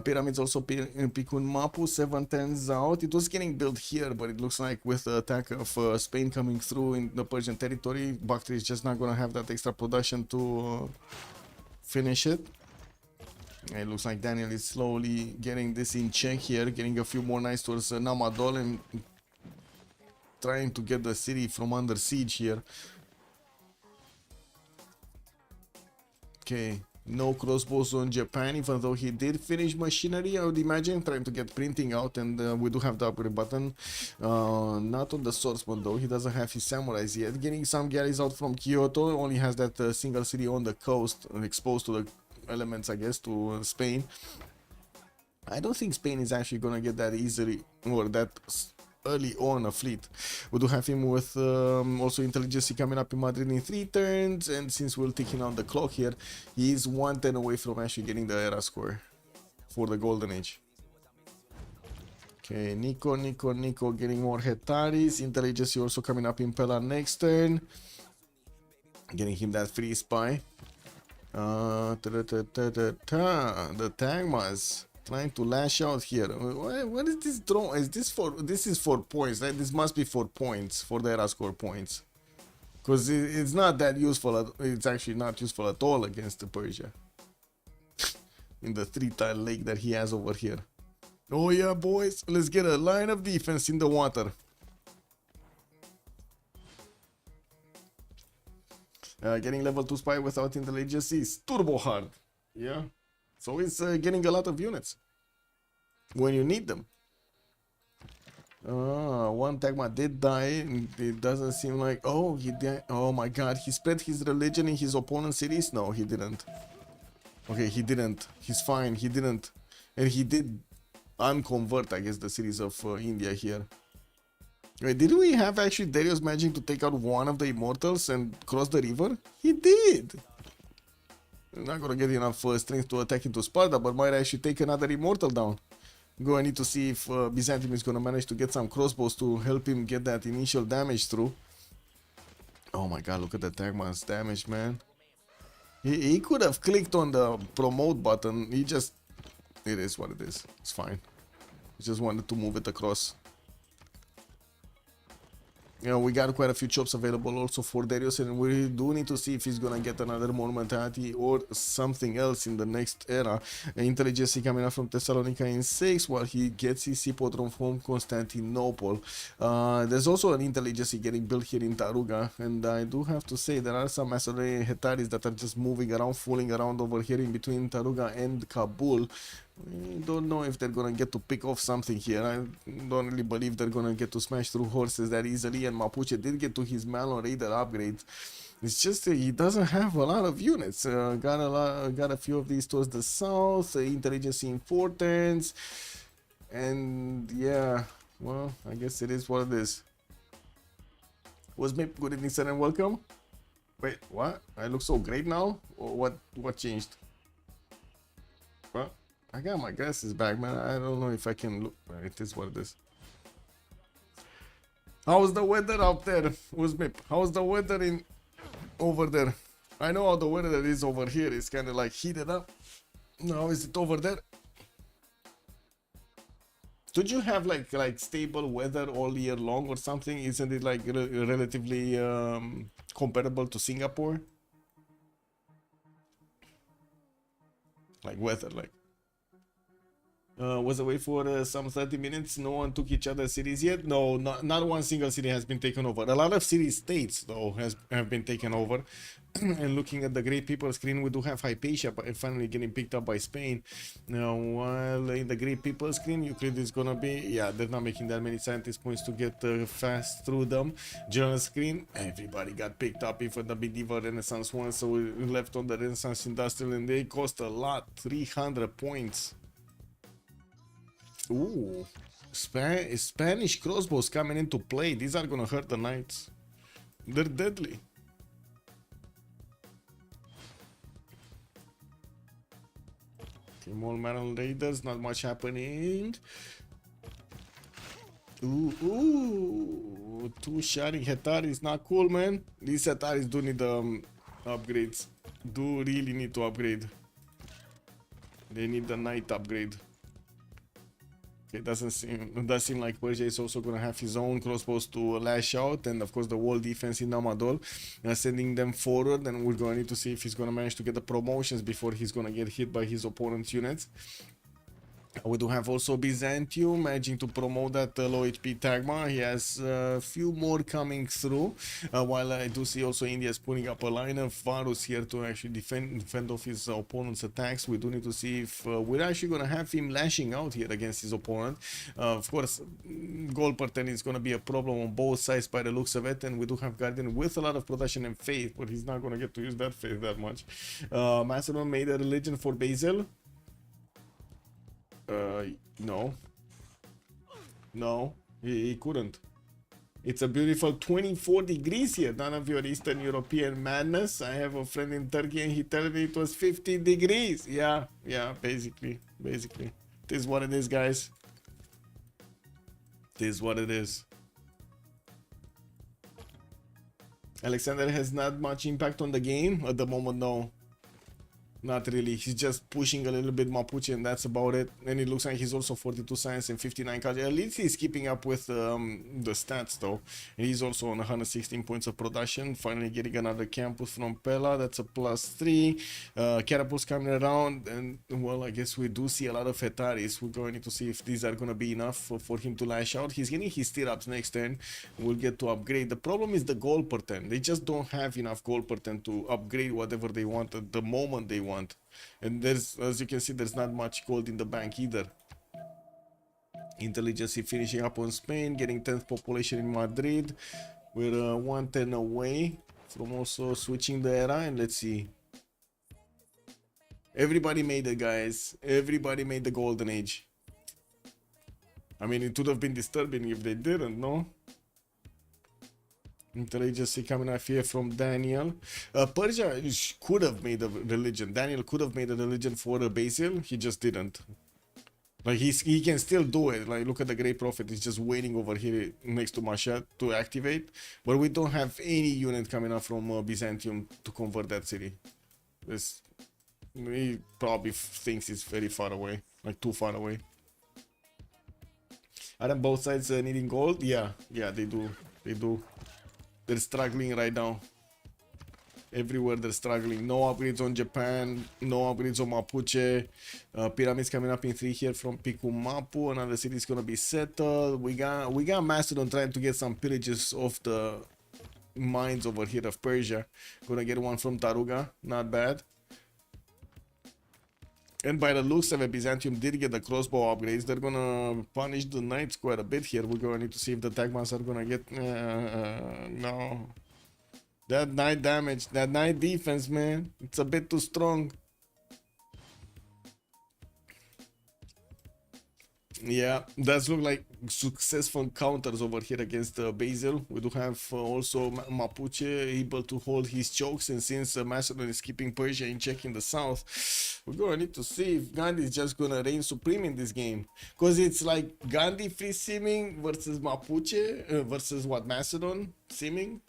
Pyramids also Picun Mapu, 7 turns out. It was getting built here, but it looks like with the attack of Spain coming through in the Persian territory, Bakhtri is just not going to have that extra production to finish it. It looks like Daniel is slowly getting this in check here, getting a few more knights towards Namadol and trying to get the city from under siege here. Okay, no crossbows on Japan, even though he did finish machinery, I would imagine, trying to get printing out, and we do have the upgrade button. Not on the swordsman though, he doesn't have his samurais yet. Getting some galleys out from Kyoto, only has that single city on the coast, exposed to the elements, I guess, to Spain. I don't think Spain is actually gonna get that easily, or that early on a fleet. We do have him with also intelligence coming up in Madrid in 3 turns, and since we're ticking on the clock here, he is 1 turn away from actually getting the era score for the golden age. Okay, Nico getting more Hetaris. Intelligence also coming up in Pella next turn, getting him that free spy. The Tagmas trying to lash out here. What is this drone? Is this for? This is for points, right? This must be for points, for the era score points, because it's not that useful. It's actually not useful at all against the Persia in the 3-tile lake that he has over here. Oh yeah, boys, let's get a line of defense in the water. Getting level 2 spy without intelligence is turbo hard. Yeah. So it's getting a lot of units when you need them. One Tagma did die. It doesn't seem like... Oh, he died. Oh my god. He spread his religion in his opponent's cities? No, he didn't. Okay, he didn't. He's fine. He didn't. And he did unconvert, I guess, the cities of India here. Wait, did we have actually Darius managing to take out one of the immortals and cross the river? He did. Not gonna get enough strength to attack into Sparta, but might actually take another immortal down. I need to see if Byzantium is gonna manage to get some crossbows to help him get that initial damage through. Oh my god, look at the Tagman's damage, man. He could have clicked on the promote button. He just... It is what it is. It's fine. He just wanted to move it across. You know, we got quite a few chops available also for Darius, and we do need to see if he's gonna get another Monumentality or something else in the next era. Intelligence coming up from Thessalonica in 6, while he gets his Hippodrome from Constantinople. There's also an Intelligence getting built here in Taruga, and I do have to say there are some Macedonian Hetaris that are just moving around, fooling around over here in between Taruga and Kabul. I don't know if they're gonna get to pick off something here. I don't really believe they're gonna get to smash through horses that easily, and Mapuche did get to his Malon Raider upgrade. It's just he doesn't have a lot of units. Got a few of these towards the south, intelligence in 4 turns, and yeah, well, I guess it is what it is. Was me good evening, sir, and welcome. Wait, what? I look so great now? Or what changed? What? I got my glasses back, man. I don't know if I can look. It is what it is. How's the weather out there, Uzmip? How's the weather in over there? I know how the weather is over here. It's kind of like heated up. Now is it over there? Don't you have like stable weather all year long or something? Isn't it like relatively comparable to Singapore? Like weather, like. Was away for some 30 minutes. No one took each other's cities yet. No, not one single city has been taken over. A lot of city states though have been taken over. And looking at the Great People screen, we do have Hypatia finally getting picked up by Spain. Now, while in the Great People screen, Euclid is gonna be, yeah, they're not making that many scientist points to get fast through them. General screen, everybody got picked up even the medieval Renaissance one, so we left on the Renaissance Industrial, and they cost a lot, 300 points. Ooh, Spanish crossbows coming into play. These are gonna hurt the knights. They're deadly. Okay, more Maryland Raiders, not much happening. Ooh, two shining Hetaris, not cool, man. These Hetaris do need upgrades. Do really need to upgrade. They need the knight upgrade. It does seem like Persia is also going to have his own crossbows to lash out, and of course the wall defense in Amadol, sending them forward, and we're going to need to see if he's going to manage to get the promotions before he's going to get hit by his opponent's units. We do have also Byzantium managing to promote that low HP Tagma. He has a few more coming through, while I do see also India is putting up a line of Varus here to actually defend off his opponent's attacks. We do need to see if we're actually going to have him lashing out here against his opponent. Of course, gold per 10 is going to be a problem on both sides by the looks of it, and we do have Guardian with a lot of production and faith, but he's not going to get to use that faith that much. Macedon made a religion for Basil. No, he couldn't. It's a beautiful 24 degrees here. None of your Eastern European madness. I have a friend in Turkey and he told me it was 50 degrees. Yeah, basically. It is what it is, guys. It is what it is. Alexander has not much impact on the game at the moment, no. Not really. He's just pushing a little bit Mapuche, and that's about it. And it looks like he's also 42 science and 59 culture. At least he's keeping up with the stats, though. And he's also on 116 points of production. Finally getting another campus from Pella. That's a +3. Catapults coming around. And, well, I guess we do see a lot of Hetaris. We're going to need to see if these are going to be enough for him to lash out. He's getting his stirrups next turn. We'll get to upgrade. The problem is the gold per 10. They just don't have enough gold per 10 to upgrade whatever they want at the moment they want. And there's, as you can see, there's not much gold in the bank either. Intelligence finishing up on Spain, getting 10th population in Madrid. We're 110 away from also switching the era, and let's see. Everybody made it, guys. Everybody made the golden age. I mean, it would have been disturbing if they didn't, no? Intelligence coming up here from Daniel. Persia could have made a religion. Daniel could have made a religion for Basil. He just didn't. Like he can still do it. Like look at the Great Prophet. He's just waiting over here next to Mashat to activate. But we don't have any unit coming up from Byzantium to convert that city. He probably thinks it's very far away. Like too far away. Are both sides needing gold? Yeah, they do. They're struggling right now. Everywhere they're struggling. No upgrades on Japan. No upgrades on Mapuche. Pyramids coming up in 3 here from Pikumapu. Another city is gonna be settled. We got Macedon trying to get some pillages off the mines over here of Persia. Gonna get one from Taruga. Not bad. And by the looks of it, Byzantium did get the crossbow upgrades. They're gonna punish the knights quite a bit here. We're gonna need to see if the Tagmas are gonna get... no. That knight damage, that knight defense, man. It's a bit too strong. Yeah, does look like successful counters over here against Basil. We do have also Mapuche able to hold his chokes, and since Macedon is keeping Persia in check in the south, we're gonna need to see if Gandhi is just gonna reign supreme in this game, because it's like Gandhi free simming versus Mapuche versus what, Macedon simming.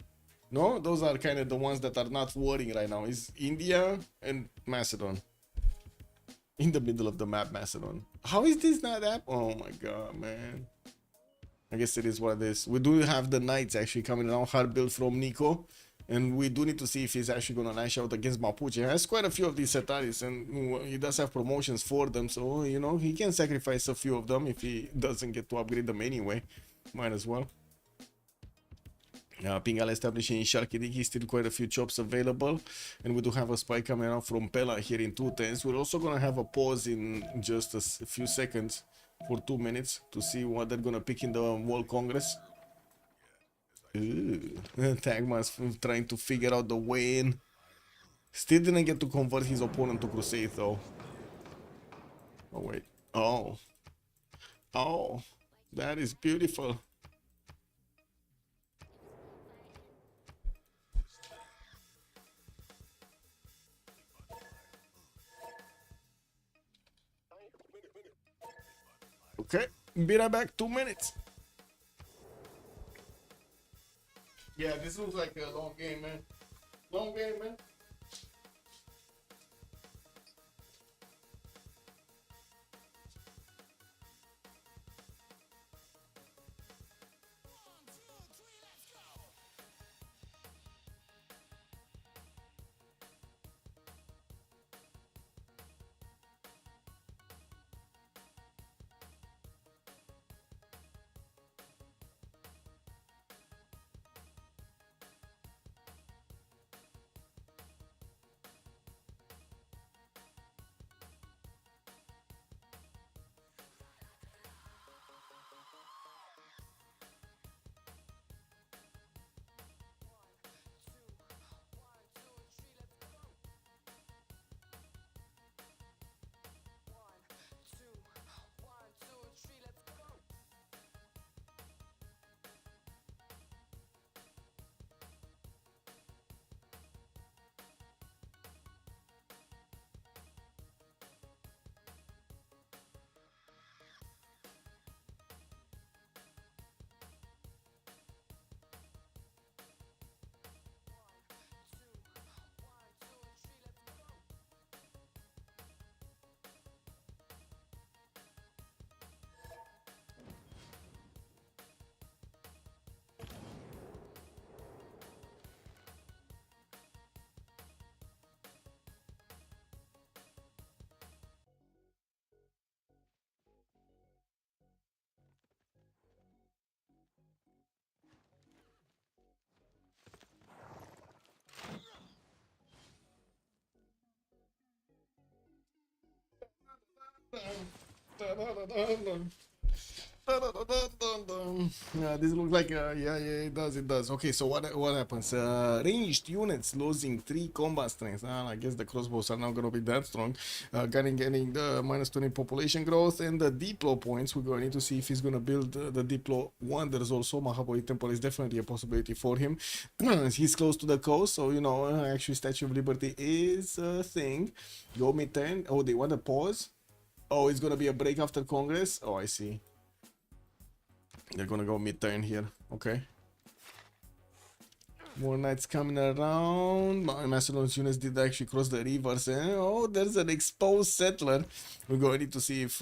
No, those are kind of the ones that are not worrying right now. Is India and Macedon in the middle of the map. Macedon. How is this not that? Oh my god, man. I guess it is what it is. We do have the Knights actually coming around, hard build from Nico. And we do need to see if he's actually going to lash out against Mapuche. He has quite a few of these Setaris, and he does have promotions for them. So, you know, he can sacrifice a few of them if he doesn't get to upgrade them anyway. Might as well. Pingala establishing in Sharky, he's still quite a few chops available. And we do have a spy coming out from Pela here in 210s. We're also going to have a pause in just a few seconds for 2 minutes to see what they're going to pick in the World Congress. Tagman's trying to figure out the way in. Still didn't get to convert his opponent to Crusade though. Oh wait. Oh. Oh. That is beautiful. Okay. Be right back. 2 minutes. Yeah, this looks like a long game, man. Long game, man. Yeah, this looks like yeah, it does. Okay, so what happens? Ranged units losing 3 combat strength. I guess the crossbows are not gonna be that strong. Getting the -20 population growth and the Diplo points. We're going to need to see if he's gonna build the Diplo wonders also. Mahaboi Temple is definitely a possibility for him. He's close to the coast, so you know, actually Statue of Liberty is a thing. Go mid 10. Oh, they want a pause. Oh, it's gonna be a break after Congress. Oh, I see. They're gonna go mid-turn here. Okay. More knights coming around. Macedon's units did actually cross the rivers. Oh, there's an exposed settler. We're going to need to see if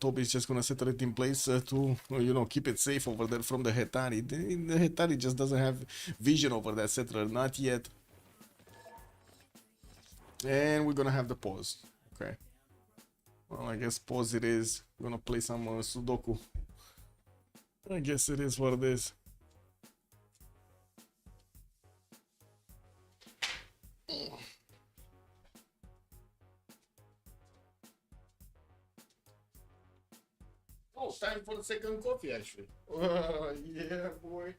Toby is just gonna settle it in place to, you know, keep it safe over there from the Hetari. The Hetari just doesn't have vision over that settler. Not yet. And we're gonna have the pause. Okay. Well, I guess pause it is. We're gonna play some Sudoku. I guess it is what it is. Oh, time for the second coffee, actually. Yeah, boy.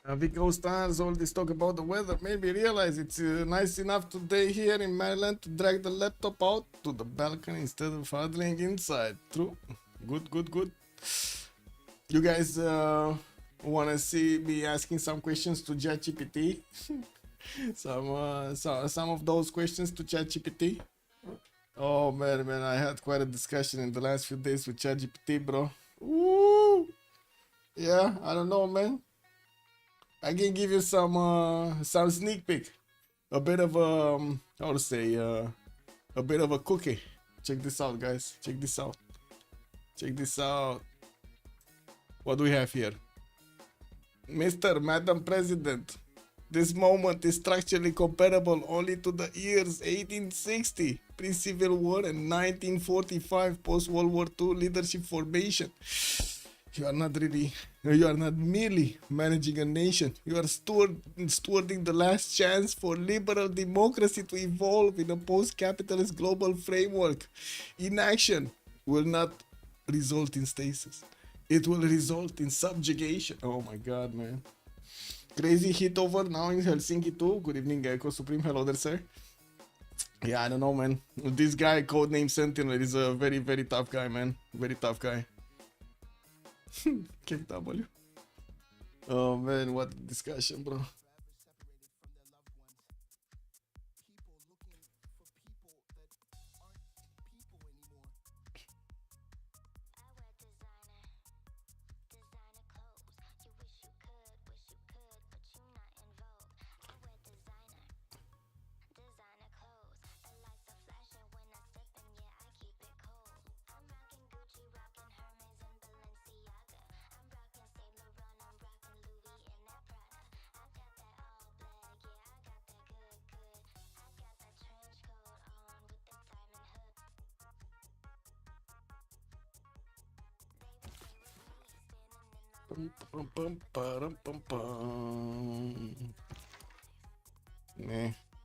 Vico stars all this talk about the weather made me realize it's nice enough today here in Maryland to drag the laptop out to the balcony instead of huddling inside. True. Good, good, good. You guys want to see me asking some questions to ChatGPT? Some of those questions to ChatGPT? Oh man, I had quite a discussion in the last few days with ChatGPT, bro. Ooh. Yeah, I don't know, man. I can give you some sneak peek, a bit of how to say a bit of a cookie. Check this out, guys. Check this out. Check this out. What do we have here? Madam President, this moment is structurally comparable only to the years 1860, pre-Civil War, and 1945, post-World War II leadership formation. You are not merely managing a nation. You are stewarding the last chance for liberal democracy to evolve in a post-capitalist global framework. Inaction will not result in stasis. It will result in subjugation. Oh my god, man. Crazy hit over now in Helsinki too. Good evening, Gecko Supreme. Hello there, sir. Yeah, I don't know, man. This guy, codename Sentinel, is a very, very tough guy, man. Very tough guy. KW. Oh man, what a discussion, bro.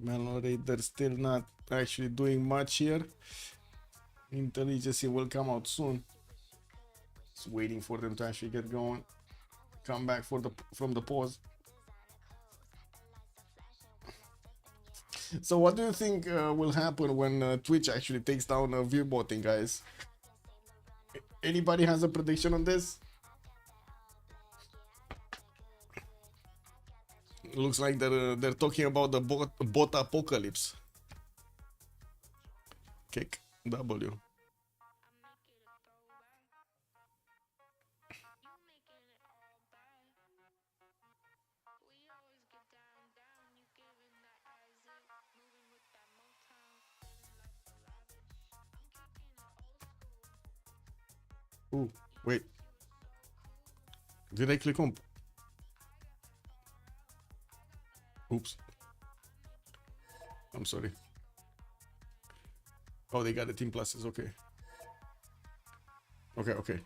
Melon Raider still not actually doing much here. Intelligence will come out soon. Just waiting for them to actually get going. Come back from the pause. So what do you think will happen when Twitch actually takes down view botting, guys? Anybody has a prediction on this? Looks like they're talking about the bot apocalypse. Kick W. Ooh, wait. Did I click on? Oops. I'm sorry. Oh, they got the team pluses. Okay. Okay.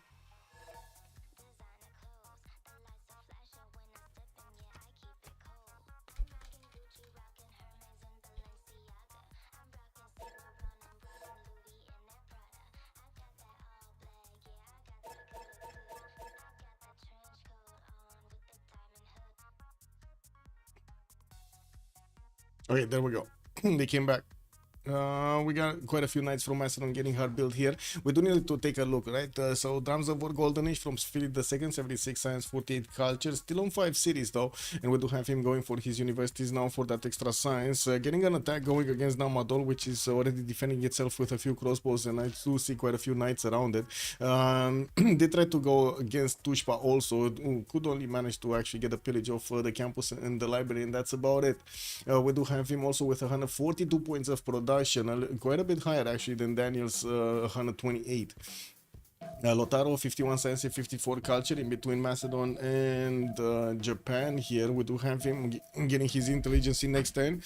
Okay, there we go. They came back. We got quite a few knights from Macedon getting hard build here. We do need to take a look, right? So Drums of War Golden Age from Philip II, 76 science, 48 culture, still on 5 cities though, and we do have him going for his universities now for that extra science. Getting an attack going against Namadol, which is already defending itself with a few crossbows, and I do see quite a few knights around it. They tried to go against Tushpa also, could only manage to actually get a pillage of the campus and the library, and that's about it. We do have him also with 142 points of production, quite a bit higher actually than Daniel's 128. Lotaro 51 science and 54 culture in between Macedon and Japan. Here we do have him getting his intelligence in next turn.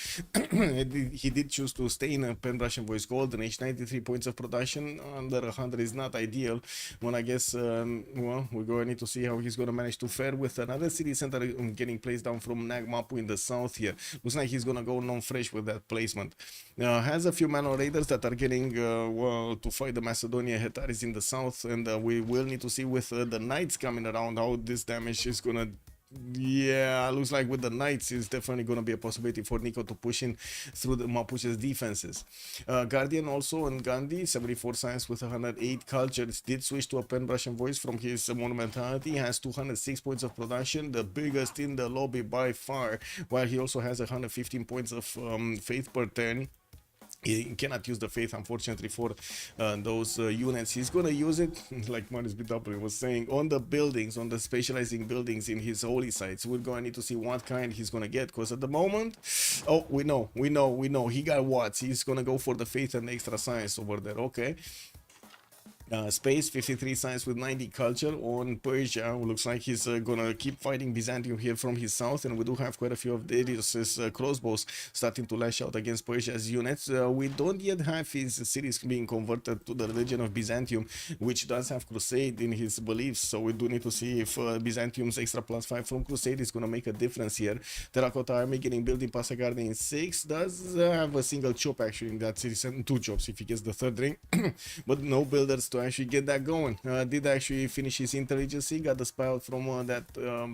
He did choose to stay in a Pan-Russian Voice Golden Age. 93 points of production under 100 is not ideal. Well, I guess well, we're going to need to see how he's going to manage to fare with another city center getting placed down from Nagmapu in the south here. Looks like he's going to go non-fresh with that placement. Has a few Mano Raiders that are getting well, to fight the Macedonia Hetaris in the south, and we will need to see with the knights coming around how this damage is gonna Yeah, looks like with the Knights, it's definitely going to be a possibility for Nico to push in through the Mapuche's defenses. Guardian also on Gandhi, 74 science with 108 cultures, did switch to a pen brush and voice from his monumentality, has 206 points of production, the biggest in the lobby by far, while he also has 115 points of faith per turn. He cannot use the faith, unfortunately, for those units. He's gonna use it, like Marius BW was saying, on the buildings, on the specializing buildings in his holy sites. We're gonna need to see what kind he's gonna get, because at the moment, oh, we know, he got Watts. He's gonna go for the faith and extra science over there. Okay. Space 53 science with 90 culture on Persia. Looks like he's gonna keep fighting Byzantium here from his south, and we do have quite a few of Darius's crossbows starting to lash out against Persia's units. We don't yet have his cities being converted to the religion of Byzantium, which does have Crusade in his beliefs, so we do need to see if Byzantium's extra +5 from Crusade is gonna make a difference here. Terracotta Army getting built in Passagarde in 6 does have a single chop actually in that city, and 2 chops if he gets the 3rd ring, but no builders to actually get that going. Did actually finish his intelligence, got the spy out from that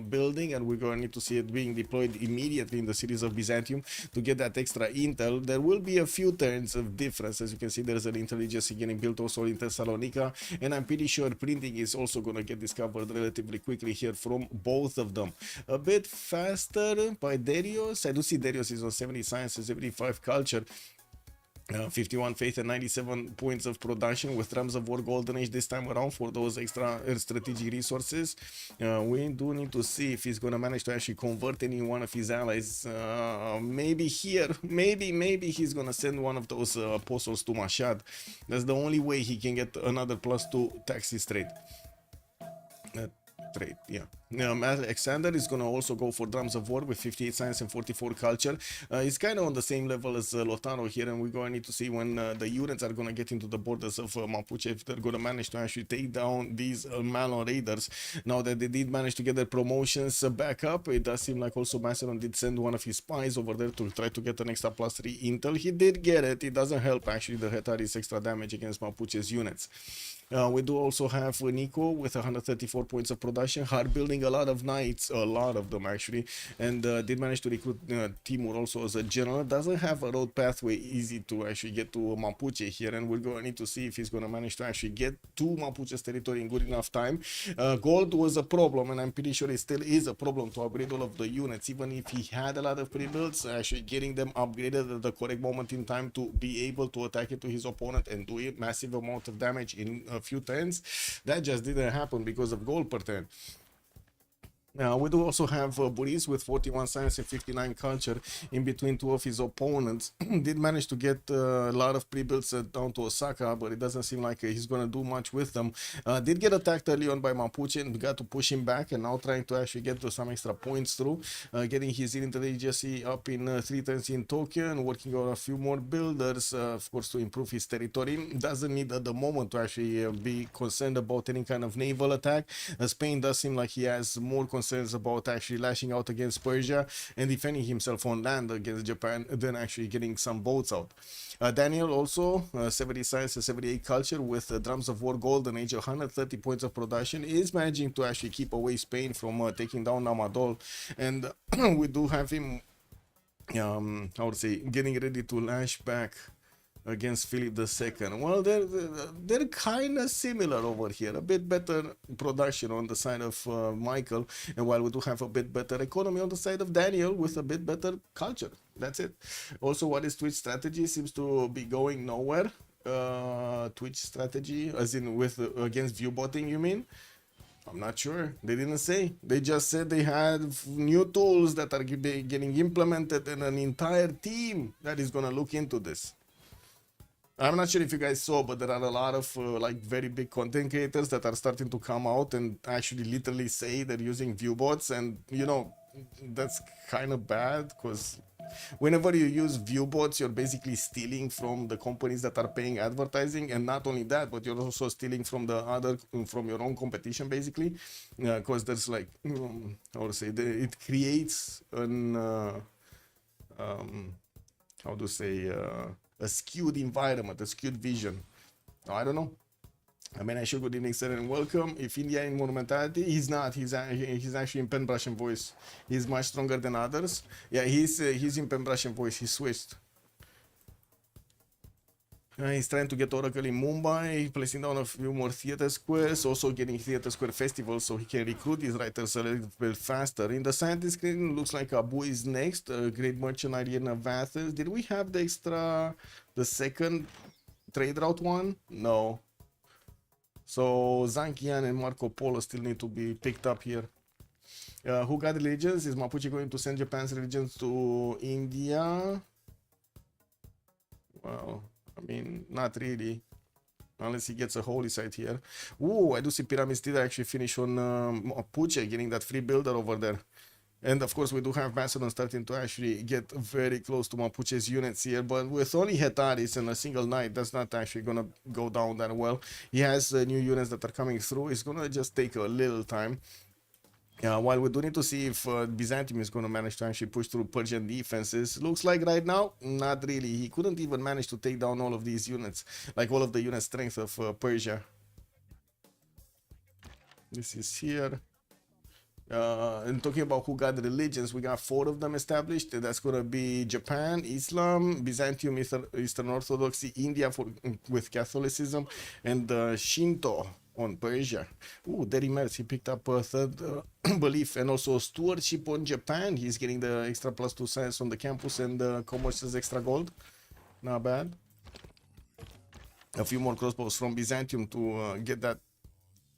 building, and we're going to need to see it being deployed immediately in the cities of Byzantium to get that extra intel. There will be a few turns of difference. As you can see, there's an intelligence getting built also in Thessalonica, and I'm pretty sure printing is also going to get discovered relatively quickly here from both of them. A bit faster by Darius. I do see Darius is on 70 science and 75 culture. 51 faith and 97 points of production with Drums of War Golden Age this time around for those extra strategic resources. We do need to see if he's going to manage to actually convert any one of his allies. Maybe here, maybe he's going to send one of those apostles to Mashhad. That's the only way he can get another +2 taxi trade. Yeah. Alexander is going to also go for Drums of War with 58 science and 44 culture. He's kind of on the same level as Lotaro here, and we're going to need to see when the units are going to get into the borders of Mapuche, if they're going to manage to actually take down these Malon raiders. Now that they did manage to get their promotions back up, it does seem like also Macedon did send one of his spies over there to try to get an extra +3 intel. He did get it. It doesn't help actually the Hetari's extra damage against Mapuche's units. We do also have Nico with 134 points of production, hard building a lot of knights, a lot of them actually, and did manage to recruit Timur also as a general. Doesn't have a road pathway easy to actually get to Mapuche here, and we're going to need to see if he's going to manage to actually get to Mapuche's territory in good enough time. Gold was a problem, and I'm pretty sure it still is a problem to upgrade all of the units, even if he had a lot of pre-builds. Actually getting them upgraded at the correct moment in time to be able to attack it to his opponent and do a massive amount of damage in a few turns, that just didn't happen because of gold per turn. Now, we do also have Boris with 41 science and 59 culture in between two of his opponents. Did manage to get a lot of pre-builds down to Osaka, but it doesn't seem like he's going to do much with them. Did get attacked early on by Mapuche and got to push him back, and now trying to actually get to some extra points through. Getting his intelligence up in 3 turns in Tokyo and working on a few more builders, of course, to improve his territory. Doesn't need at the moment to actually be concerned about any kind of naval attack. Spain does seem like he has more concerns about actually lashing out against Persia and defending himself on land against Japan than actually getting some boats out. Daniel also 70 science and 78 culture with Drums of War Golden Age, 130 points of production, is managing to actually keep away Spain from taking down Namadol, and we do have him I would say getting ready to lash back against Philip II. Well, they're kind of similar over here. A bit better production on the side of Michael, and while we do have a bit better economy on the side of Daniel with a bit better culture. That's it. Also, what is Twitch strategy seems to be going nowhere. Twitch strategy, as in with against viewbotting, you mean? I'm not sure. They didn't say. They just said they had new tools that are getting implemented, and an entire team that is going to look into this. I'm not sure if you guys saw, but there are a lot of like very big content creators that are starting to come out and actually literally say they're using viewbots, and you know, that's kind of bad, because whenever you use viewbots, you're basically stealing from the companies that are paying advertising, and not only that, but you're also stealing from from your own competition, basically, because there's like, I would say, it creates an how to say, a skewed environment, a skewed vision. I don't know. I mean, I should good evening, sir, and welcome. If India in monumentality, he's not. He's actually in pen brush and voice. He's much stronger than others. Yeah, he's in pen brush and voice. He switched. He's trying to get Oracle in Mumbai, placing down a few more theater squares, also getting theater square festivals so he can recruit his writers a little bit faster. In the scientist screen, looks like Abu is next, a great mercenary in Avathas. Did we have the extra, the second trade route one? No. So Zankian and Marco Polo still need to be picked up here. Who got religions? Is Mapuche going to send Japan's religions to India? Well, I mean, not really. Unless he gets a holy site here. Ooh, I do see Pyramids did actually finish on Mapuche, getting that free builder over there. And of course, we do have Macedon starting to actually get very close to Mapuche's units here. But with only Hetaris and a single knight, that's not actually going to go down that well. He has new units that are coming through. It's going to just take a little time. While we do need to see if Byzantium is going to manage to actually push through Persian defenses. Looks like right now, not really. He couldn't even manage to take down all of these units, like all of the unit strength of Persia. This is here. And talking about who got the religions, we got 4 of them established. That's going to be Japan, Islam, Byzantium, Eastern Orthodoxy, India with Catholicism, and Shinto on Persia. Ooh, Derimer's, he picked up a third belief, and also stewardship on Japan. He's getting the extra +2 science on the campus and commerce's extra gold. Not bad. A few more crossbows from Byzantium to get that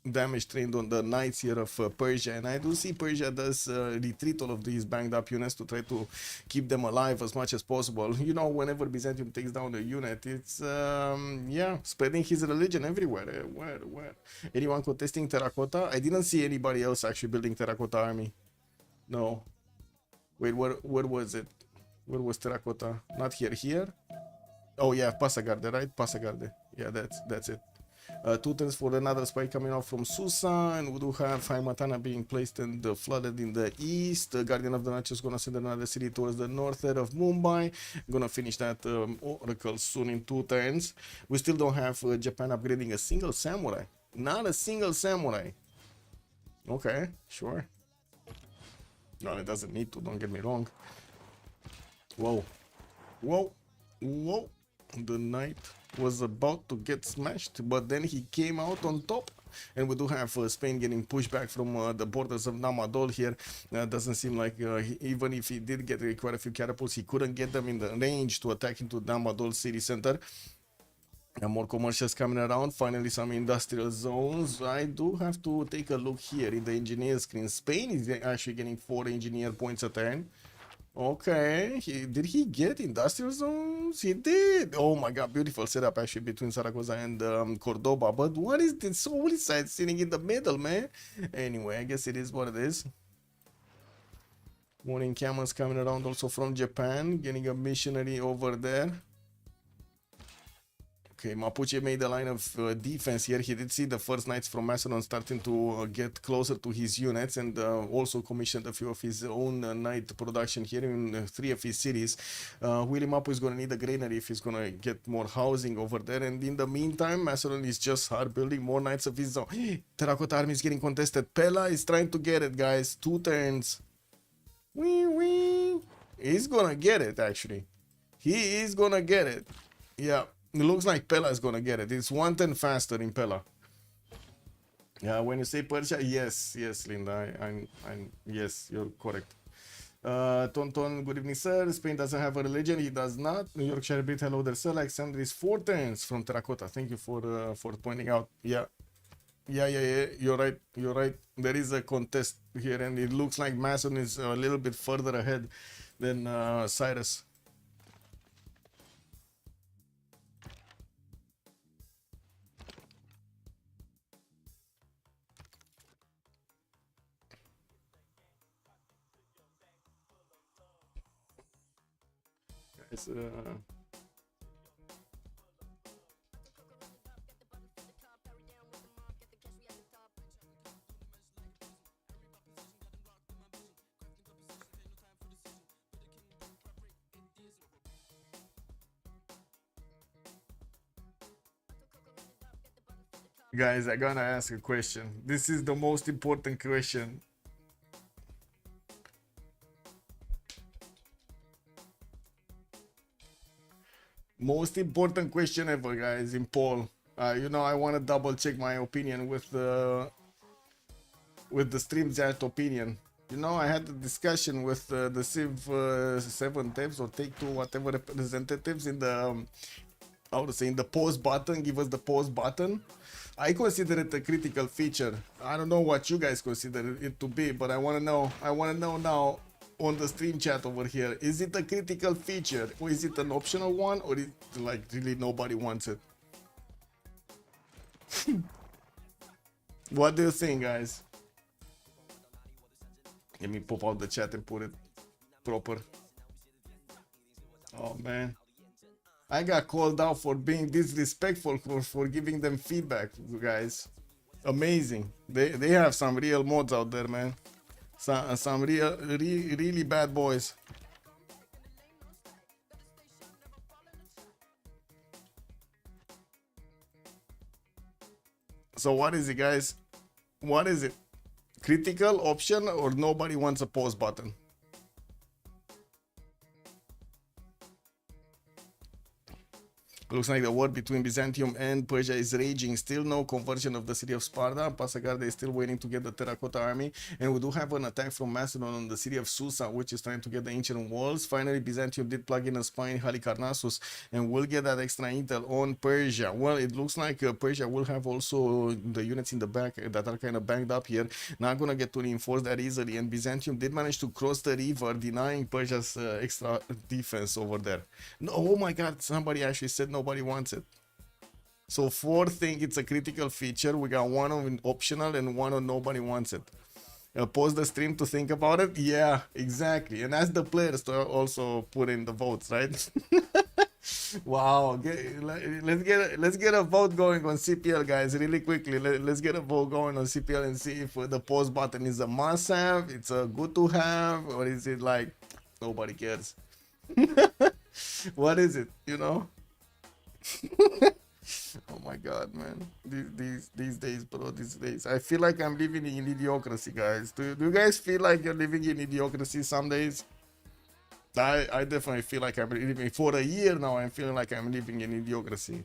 damage trained on the knights here of Persia. And I do see Persia does retreat all of these banged up units to try to keep them alive as much as possible. You know, whenever Byzantium takes down a unit, it's yeah, spreading his religion everywhere. Where anyone contesting terracotta? I didn't see anybody else actually building terracotta army. No, wait, where was it? Where was terracotta? Not here. Oh yeah, Passagarde, right? Passagarde. Yeah, that's it. 2 turns for another spy coming out from Susa, and we do have Haimatana being placed and flooded in the east. Guardian of the Night is gonna send another city towards the north there of Mumbai. Gonna finish that oracle soon in 2 turns. We still don't have Japan upgrading a single samurai. Not a single samurai. Okay, sure. No, it doesn't need to, don't get me wrong. Whoa. The knight was about to get smashed, but then he came out on top. And we do have Spain getting pushed back from the borders of Namadol here. Doesn't seem like even if he did get quite a few catapults, he couldn't get them in the range to attack into Namadol city center. And more commercials coming around. Finally, some industrial zones. I do have to take a look here in the engineer screen. Spain is actually getting 4 engineer points a turn. Okay, did he get industrial zones? He did. Oh my god, beautiful setup actually between Zaragoza and Cordoba. But what is this holy site sitting in the middle, man? Anyway, I guess it is what it is. Morning camels coming around also from Japan, getting a missionary over there. Okay, Mapuche made a line of defense here. He did see the first knights from Macedon starting to get closer to his units, and also commissioned a few of his own knight production here in 3 of his cities. Willy Mapu is going to need a granary if he's going to get more housing over there. And in the meantime, Macedon is just hard building more knights of his own. Terracotta army is getting contested. Pella is trying to get it, guys. 2 turns. Wee. He's going to get it, actually. He is going to get it. Yeah. It looks like Pella is gonna get it. It's 1 turn faster in Pella. Yeah, when you say Persia, yes, Linda, yes, you're correct. Tonton, good evening, sir. Spain doesn't have a religion. He does not. New Yorkshire Brit, hello there, sir. Alexander is 4 turns from Terracotta. Thank you for pointing out. Yeah. You're right. There is a contest here, and it looks like Macedon is a little bit further ahead than Cyrus. Guys, Guys, I gotta ask a question. This is the most important question. Most important question ever, guys, in poll. You know, I want to double check my opinion with the stream chat opinion. You know, I had a discussion with the Civ7 devs or Take Two, whatever representatives in the how to say, in the pause button. Give us the pause button. I consider it a critical feature. I don't know what you guys consider it to be, but I want to know. I want to know now on the stream chat over here. Is it a critical feature, or is it an optional one, or is it like really nobody wants it? What do you think, guys? Let me pop out the chat and put it proper. Oh man, I got called out for being disrespectful for giving them feedback, you guys. Amazing. They have some real mods out there, man. Some really bad boys. So what is it, guys? What is it? Critical option or nobody wants a pause button? Looks like the war between Byzantium and Persia is raging. Still no conversion of the city of Sparta. Passagarde is still waiting to get the Terracotta army. And we do have an attack from Macedon on the city of Susa, which is trying to get the ancient walls. Finally, Byzantium did plug in a spy in Halicarnassus and will get that extra intel on Persia. Well, it looks like Persia will have also the units in the back that are kind of banged up here. Not gonna get to reinforce that easily. And Byzantium did manage to cross the river, denying Persia's extra defense over there. No, oh my god, somebody actually said nobody wants it. So 4 think it's a critical feature. We got 1 on optional and 1 on nobody wants it. Pause the stream to think about it. Yeah, exactly. And ask the players to also put in the votes, right? Wow. Let's get a vote going on CPL, guys, really quickly. Let's get a vote going on CPL and see if the pause button is a must-have, it's a good to have, or is it like nobody cares? What is it, you know? Oh my god, man. These days, bro, these days. I feel like I'm living in idiocracy, guys. Do you guys feel like you're living in idiocracy some days? I definitely feel like I'm living for a year now. I'm feeling like I'm living in idiocracy.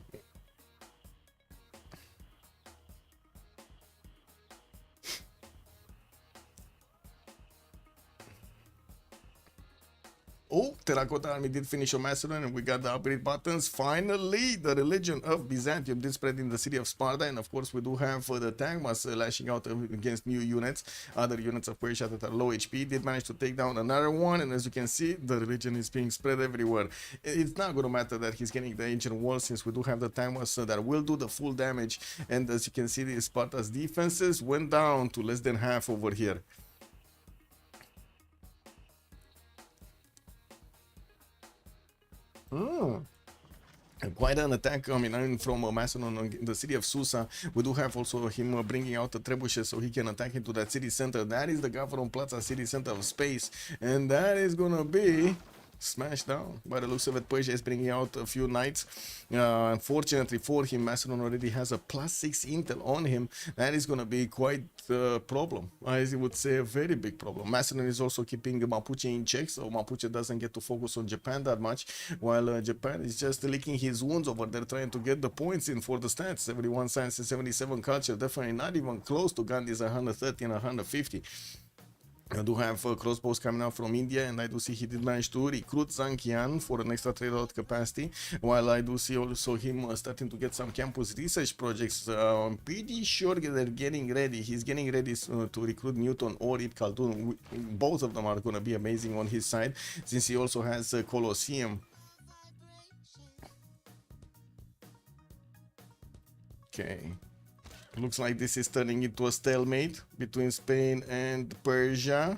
Oh, Terracotta Army did finish on Macedon and we got the upgrade buttons. Finally, the religion of Byzantium did spread in the city of Sparta. And of course, we do have the Tagmas lashing out against new units. Other units of Persia that are low HP did manage to take down another one. And as you can see, the religion is being spread everywhere. It's not going to matter that he's getting the ancient wall, since we do have the Tagmas that will do the full damage. And as you can see, the Sparta's defenses went down to less than half over here. Quite an attack coming in from Macedon on the city of Susa. We do have also him bringing out the trebuchet so he can attack into that city center. That is the Gavron Plaza city center of space, and that is gonna be smashed down. By the looks of it, Persia is bringing out a few knights. Unfortunately for him, Macedon already has a +6 intel on him. That is going to be quite a problem. I would say a very big problem. Macedon is also keeping Mapuche in check, so Mapuche doesn't get to focus on Japan that much, while Japan is just licking his wounds over there, trying to get the points in for the stats. 71 science and 77 culture, definitely not even close to Gandhi's 130 and 150. I do have crossbows coming out from India, and I do see he did manage to recruit Zankian for an extra trade-out capacity, while I do see also him starting to get some campus research projects. I'm pretty sure they're getting ready. He's getting ready to recruit Newton or Ibn Khaldun. Both of them are going to be amazing on his side, since he also has Colosseum. Okay. Looks like this is turning into a stalemate between Spain and Persia.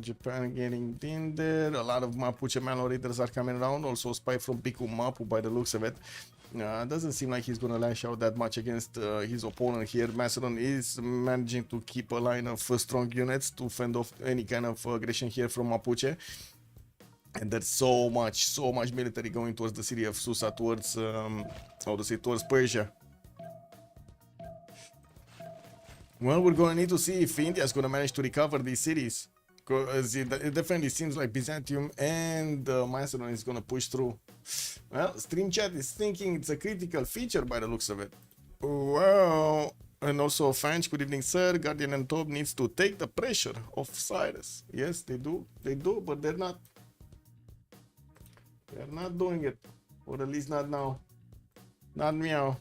Japan getting in there. A lot of Mapuche Malo raiders are coming around. Also spy from Piku Mapu by the looks of it. Doesn't seem like he's going to lash out that much against his opponent here. Macedon is managing to keep a line of strong units to fend off any kind of aggression here from Mapuche. And there's so much military going towards the city of Susa, towards how to say, towards Persia. Well, we're gonna need to see if India is gonna manage to recover these cities, because it definitely seems like Byzantium and Macedon is gonna push through. Well, Stream Chat is thinking it's a critical feature by the looks of it. Wow. And also, Fanch, good evening, sir. Guardian and Top needs to take the pressure off Cyrus. Yes, they do. They do, but they're not. They're not doing it. Or at least not now. Not Meow.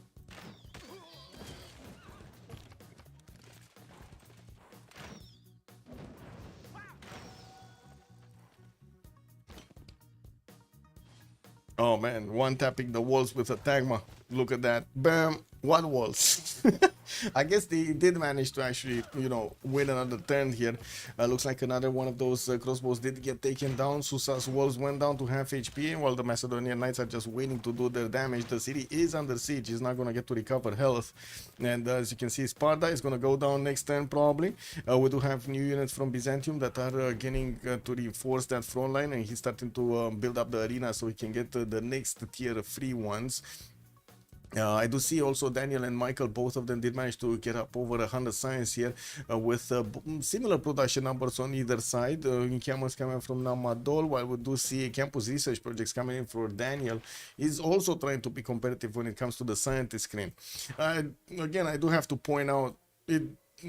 Oh man, one tapping the walls with a Tagma. Look at that. Bam. What walls? I guess they did manage to actually, you know, win another turn here. Looks like another one of those crossbows did get taken down. Susa's walls went down to half HP, while the Macedonian knights are just waiting to do their damage. The city is under siege. He's not going to get to recover health. And as you can see, Sparta is going to go down next turn probably. We do have new units from Byzantium that are getting to reinforce that front line, and he's starting to build up the arena so he can get the next tier free ones. I do see also Daniel and Michael, both of them did manage to get up over 100 science here with similar production numbers on either side. Campus coming from Namadol, while we do see campus research projects coming in for Daniel. He's also trying to be competitive when it comes to the scientist screen. Again, I do have to point out,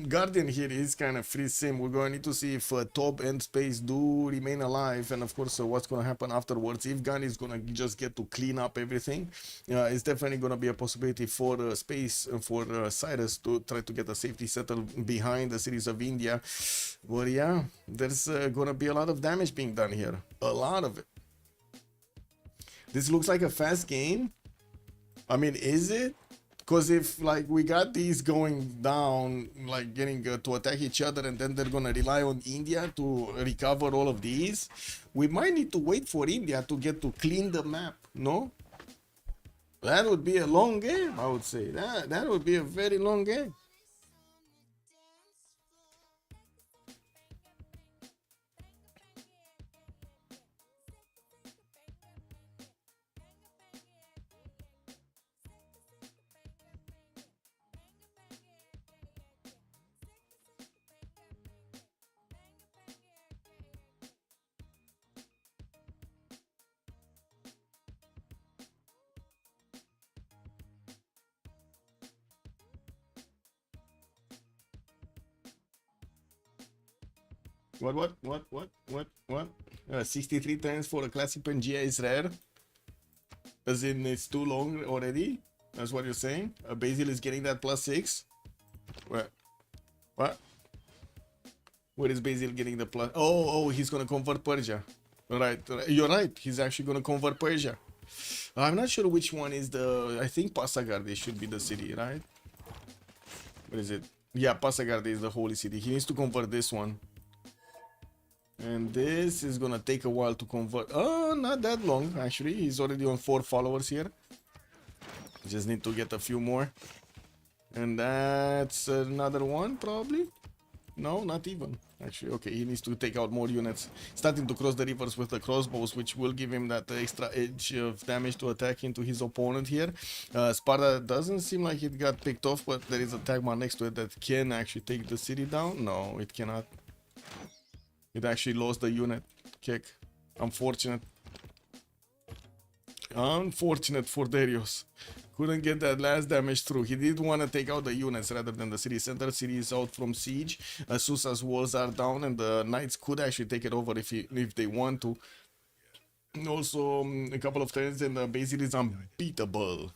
Guardian here is kind of free sim. We're going to need to see if Top and Space do remain alive, and of course what's going to happen afterwards. If Gun is going to just get to clean up everything, it's definitely going to be a possibility for Space, for Cyrus to try to get a safety settled behind the cities of India. But yeah, there's going to be a lot of damage being done here, a lot of it. This looks like a fast game. I mean, is it? Because if like we got these going down, like getting to attack each other, and then they're gonna rely on India to recover all of these, we might need to wait for India to get to clean the map. No, that would be a long game. I would say that would be a very long game. What? 63 turns for a classic Pangea is rare. As in, it's too long already? That's what you're saying? Basil is getting that +6? What? Where is Basil getting the plus? Oh, he's gonna convert Persia. Right. You're right. He's actually gonna convert Persia. I'm not sure which one is the... I think Passagarde should be the city, right? What is it? Yeah, Passagarde is the holy city. He needs to convert this one. And this is gonna take a while to convert. Oh, not that long, actually. He's already on 4 followers here. Just need to get a few more. And that's another one, probably. No, not even. Actually, okay, he needs to take out more units. Starting to cross the rivers with the crossbows, which will give him that extra edge of damage to attack into his opponent here. Sparta doesn't seem like it got picked off, but there is a Tagma next to it that can actually take the city down. No, it cannot. It actually lost the unit kick. Unfortunate. Unfortunate for Darius. Couldn't get that last damage through. He did want to take out the units rather than the city center. City is out from siege. Susa's walls are down, and the knights could actually take it over if they want to. Also, a couple of turns, and Basil is unbeatable.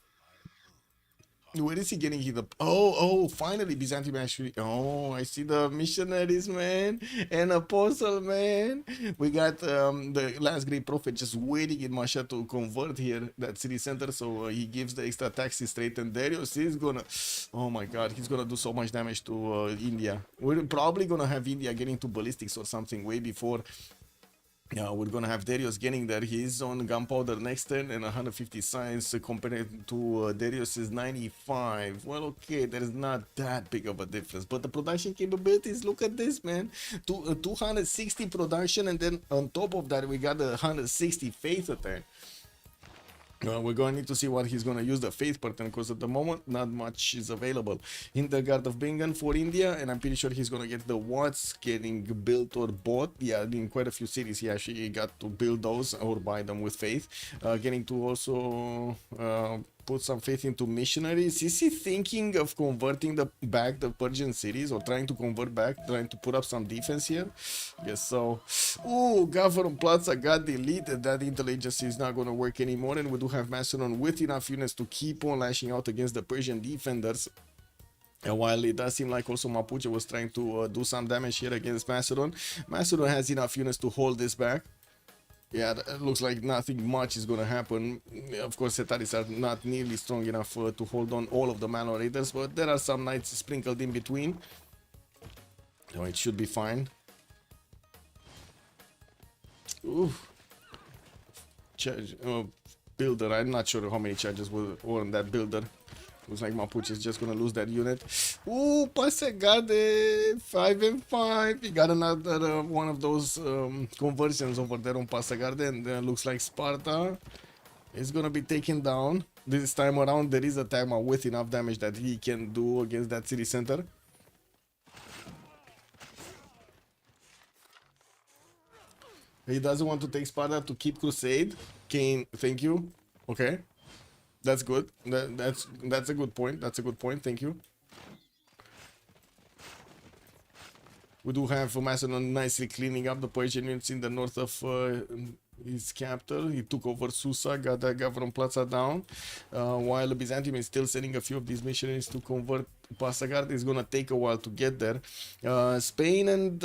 Where is he getting hit up? Oh, finally Byzantium actually. Oh, I see the missionaries, man, and apostle, man. We got the last great prophet just waiting in Masha to convert here that city center, so he gives the extra taxes straight, and Darius is gonna, oh my god, he's gonna do so much damage to India. We're probably gonna have India getting to ballistics or something way before Yeah, we're gonna have Darius getting there. He's on gunpowder next turn and 150 science compared to Darius's 95. Well, okay, there is not that big of a difference, but the production capabilities, look at this, man. 260 production, and then on top of that, we got the 160 faith attack. We're going to need to see what he's going to use the faith pattern, because at the moment not much is available in the Guard of Bingan for India, and I'm pretty sure he's going to get the Watts getting built or bought. Yeah, in quite a few cities he actually got to build those or buy them with faith. Getting to also put some faith into missionaries. Is he thinking of converting back the Persian cities, or trying to convert back, trying to put up some defense here? Yes, so. Ooh, Governor Plaza got deleted. That intelligence is not going to work anymore, and we do have Macedon with enough units to keep on lashing out against the Persian defenders. And while it does seem like also Mapuche was trying to do some damage here against Macedon, Macedon has enough units to hold this back. Yeah, it looks like nothing much is going to happen. Of course, Setaris are not nearly strong enough to hold on all of the Manor Raiders, but there are some knights sprinkled in between. So it should be fine. Ooh. Charge, builder, I'm not sure how many charges were on that builder. Looks like Mapuche is just gonna lose that unit. Ooh, Passagarde, 5 and 5. He got another one of those conversions over there on Passagarde, and looks like Sparta is gonna be taken down. This time around, there is a Tagma with enough damage that he can do against that city center. He doesn't want to take Sparta to keep Crusade. Kane, thank you. Okay. That's good. That's a good point. That's a good point. Thank you. We do have Macedon nicely cleaning up the Persian units in the north of his capital. He took over Susa, got that Gavron Plaza down. While Byzantium is still sending a few of these missionaries to convert Passagarde, it's gonna take a while to get there. Spain and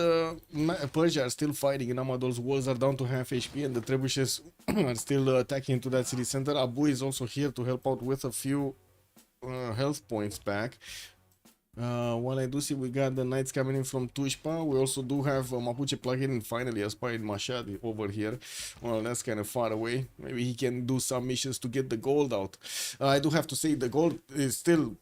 Persia are still fighting, and Amador's walls are down to half HP, and the trebuchets are still attacking into that city center. Abu is also here to help out with a few health points back. While I do see we got the knights coming in from Tushpa, we also do have Mapuche plugin and finally aspired Mashad over here. Well, that's kind of far away. Maybe he can do some missions to get the gold out. I do have to say the gold is still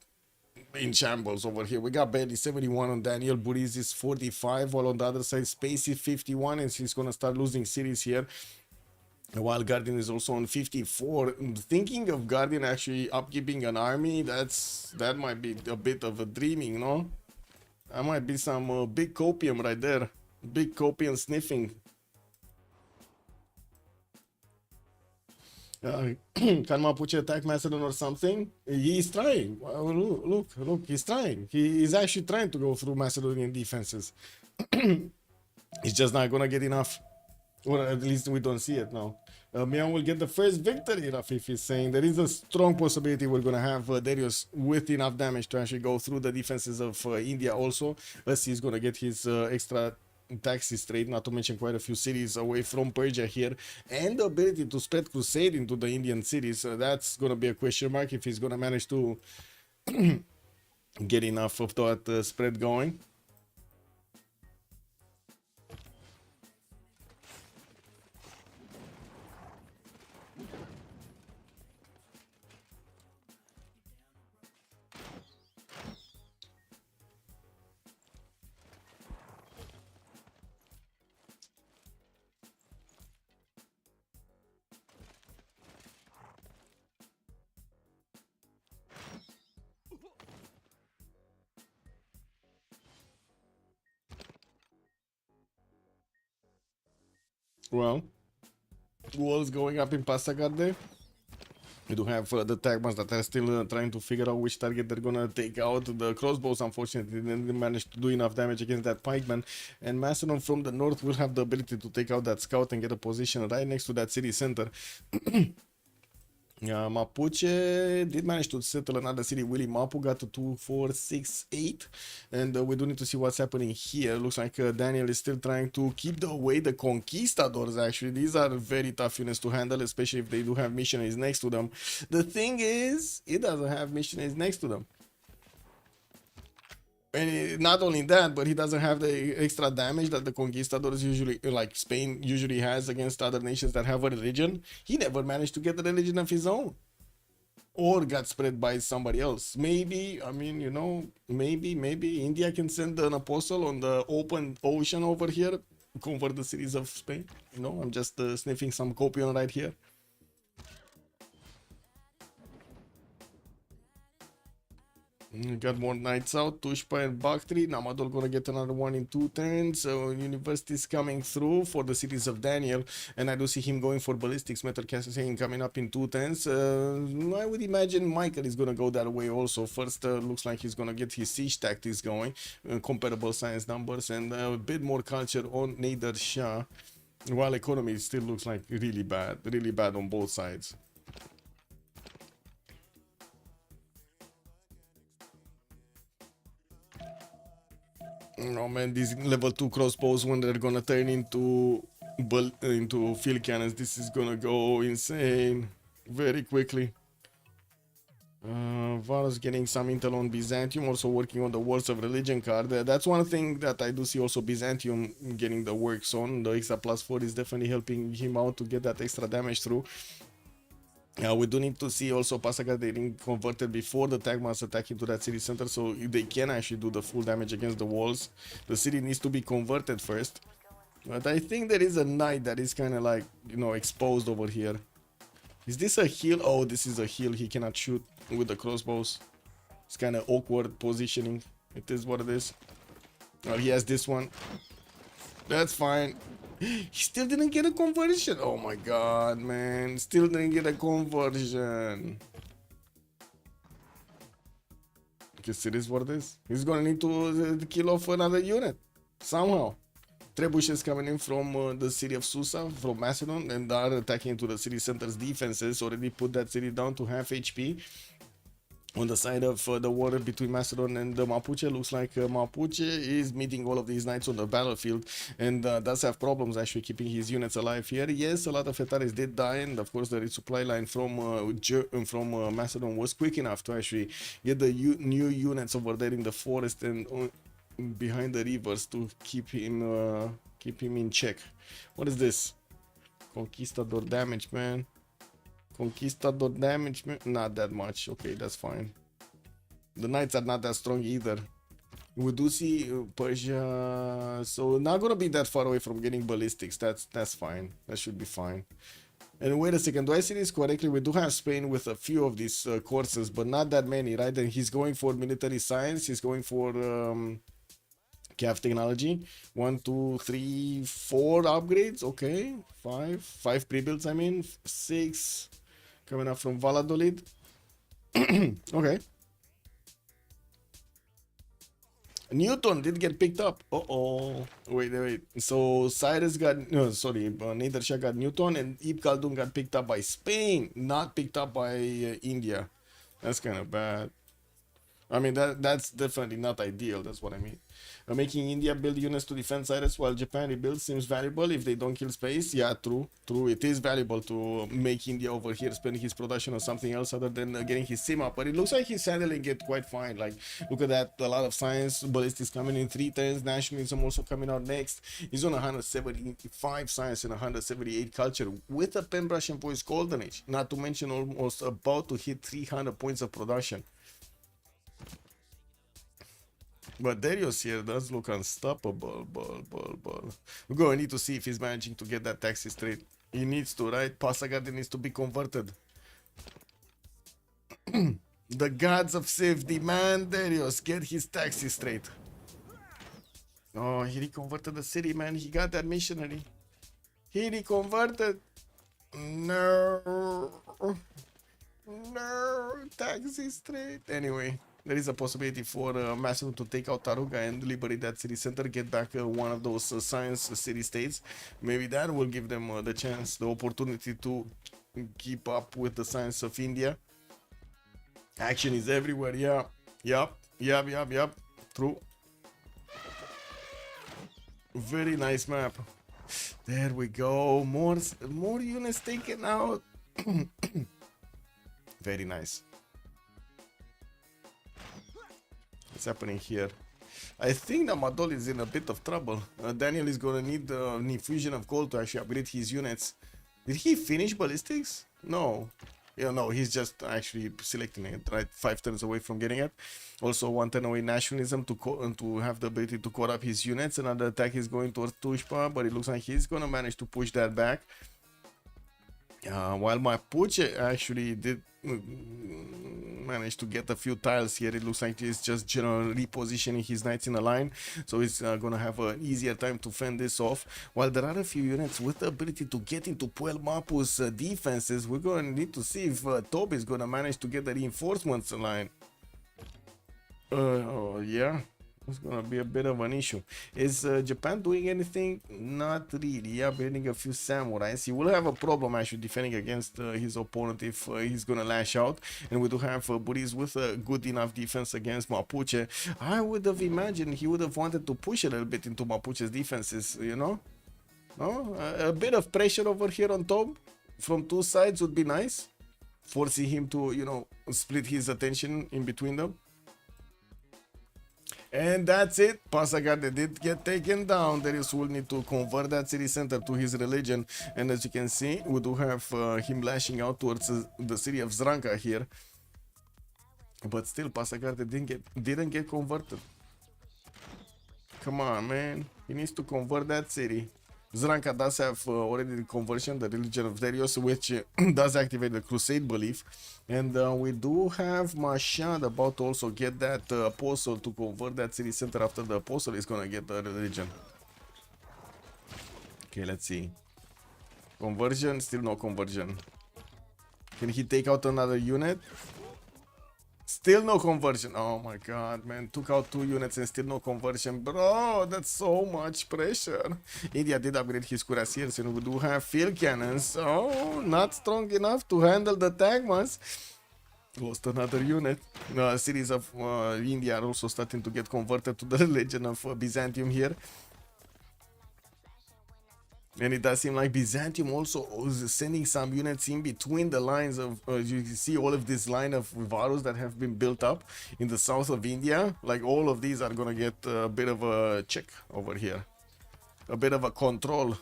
in shambles over here. We got barely 71 on Daniel, Buriz is 45, while on the other side Spacey 51, and he's gonna start losing cities here. While Guardian is also on 54. Thinking of Guardian actually upkeeping an army, that might be a bit of a dreaming, no? That might be some big copium right there. Big copium sniffing. Can Mapuche attack Macedon or something? He's trying. Look, he's trying. He is actually trying to go through Macedonian defenses. He's just not gonna get enough. Or at least we don't see it now. Meow will get the first victory, Rafif is saying. There is a strong possibility we're going to have Darius with enough damage to actually go through the defenses of India also. As he's going to get his extra taxes trade, not to mention quite a few cities away from Persia here. And the ability to spread Crusade into the Indian cities. That's going to be a question mark if he's going to manage to get enough of that spread going. Well, walls going up in Passagarde. We do have the Tagmas that are still trying to figure out which target they're gonna take out. The crossbows, unfortunately, didn't manage to do enough damage against that pikeman. And Macedon from the north will have the ability to take out that scout and get a position right next to that city center. Mapuche did manage to settle another city. Willy Mapu got to 2, 4, 6, 8. And we do need to see what's happening here. Looks like Daniel is still trying to keep away the conquistadors, actually. These are very tough units to handle, especially if they do have missionaries next to them. The thing is, it doesn't have missionaries next to them. And not only that, but he doesn't have the extra damage that the conquistadors usually, like Spain usually has against other nations that have a religion. He never managed to get a religion of his own, or got spread by somebody else. Maybe, I mean, you know, maybe India can send an apostle on the open ocean over here, convert the cities of Spain. You know, I'm just sniffing some copium right here. Got more knights out, Tushpa and Bakhtri. Namadol gonna get another one in 2 turns. So University is coming through for the cities of Daniel, and I do see him going for ballistics. Metal Castle coming up in 2 turns. I would imagine Michael is gonna go that way also. First, looks like he's gonna get his siege tactics going, comparable science numbers, and a bit more culture on Nader Shah. While economy still looks like really bad on both sides. Oh man, these level 2 crossbows, when they're gonna turn into field cannons, this is gonna go insane very quickly. Varus getting some intel on Byzantium, also working on the Wars of Religion card. That's one thing that I do see also Byzantium getting the works on. The extra +4 is definitely helping him out to get that extra damage through. We do need to see also Pasaga getting converted before the Tagmas attack into that city center, so they can actually do the full damage against the walls. The city needs to be converted first. But I think there is a knight that is kind of like, you know, exposed over here. Is this a heal? Oh, this is a heal. He cannot shoot with the crossbows. It's kind of awkward positioning. It is what it is. Well, he has this one. That's fine. He still didn't get a conversion. Oh my god, man. Still didn't get a conversion. Guess it is what it is. He's gonna need to kill off another unit. Somehow. Trebuchet is coming in from the city of Susa, from Macedon, and are attacking into the city center's defenses. Already put that city down to half HP. On the side of the war between Macedon and the Mapuche, looks like Mapuche is meeting all of these knights on the battlefield and does have problems actually keeping his units alive here. Yes, a lot of Hetaris did die, and of course the resupply line from Macedon was quick enough to actually get the new units over there in the forest and behind the rivers to keep him in check. What is this? Conquistador damage, man. Conquistador damage, not that much. Okay, that's fine. The knights are not that strong either. We do see Persia, so not gonna be that far away from getting ballistics. That's fine. That should be fine. And wait a second, do I see this correctly? We do have Spain with a few of these courses, but not that many, right? And he's going for military science. He's going for CAF technology. 1, 2, 3, 4 upgrades. Okay, 5 pre-builds. I mean 6. Coming up from Valladolid. Okay. Newton did get picked up. Uh-oh. Wait. So Cyrus got... No, sorry. Nader Shah got Newton, and Ibn Khaldun got picked up by Spain. Not picked up by India. That's kind of bad. I mean, that's definitely not ideal. That's what I mean. Making India build units to defend Cyrus while Japan rebuilds seems valuable if they don't kill space. Yeah, true. It is valuable to make India over here spend his production on something else other than getting his sim up. But it looks like he's handling it quite fine. Like, look at that. A lot of science. Ballistics coming in 3 turns. Nationalism also coming out next. He's on 175 science and 178 culture with a pen brush and voice golden age. Not to mention almost about to hit 300 points of production. But Darius here does look unstoppable. We're going to need to see if he's managing to get that taxi straight. He needs to, right? Passagarde needs to be converted. The gods of Civ demand Darius get his taxi straight. Oh, he reconverted the city, man. He got that missionary. He reconverted. No. Taxi straight. Anyway. There is a possibility for Macedon to take out Taruga and liberate that city center, get back one of those science city states. Maybe that will give them the chance, the opportunity to keep up with the science of India. Action is everywhere. Yeah. Yep. True. Very nice map. There we go. More units taken out. Very nice. What's happening here? I think Namadol is in a bit of trouble. Daniel is gonna need the infusion of gold to actually upgrade his units. Did he finish ballistics? No. Yeah, no, he's just actually selecting it, right? 5 turns away from getting it. Also, 1 turn away nationalism to have the ability to core up his units. Another attack is going towards Tushpa, but it looks like he's gonna manage to push that back. While Mapuche actually did manage to get a few tiles here, it looks like he's just generally repositioning his knights in a line, so he's gonna have an easier time to fend this off. While there are a few units with the ability to get into Puel Mapu's defenses, we're gonna need to see if Toby is gonna manage to get the reinforcements line. Yeah. It's gonna be a bit of an issue. Is Japan doing anything? Not really. Yeah, building a few samurais. He will have a problem actually defending against his opponent if he's gonna lash out. And we do have Buris with a good enough defense against Mapuche. I would have imagined he would have wanted to push a little bit into Mapuche's defenses, you know? No? A bit of pressure over here on top from 2 sides would be nice. Forcing him to, you know, split his attention in between them. And that's it. Pasagade did get taken down. Darius will need to convert that city center to his religion. And as you can see, we do have him lashing out towards the city of Zranka here. But still, Pasagade didn't get converted. Come on, man. He needs to convert that city. Zranka does have already the conversion, the religion of Darius, which does activate the crusade belief. And we do have Mashad about to also get that apostle to convert that city center after the apostle is gonna get the religion. Okay, let's see. Conversion, still no conversion. Can he take out another unit? Still no conversion. Oh my god, man. Took out 2 units and still no conversion. Bro, that's so much pressure. India did upgrade his cuirassiers and we do have field cannons. Oh, not strong enough to handle the Tagmas. Lost another unit. Cities of India are also starting to get converted to the religion of Byzantium here. And it does seem like Byzantium also is sending some units in between the lines of, you can see all of this line of Varus that have been built up in the south of India. Like all of these are gonna get a bit of a check over here. A bit of a control.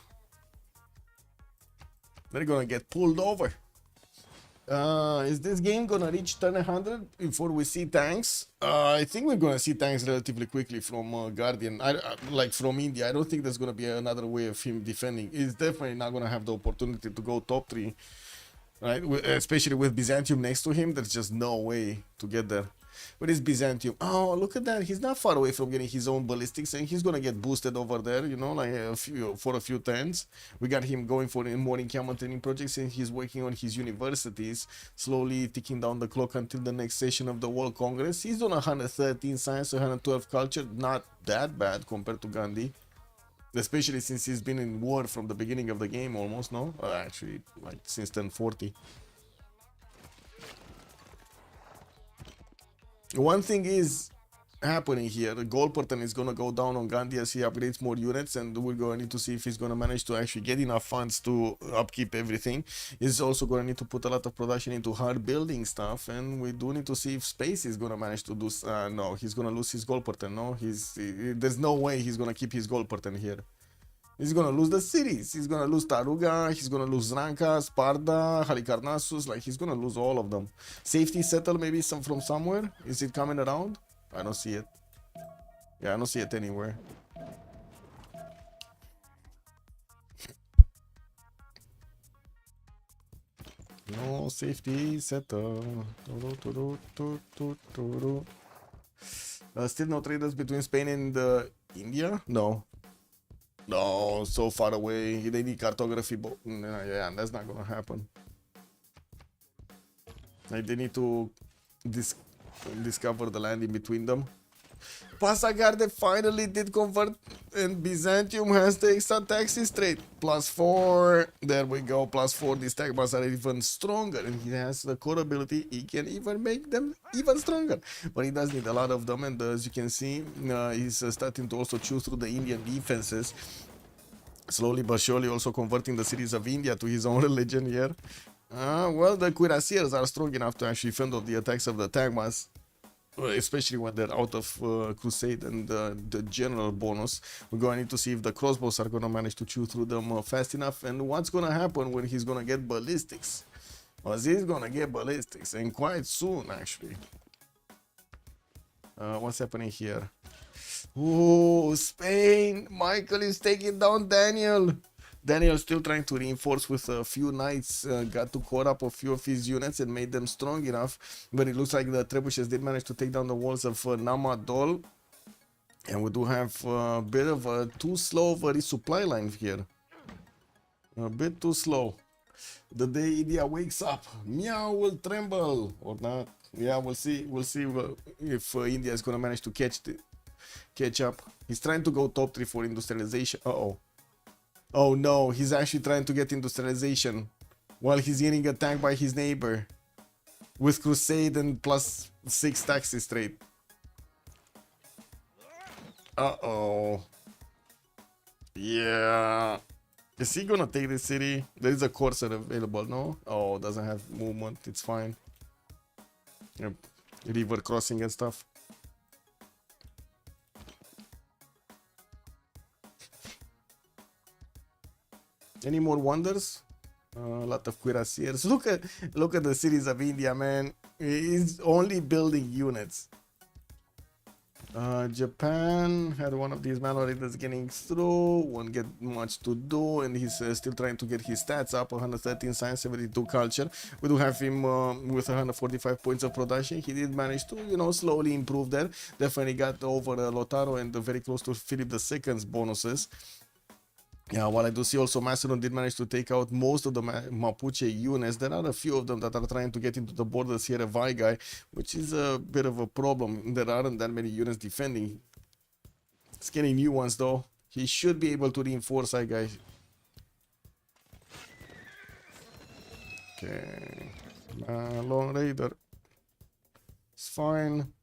They're gonna get pulled over. Is this game gonna reach turn 100 before we see tanks? I think we're gonna see tanks relatively quickly from Guardian. Like from India. I don't think there's gonna be another way of him defending. He's definitely not gonna have the opportunity to go top 3, right? Especially with Byzantium next to him, there's just no way to get there. Where is Byzantium? Oh, look at that. He's not far away from getting his own ballistics and he's gonna get boosted over there, you know, like for a few turns. We got him going for more encampment training projects and he's working on his universities, slowly ticking down the clock until the next session of the World Congress. He's on 113 science, 112 culture. Not that bad compared to Gandhi. Especially since he's been in war from the beginning of the game almost, no? Actually, like since 1040. One thing is happening here. Goldperton is gonna go down on Gandhi as he upgrades more units, and we're gonna need to see if he's gonna manage to actually get enough funds to upkeep everything. He's also gonna need to put a lot of production into hard building stuff, and we do need to see if Space is gonna manage to do. No, he's gonna lose his Goldperton. No, there's no way he's gonna keep his Goldperton here. He's gonna lose the cities. He's gonna lose Taruga. He's gonna lose Ranka, Sparta, Halikarnassus. Like he's gonna lose all of them. Safety settle maybe from somewhere. Is it coming around? I don't see it. Yeah, I don't see it anywhere. No safety settle. Still no traders between Spain and India? No. No, so far away. They need cartography. Yeah, that's not gonna happen. Like they need to discover the land in between them. Pasagade finally did convert, and Byzantium has the extra taxes trade. +4. There we go. +4. These tagmas are even stronger, and he has the core ability. He can even make them even stronger. But he does need a lot of them, and as you can see, he's starting to also chew through the Indian defenses. Slowly but surely also converting the cities of India to his own religion here. Well, the cuirassiers are strong enough to actually fend off the attacks of the tagmas. especially when they're out of crusade and the general bonus. We're going to need to see if the crossbows are going to manage to chew through them fast enough, and what's going to happen when he's going to get ballistics. Well, he's going to get ballistics, and quite soon, actually. What's happening here? Oh, Spain! Michael is taking down Daniel! Daniel still trying to reinforce with a few knights, got to core up a few of his units and made them strong enough, but it looks like the trebuchets did manage to take down the walls of Namadol, and we do have a bit of a too slow of a resupply line here. A bit too slow. The day India wakes up, Meow will tremble, or not. Yeah, we'll see if India is gonna manage to catch up. He's trying to go top 3 for industrialization. Oh no, he's actually trying to get industrialization while he's getting attacked by his neighbor with crusade and +6 taxes trade. Yeah. Is he gonna take the city? There is a corsair available, no? Oh, doesn't have movement, it's fine. Yep. River crossing and stuff. Any more wonders? A lot of cuirassiers. Look at the cities of India, man. He's only building units. Japan had one of these malware getting through, won't get much to do, and he's still trying to get his stats up. 113 science, 72 culture. We do have him with 145 points of production. He did manage to, you know, slowly improve there. Definitely got over Lotaro and very close to Philip II's bonuses. Yeah, while I do see also Macedon did manage to take out most of the Mapuche units. There are a few of them that are trying to get into the borders here at Vaigai, which is a bit of a problem. There aren't that many units defending. It's getting new ones though. He should be able to reinforce Vaigai. Okay. Lone Raider. It's fine.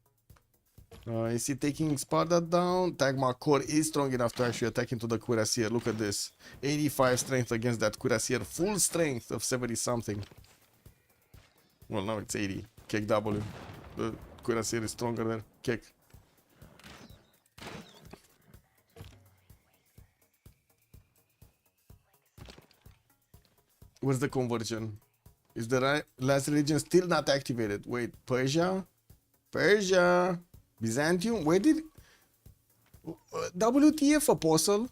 Is he taking Sparta down? Tagma core is strong enough to actually attack into the cuirassier. Look at this. 85 strength against that cuirassier. Full strength of 70 something. Well, now it's 80. Kick W. The cuirassier is stronger there. Kick. Where's the conversion? Is the last religion still not activated? Wait, Persia? Persia? Byzantium? Where did... WTF apostle?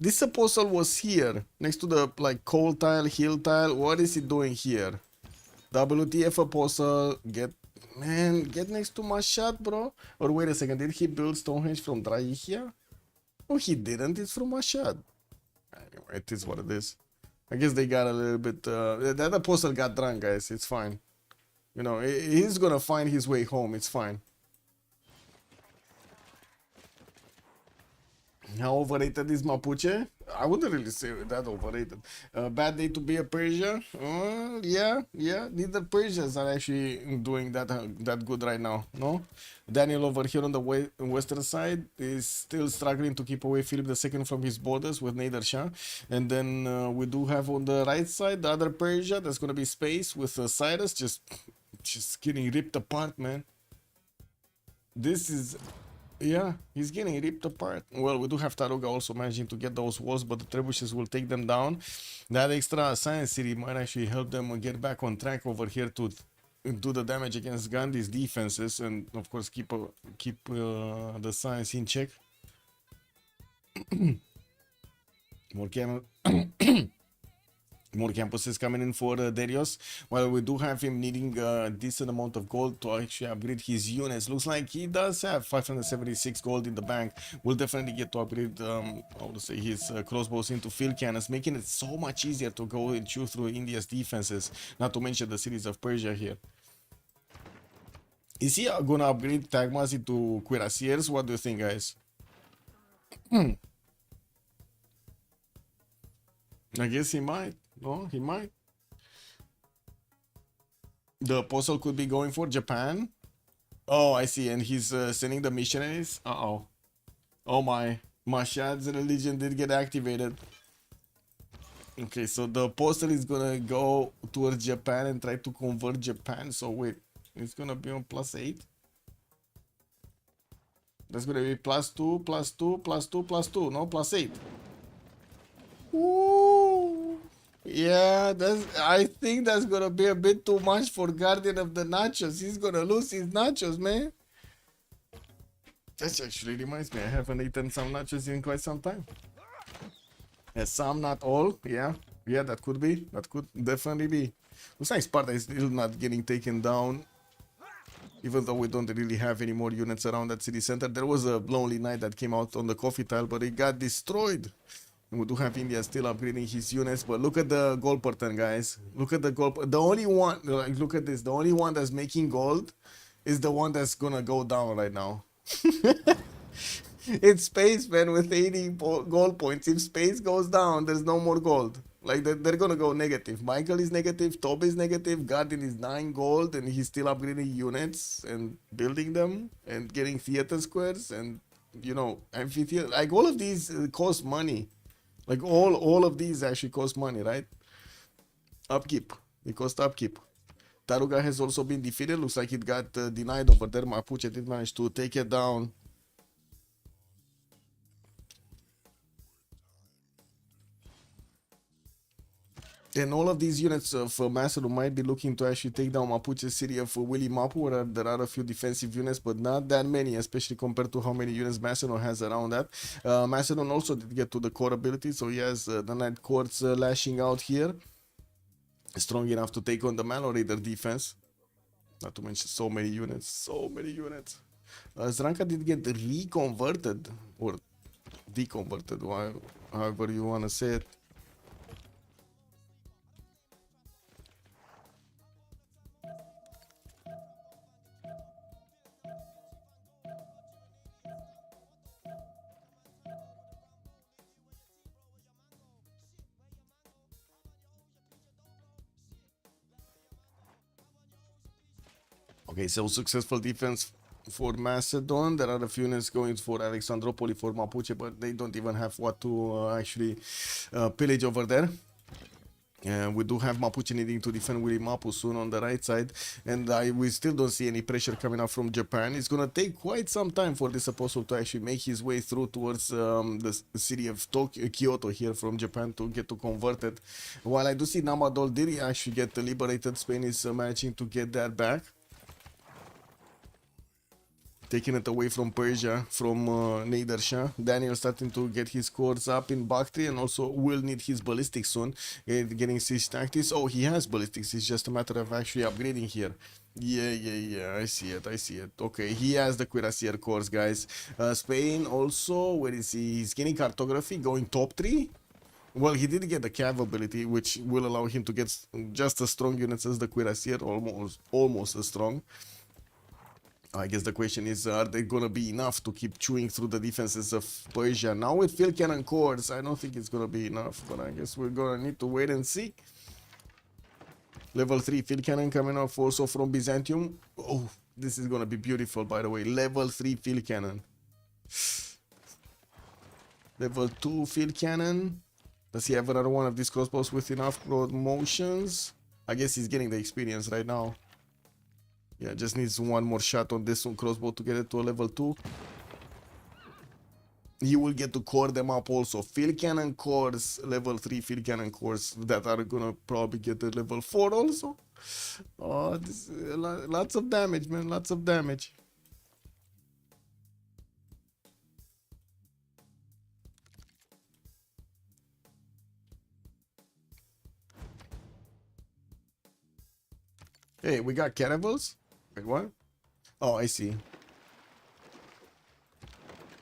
This apostle was here, next to the, like, coal tile, hill tile. What is he doing here? WTF apostle, get next to Mashhad, bro. Or wait a second, did he build Stonehenge from Draichia? No, he didn't, it's from Mashhad. Anyway, it is what it is. I guess they got a little bit, that apostle got drunk, guys, it's fine. You know, he's gonna find his way home, it's fine. How overrated is Mapuche? I wouldn't really say that overrated. Bad day to be a Persia? Yeah. Neither Persians are actually doing that good right now, no? Daniel over here on the western side is still struggling to keep away Philip II from his borders with Nader Shah. And then we do have on the right side the other Persia. That's going to be Space with Cyrus just getting ripped apart, man. This is... Yeah, he's getting ripped apart. Well, we do have Taruga also managing to get those walls, but the trebuchets will take them down. That extra science city might actually help them get back on track over here to do the damage against Gandhi's defenses, and of course keep the science in check. More campuses coming in for Darius. While we do have him needing a decent amount of gold to actually upgrade his units. Looks like he does have 576 gold in the bank. We'll definitely get to upgrade his crossbows into field cannons, making it so much easier to go and chew through India's defenses, not to mention the cities of Persia here. Is he gonna upgrade Tagmas into cuirassiers? What do you think, guys? I guess he might. No, he might. The apostle could be going for Japan. Oh, I see. And he's sending the missionaries. Uh-oh. Oh my. Mashhad's religion did get activated. Okay, so the apostle is gonna go towards Japan and try to convert Japan. So wait, it's gonna be on +8. That's gonna be +2, +2, +2, +2, no? +8. Ooh. Yeah, I think that's gonna be a bit too much for Guardian of the Nachos. He's gonna lose his nachos, man. That actually reminds me, I haven't eaten some nachos in quite some time. Some, not all. Yeah, that could be. That could definitely be. Looks like Sparta is still not getting taken down, even though we don't really have any more units around that city center. There was a Lonely Knight that came out on the coffee tile, but it got destroyed. And we do have India still upgrading his units, but look at the gold pattern, guys. Look at the gold. The only one, like, look at this. The only one that's making gold is the one that's gonna go down right now. It's space, man, with 80 gold points. If space goes down, there's no more gold. Like, they're gonna go negative. Michael is negative, Tob is negative, Guardian is 9 gold, and he's still upgrading units and building them and getting theater squares and, you know, amphitheater. Like, all of these cost money. Like, all of these actually cost money, right? Upkeep. They cost upkeep. Taruga has also been defeated. Looks like it got denied over there. Mapuche did manage to take it down. And all of these units of Macedon might be looking to actually take down Mapuche city of Willy Mapu, where there are a few defensive units, but not that many, especially compared to how many units Macedon has around that. Macedon also did get to the core ability, so he has the Night Courts lashing out here. Strong enough to take on the Malo Raider defense. Not to mention so many units, Zranka did get reconverted, or deconverted, however you want to say it. Okay, so successful defense for Macedon. There are a few units going for Alexandropoli for Mapuche, but they don't even have what to actually pillage over there. We do have Mapuche needing to defend Willy Mapu soon on the right side, and we still don't see any pressure coming up from Japan. It's gonna take quite some time for this apostle to actually make his way through towards the city of Kyoto here from Japan to get to convert it. While I do see Namadol did actually get liberated, Spain is managing to get that back. Taking it away from Persia, from Nader Shah. Daniel starting to get his cores up in Bactri, and also will need his ballistics soon. Getting siege tactics. Oh, he has ballistics. It's just a matter of actually upgrading here. Yeah. I see it. Okay, he has the cuirassier cores, guys. Spain also, where is he? He's getting cartography, going top 3. Well, he did get the cav ability, which will allow him to get just as strong units as the cuirassier, almost as strong. I guess the question is, are they gonna be enough to keep chewing through the defenses of Persia? Now with field cannon cores, I don't think it's gonna be enough, but I guess we're gonna need to wait and see. Level 3 field cannon coming off also from Byzantium. Oh, this is gonna be beautiful, by the way. Level 3 field cannon. Level 2 field cannon. Does he have another one of these crossbows with enough motions? I guess he's getting the experience right now. Yeah, just needs one more shot on this one crossbow to get it to a level 2. You will get to core them up also. Field cannon cores, level 3 field cannon cores that are gonna probably get to level 4 also. Oh, this lots of damage, man, lots of damage. Hey, we got caravels? Wait, what? Oh, I see.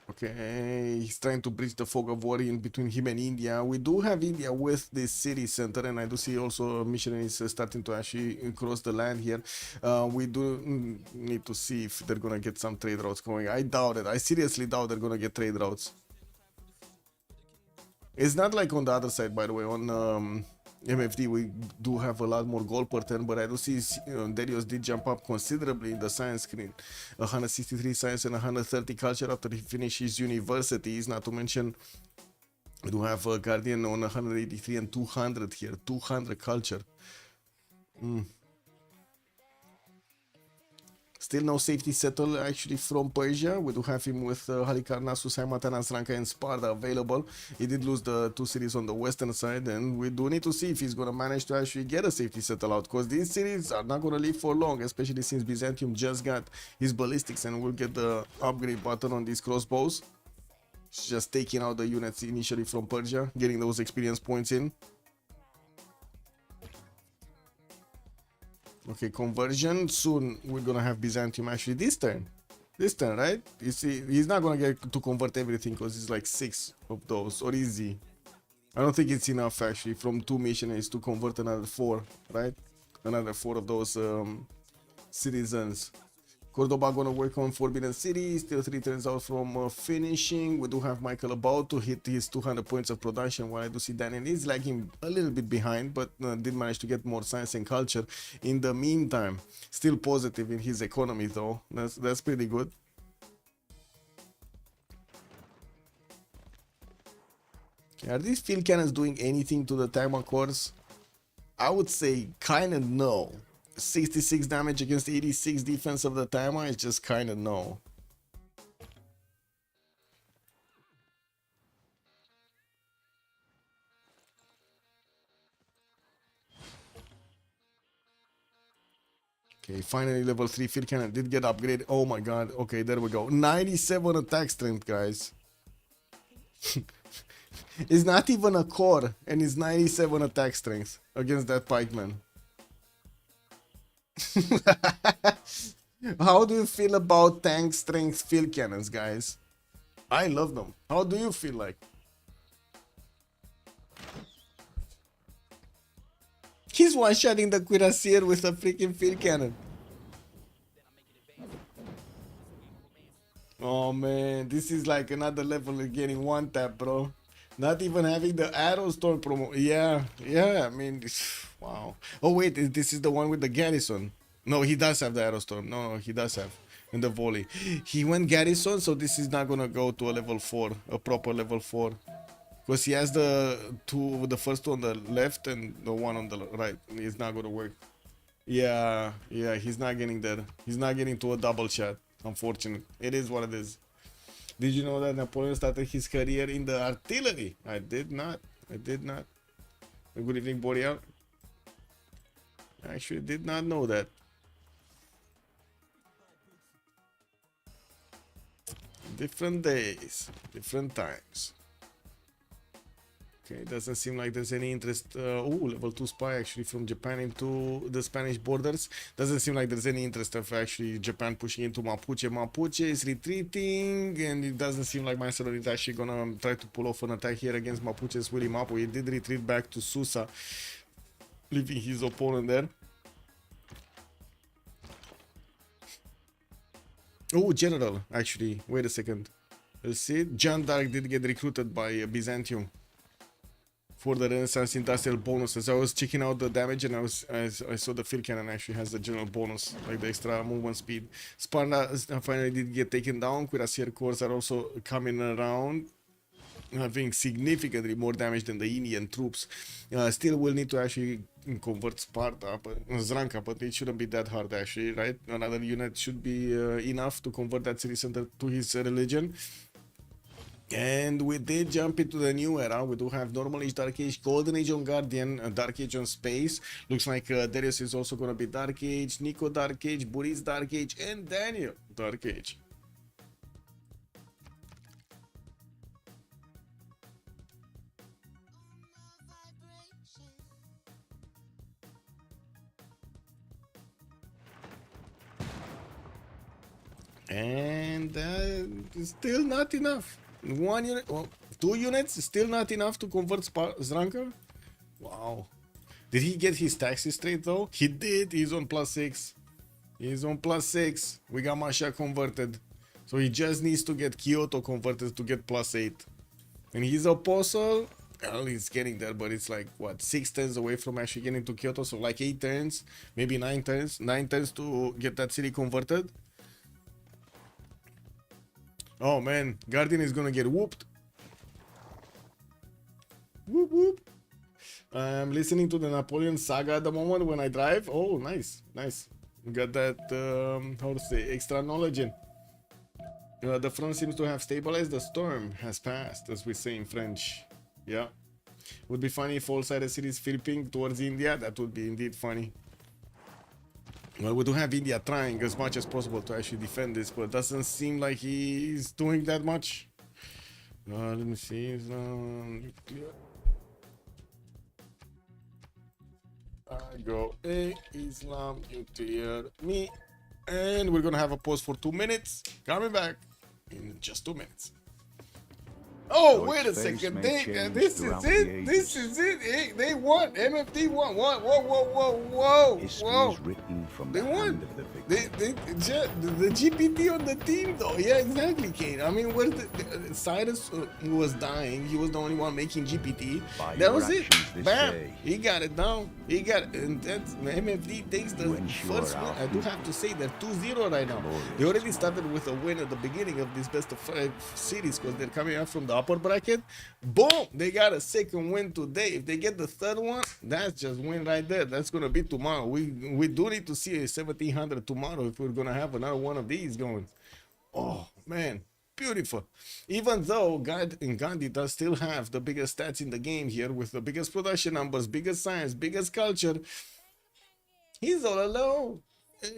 Okay, he's trying to bridge the fog of war in between him and India. We do have India with this city center, and I do see also missionaries starting to actually cross the land here. We do need to see if they're gonna get some trade routes going. I doubt it. I seriously doubt they're gonna get trade routes. It's not like on the other side, by the way. On MFD, we do have a lot more gold per turn, but I do see Darius did jump up considerably in the science screen. 163 science and 130 culture after he finished his universities. Not to mention, we do have a Guardian on 183 and 200 here. 200 culture. Still no safety settle actually from Persia. We do have him with Halikarnassus, Haimatan, Asranka, and Sparta available. He did lose the 2 cities on the western side, and we do need to see if he's going to manage to actually get a safety settle out, because these cities are not going to live for long, especially since Byzantium just got his ballistics and will get the upgrade button on these crossbows. It's just taking out the units initially from Persia, getting those experience points in. Okay, conversion. Soon we're gonna have Byzantium actually this turn. This turn, right? You see, he's not gonna get to convert everything because it's like 6 of those, or is he? I don't think it's enough actually from 2 missionaries to convert another 4, right? Another 4 of those citizens. Cordoba gonna work on Forbidden City, still 3 turns out from finishing. We do have Michael about to hit his 200 points of production, while I do see Daniel is lagging a little bit behind, but did manage to get more science and culture. In the meantime, still positive in his economy though, that's pretty good. Okay, are these field cannons doing anything to the Tagma cores? I would say kinda no. 66 damage against 86 defense of the timer is just kind of no. Okay, finally level 3 field cannon did get upgraded. Oh my god. Okay, there we go. 97 attack strength, guys. It's not even a core, and it's 97 attack strength against that pikeman. How do you feel about tank strength field cannons, guys? I love them. How do you feel like? He's one-shotting the cuirassier with a freaking field cannon. Oh man, this is like another level of getting one tap, bro. Not even having the arrow storm promo. Yeah, I mean, wow. Oh wait, this is the one with the garrison. No, he does have the arrow storm. No, he does have in the volley. He went garrison, so this is not gonna go to a level 4, a proper level 4, because he has the first two on the left and the one on the right. It's not gonna work. Yeah, he's not getting there. He's not getting to a double shot. Unfortunate. It is what it is. Did you know that Napoleon started his career in the artillery? I did not. Good evening, Boreal. I actually did not know that. Different days, different times. Okay, doesn't seem like there's any interest. Level 2 spy actually from Japan into the Spanish borders. Doesn't seem like there's any interest of actually Japan pushing into Mapuche. Mapuche is retreating, and it doesn't seem like Macedo is actually gonna try to pull off an attack here against Mapuche's Willy Mapu. He did retreat back to Susa, leaving his opponent there. Oh, General, actually. Wait a second. Let's see. John Dark did get recruited by Byzantium for the Renaissance Industrial bonuses. I was checking out the damage, and I saw the field cannon actually has the general bonus, like the extra movement speed. Sparta finally did get taken down. Cuirassier corps are also coming around, having significantly more damage than the Indian troops. Still will need to actually convert Sparta, but Zranka, but it shouldn't be that hard actually, right? Another unit should be enough to convert that city center to his religion. And we did jump into the new era. We do have Normal Age, Dark Age, Golden Age on Guardian, Dark Age on Space. Looks like Darius is also going to be Dark Age, Nico Dark Age, Boris Dark Age, and Daniel Dark Age. And still not enough. 1 unit, well, 2 units, still not enough to convert Zranka. Wow. Did he get his taxes straight though? He did. He's on +6. He's on +6. We got Masha converted. So he just needs to get Kyoto converted to get +8. And his apostle, well, he's getting there, but it's like, what, 6 turns away from actually getting to Kyoto. So like 8 turns, maybe 9 turns. 9 turns to get that city converted. Oh man, Guardian is gonna get whooped. Whoop whoop. I'm listening to the Napoleon saga at the moment when I drive. Oh, nice. Got that, how to say, extra knowledge in. The front seems to have stabilized. The storm has passed, as we say in French. Yeah. Would be funny if all sided cities flipping towards India. That would be indeed funny. Well, we do have India trying as much as possible to actually defend this, but it doesn't seem like he's doing that much. Let me see. I go Islam, nuclear, me. And we're gonna have a pause for 2 minutes. Coming back in just 2 minutes. Oh, wait a second. This is it. This is it. Hey, they won. MFD won. Whoa, whoa, whoa, whoa, whoa. History written from They the won. hand of the victor. The GPT on the team, though. Yeah, exactly, Kane. I mean, where's Cyrus was dying. He was the only one making GPT. By That your was it. actions this Bam. day. He got it down. He got it. And that's MFD takes the You ensure first win. our I do have to say they're 2-0 right now. They already started with a win at the beginning of this best of 5 series because they're coming out from the upper bracket. Boom! They got a second win today. If they get the third one, that's just win right there. That's gonna be tomorrow. We do need to see a 1700 tomorrow if we're gonna have another one of these going. Oh man, beautiful. Even though Gandhi does still have the biggest stats in the game here with the biggest production numbers, biggest science, biggest culture, he's all alone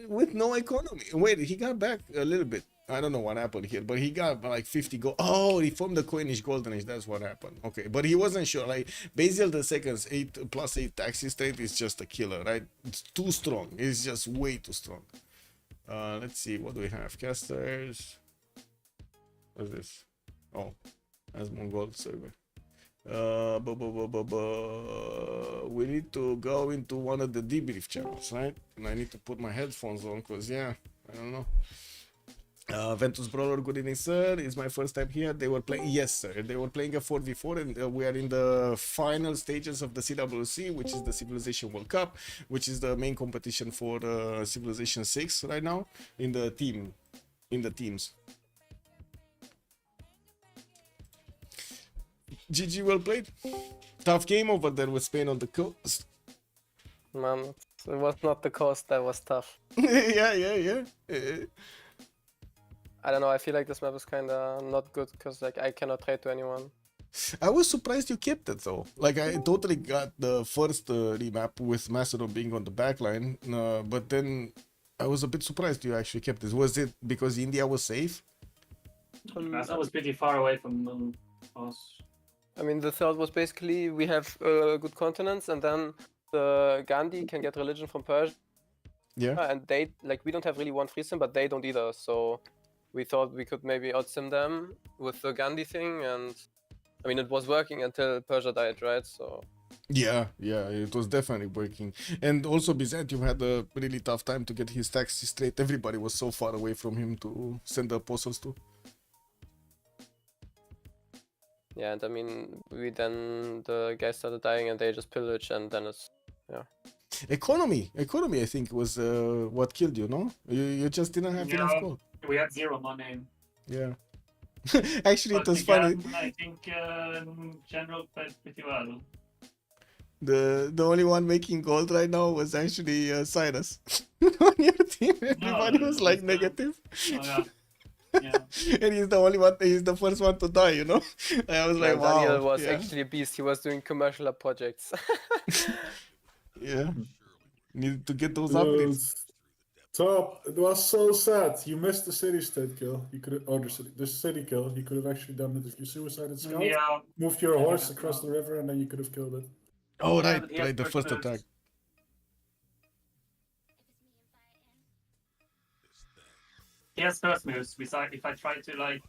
with no economy. Wait, he got back a little bit. I don't know what happened here, but he got like 50 gold. Oh, he formed the Coinish Golden Age. That's what happened. Okay, but he wasn't sure. Like Basil the Second's 8+8 taxi state is just a killer, right? It's too strong. It's just way too strong. Let's see. What do we have? Casters. What's this? Oh, that's Mongol server. We need to go into one of the debrief channels, right? And I need to put my headphones on because, yeah, I don't know. Ventus Brawler, good evening, sir. It's my first time here. They were playing, yes, sir. They were playing a 4v4, and we are in the final stages of the CWC, which is the Civilization World Cup, which is the main competition for Civilization 6 right now in the teams. GG, well played. Tough game over there with Spain on the coast. Man, it was not the coast that was tough. yeah. I don't know, I feel like this map is kinda not good because like I cannot trade to anyone. I was surprised you kept it though. Like I totally got the first remap with Macedon being on the backline, but then I was a bit surprised you actually kept it. Was it because India was safe? Macedon was pretty far away from us. I mean, the thought was basically we have good continents and then the Gandhi can get religion from Persia. Yeah. And they, like, we don't have really one free sim, but they don't either. So we thought we could maybe outsim them with the Gandhi thing. And I mean, it was working until Persia died, right? So. Yeah, it was definitely working. And also Byzantium had a really tough time to get his taxes straight. Everybody was so far away from him to send the apostles to. Yeah, and I mean, the guys started dying and they just pillaged and then it's, yeah. Economy, I think was what killed you, no? You just didn't have enough gold. We had zero money. Yeah. Actually, But it was funny. I think in general played pretty well. The only one making gold right now was actually Cyrus. On your team, everybody was like negative. Oh yeah. Yeah. And he's the only one, he's the first one to die, you know? I was like, wow. Daniel was yeah. actually a beast. He was doing commercial projects. Yeah. Needed to get those upgrades. Top, it was so sad. You missed the city state kill. You could have, or the city kill. You could have actually done it if you suicided scout. Yeah. Moved your horse across the river, and then you could have killed it. Oh, Yeah, right, but he has the first first attack. He has first moves. Besides, if I try to like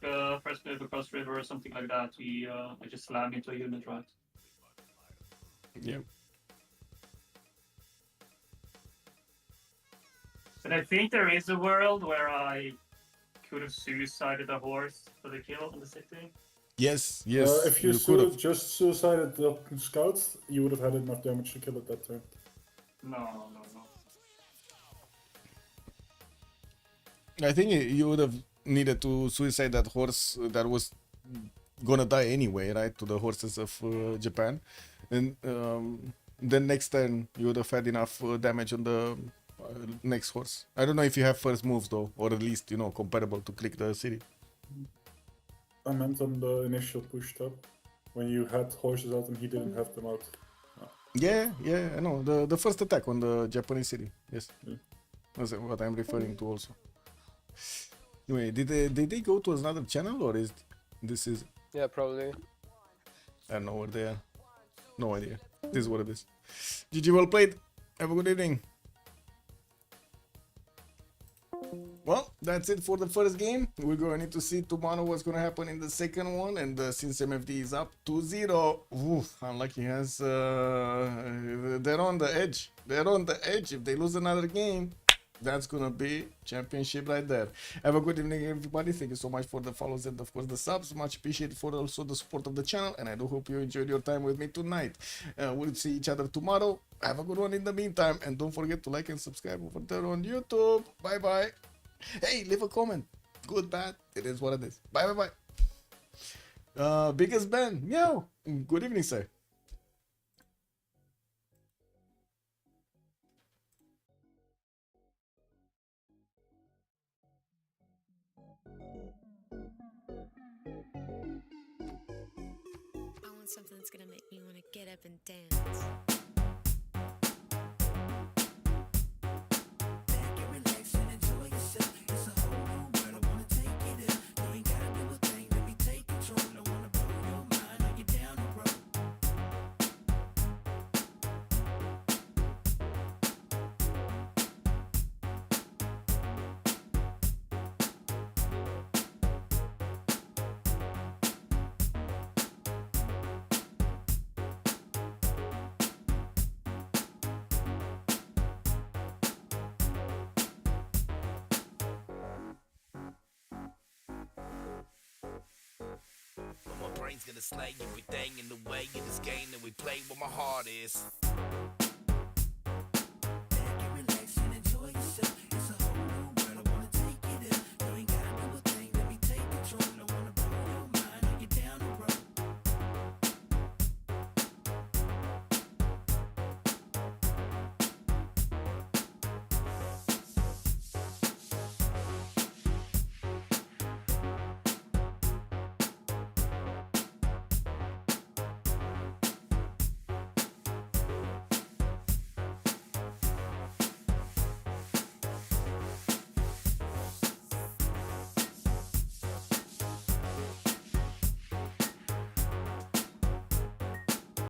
first move across river or something like that, I just slam into a unit, right? Yeah. But I think there is a world where I could have suicided a horse for the kill in the city. Yes. If you could have. just suicided the scout, you would have had enough damage to kill it that turn. No. I think you would have needed to suicide that horse that was gonna die anyway, right? To the horses of Japan. And then next turn you would have had enough damage on the next horse. I don't know if you have first moves though, or at least, you know, comparable to click the city. I meant on the initial push tab. When you had horses out and he didn't have them out. Yeah, I know. The first attack on the Japanese city. Yes. Yeah. That's what I'm referring to also. Anyway, did they go to another channel or is this is Yeah, probably. I don't know where they are. No idea. This is what it is. GG, well played. Have a good evening. Well, that's it for the first game. We're going to need to see tomorrow what's going to happen in the second one. And since MFD is up 2-0, Unlucky has... they're on the edge. They're on the edge. If they lose another game, that's going to be championship right there. Have a good evening, everybody. Thank you so much for the follows and, of course, the subs. Much appreciated for also the support of the channel. And I do hope you enjoyed your time with me tonight. We'll see each other tomorrow. Have a good one in the meantime. And don't forget to like and subscribe over there on YouTube. Bye-bye. Hey, leave a comment. Good, bad. It is what it is. Bye. Biggest Ben. Meow. Good evening, sir. I want something that's gonna make me want to get up and dance. My brain's gonna slay everything in the way of this game that we play where my heart is.